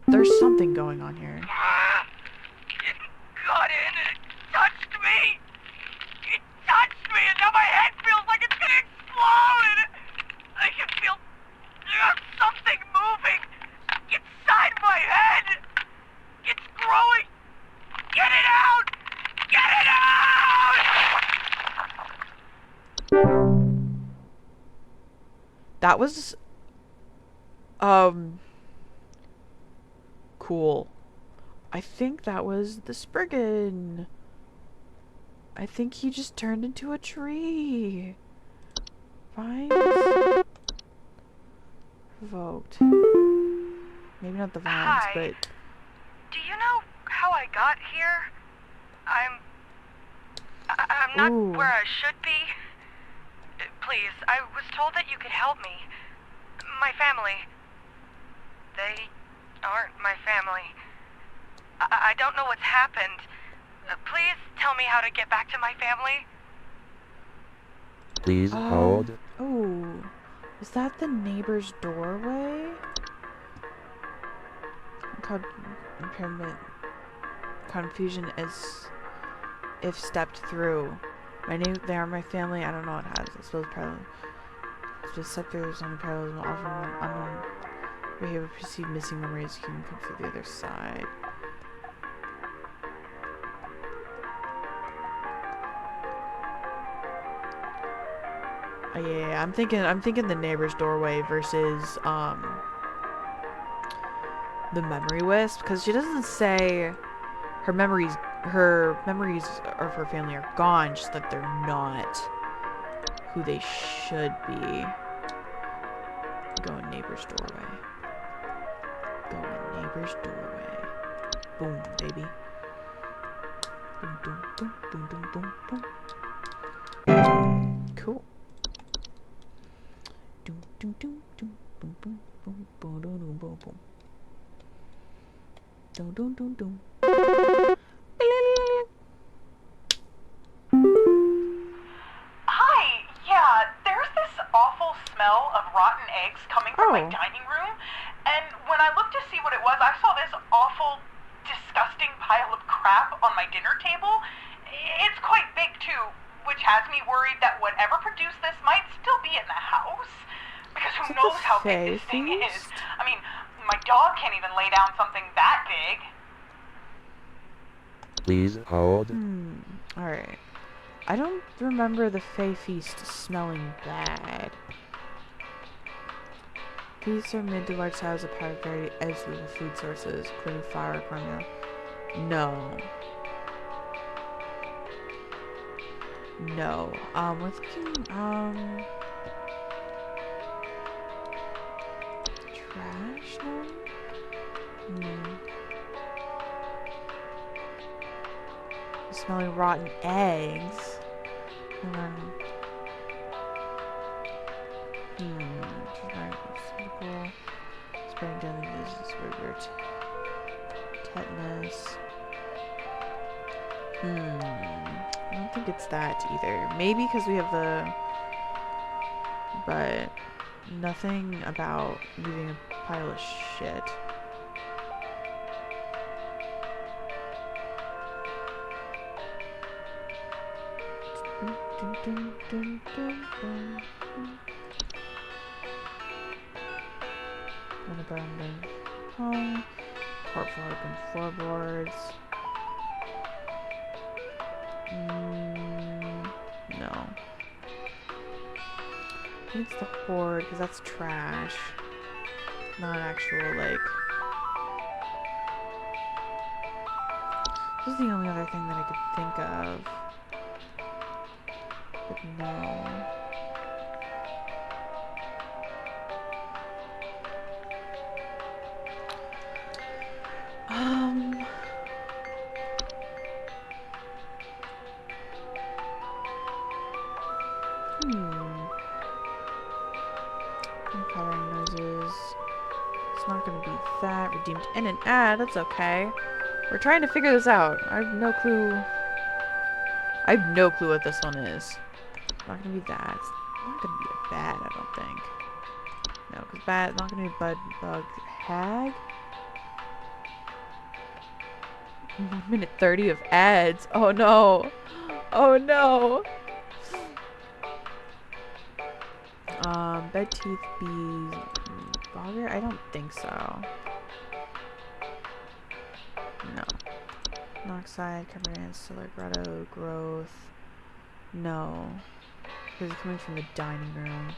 There's something going on here. It got in and it touched me. It touched me and now my head feels like it's gonna explode. I can feel something moving inside my head. It's growing. Get it out! Get it out! That was cool. I think that was the Spriggan. I think he just turned into a tree. Vines? Revoked. Maybe not the vines, Hi. but... Do you know how I got here? I'm not Ooh. where I should be. Please, I was told that you could help me. My family. They aren't my family. I don't know what's happened. Please tell me how to get back to my family. Please hold. Oh. Is that the neighbor's doorway? Called impairment. Confusion as if stepped through. They are my family. I don't know what it has. I suppose parallel. Just step through some parallels and often behavior perceive missing memories can come through the other side. Oh, yeah, I'm thinking the neighbor's doorway versus the memory wisp, because she doesn't say her memories of her family are gone, just that they're not who they should be. Go in neighbor's doorway. Go in neighbor's doorway. Boom, baby. Boom, boom, boom, boom, boom, boom, boom. Cool. Doom, doom, doom, doom, boom, boom, boom, boom, boom, boom, boom, boom. Doom, doom, doom, doom. Hi, yeah, there's this awful smell of rotten eggs coming from my dining room, and when I looked to see what it was, I saw this awful, disgusting pile of crap on my dinner table. It's quite big too, which has me worried that whatever produced this might still be in the house, because who knows how big this thing is. I mean, my dog can't even lay down something that big. Please hold. Alright. I don't remember the Fey Feast smelling bad. Feasts are mid to large size of powdered variety eggs with food sources, including flour, cornmeal. No. No. We're thinking, trash? No? Smelling rotten eggs. And then, simple. Spraying deadly diseases for your tetanus. I don't think it's that either. Maybe because we have the... But nothing about leaving a pile of shit. And abandoned home. Corpse broken floorboards. No. I think it's the hoard, because that's trash. Not actual, like... This is the only other thing that I could think of. But no. Coloring noises. It's not gonna be that. Redeemed in an ad, that's okay. We're trying to figure this out. I have no clue. I have no clue what this one is. It's not gonna be that. It's not gonna be a bat, I don't think. No, because bat, not gonna be bug, hag? 1 minute 30 of ads. Oh no. Oh no. Bed teeth, bees, bogger? I don't think so. No. Monoxide, covered in cellar grotto, growth. No. Because it's coming from the dining room.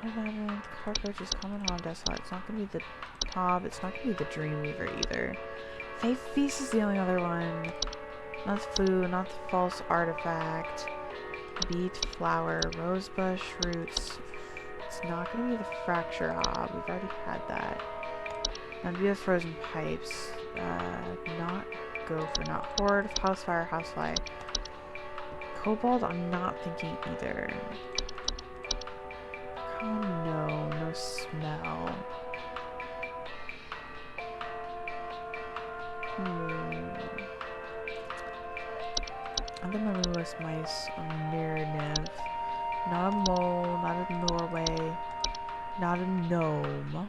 Labyrinth, cockroach is common on desolate. It's not gonna be the top. It's not gonna be the Dreamweaver either. Fey Feast is the only other one. Not the flu, not the false artifact. Beet, flower, rosebush, roots. It's not gonna be the fracture hob. We've already had that. Not be the frozen pipes. Not gopher, not horde, housefire, housefly. Kobold, I'm not thinking either. Oh no, no smell. Other memory-less mice are near Nev. Not a mole, not a Norway, not a gnome.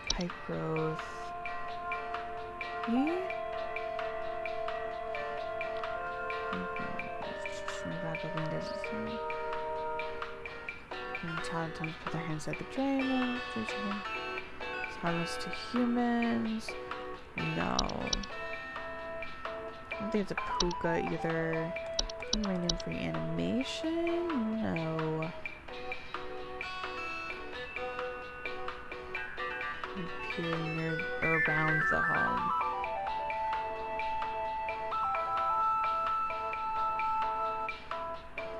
Pipe growth. Yeah? Toms put their hands at the drain. It's harmless to humans. No. I don't think it's a puka either. My name for animation? No. Appearing near or around the home.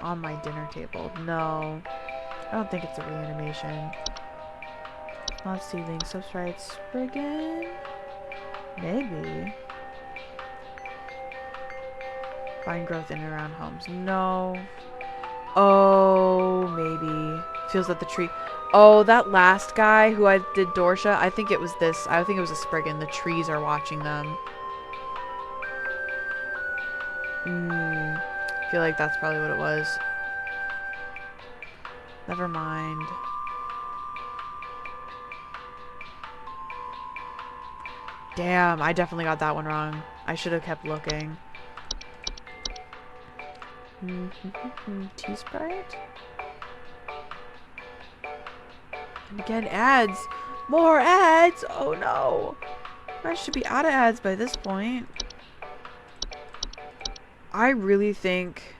On my dinner table. No. I don't think it's a reanimation. Not seedling, substrate, Spriggan? Maybe. Vine growth in and around homes. No. Oh, maybe. Feels that the tree... Oh, that last guy who I did Dorsha, I think it was this. I think it was a Spriggan. The trees are watching them. I feel like that's probably what it was. Never mind. Damn, I definitely got that one wrong. I should have kept looking. Tea Sprite? And again, ads! More ads! Oh no! I should be out of ads by this point. I really think...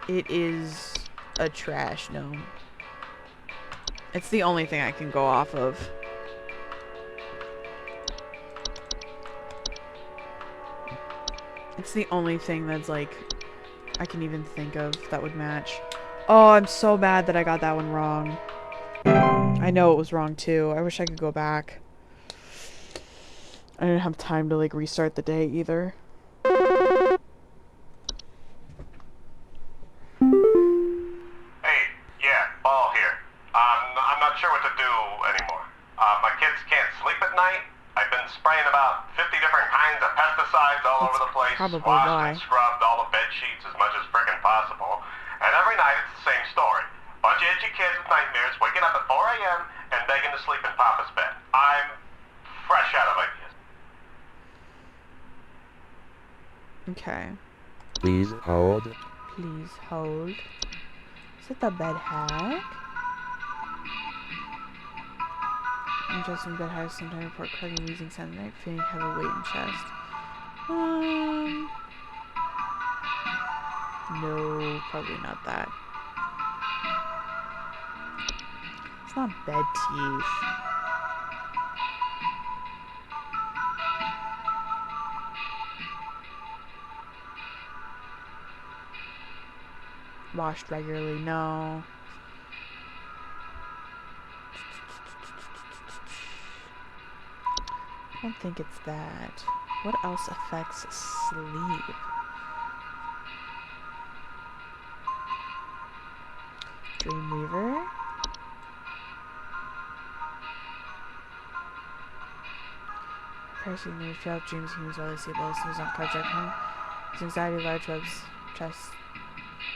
it is a trash gnome. It's the only thing I can go off of. It's the only thing that's like I can even think of that would match. Oh, I'm so mad that I got that one wrong. I know it was wrong too. I wish I could go back. I didn't have time to like restart the day either. Hey, yeah, Ball here. I'm not sure what to do anymore. My kids can't sleep at night. I've been spraying about 50 different kinds of pesticides all over the place. Probably Washed why. and scrubbed all the bed sheets as much as frickin' possible. And every night it's the same story. Bunch of itchy kids with nightmares waking up at 4 a.m. and begging to sleep in Papa's bed. I'm fresh out of ideas. Okay. Please hold. Please hold. Is it the bed hack? Interesting bed hack sometimes report cracking, wheezing, sound at night, feeling heavy weight in chest. No, probably not that. It's not bed teeth. Washed regularly, no. I don't think it's that. What else affects sleep? Dreamweaver? Parasite may fail dreams humans while they sleep. While listeners on project home. It's anxiety, large webs, chest.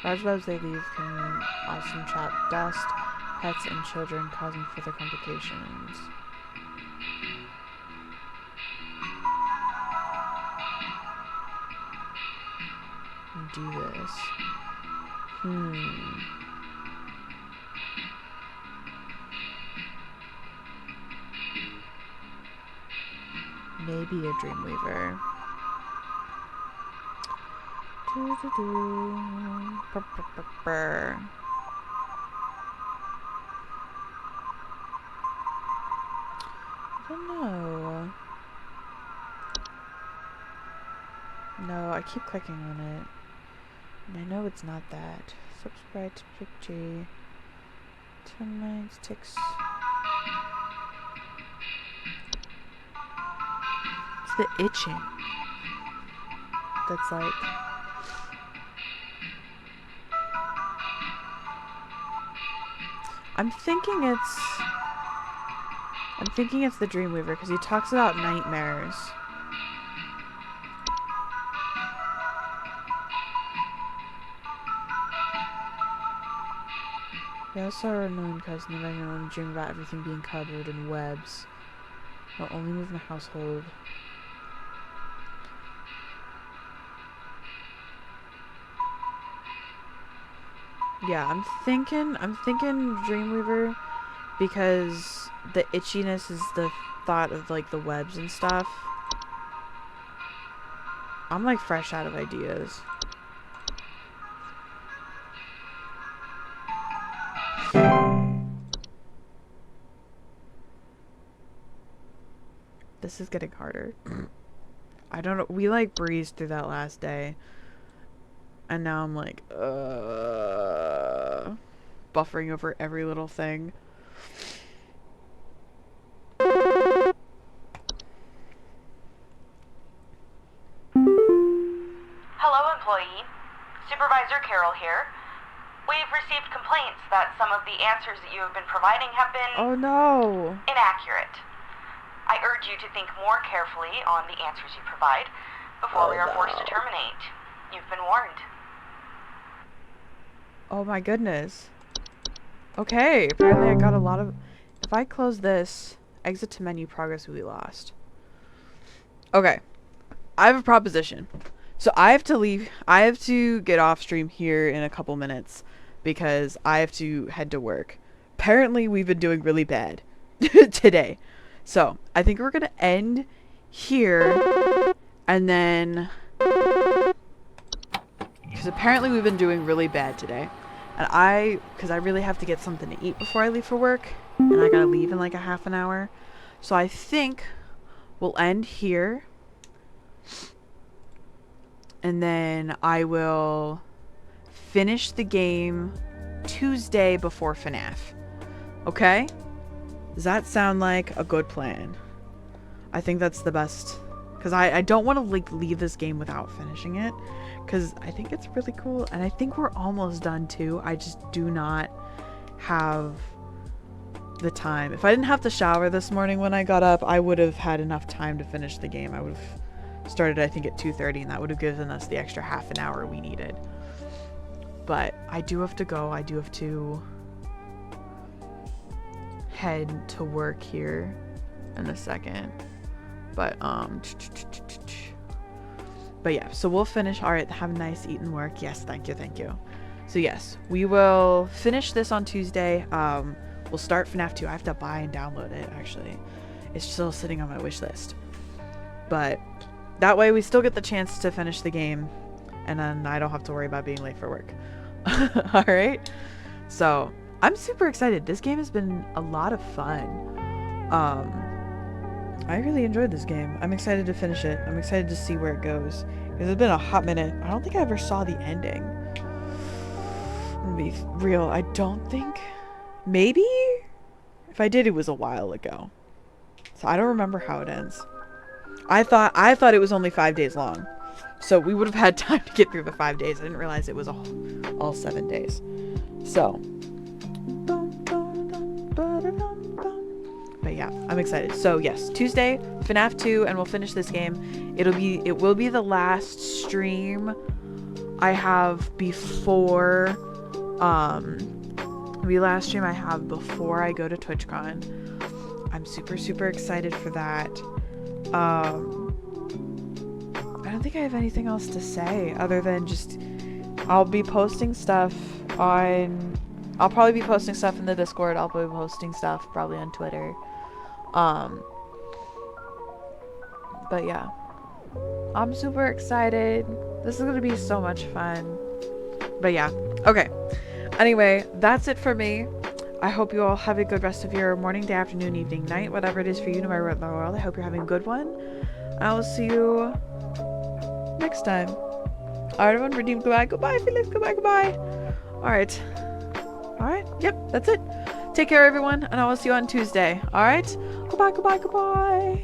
Large webs they leave can often trap dust, pets, and children, causing further complications. Do this. Maybe a Dreamweaver. I don't know. No, I keep clicking on it. And I know it's not that. Subscribe to PG. Termites, ticks. It's the itching. That's like... I'm thinking it's the Dreamweaver because he talks about nightmares. We also are annoying cousin that I know and dream about everything being covered in webs. I'll only move in the household. Yeah, I'm thinking Dreamweaver because the itchiness is the thought of like the webs and stuff. I'm like fresh out of ideas. This is getting harder. I don't know. We like breezed through that last day. And now I'm like, buffering over every little thing. Hello, employee. Supervisor Carol here. We've received complaints that some of the answers that you have been providing have been Oh no. inaccurate. I urge you to think more carefully on the answers you provide before we are forced to terminate. You've been warned. Oh my goodness. Okay, apparently I got a lot of... If I close this, exit to menu, progress will be lost. Okay. I have a proposition. So I have to leave. I have to get off stream here in a couple minutes because I have to head to work. Apparently we've been doing really bad today. So I think we're going to end here and then... Because apparently we've been doing really bad today. And because I really have to get something to eat before I leave for work. And I gotta leave in like a half an hour. So I think we'll end here. And then I will finish the game Tuesday before FNAF. Okay? Does that sound like a good plan? I think that's the best. Because I don't want to like leave this game without finishing it. Because I think it's really cool. And I think we're almost done too. I just do not have the time. If I didn't have to shower this morning when I got up, I would have had enough time to finish the game. I would have started, I think, at 2:30, and that would have given us the extra half an hour we needed. But I do have to go. I do have to head to work here in a second. But yeah, so we'll finish. All right, have a nice eat and work. Yes, thank you, thank you. So yes, we will finish this on Tuesday. We'll start FNAF 2. I have to buy and download it, actually. It's still sitting on my wish list. But that way we still get the chance to finish the game, and then I don't have to worry about being late for work. All right? So I'm super excited. This game has been a lot of fun. I really enjoyed this game. I'm excited to finish it. I'm excited to see where it goes. Because it's been a hot minute. I don't think I ever saw the ending. I'm gonna be real. I don't think... Maybe? If I did, it was a while ago. So I don't remember how it ends. I thought it was only 5 days long. So we would have had time to get through the 5 days. I didn't realize it was all 7 days. So... But yeah, I'm excited. So yes, Tuesday, FNAF 2, and we'll finish this game. It will be the last stream I have before, the last stream I have before I go to TwitchCon. I'm super, super excited for that. I don't think I have anything else to say other than just, I'll be posting stuff on, I'll probably be posting stuff in the Discord. I'll be posting stuff probably on Twitter. But yeah, I'm super excited. This is gonna be so much fun. But yeah, okay. Anyway, that's it for me. I hope you all have a good rest of your morning, day, afternoon, evening, night, whatever it is for you, no matter what in the world. I hope you're having a good one. I will see you next time. Alright, everyone, redeem, goodbye, goodbye, Felix, goodbye, goodbye. Alright. Alright, yep, that's it. Take care, everyone, and I will see you on Tuesday. Alright? Goodbye, goodbye, goodbye.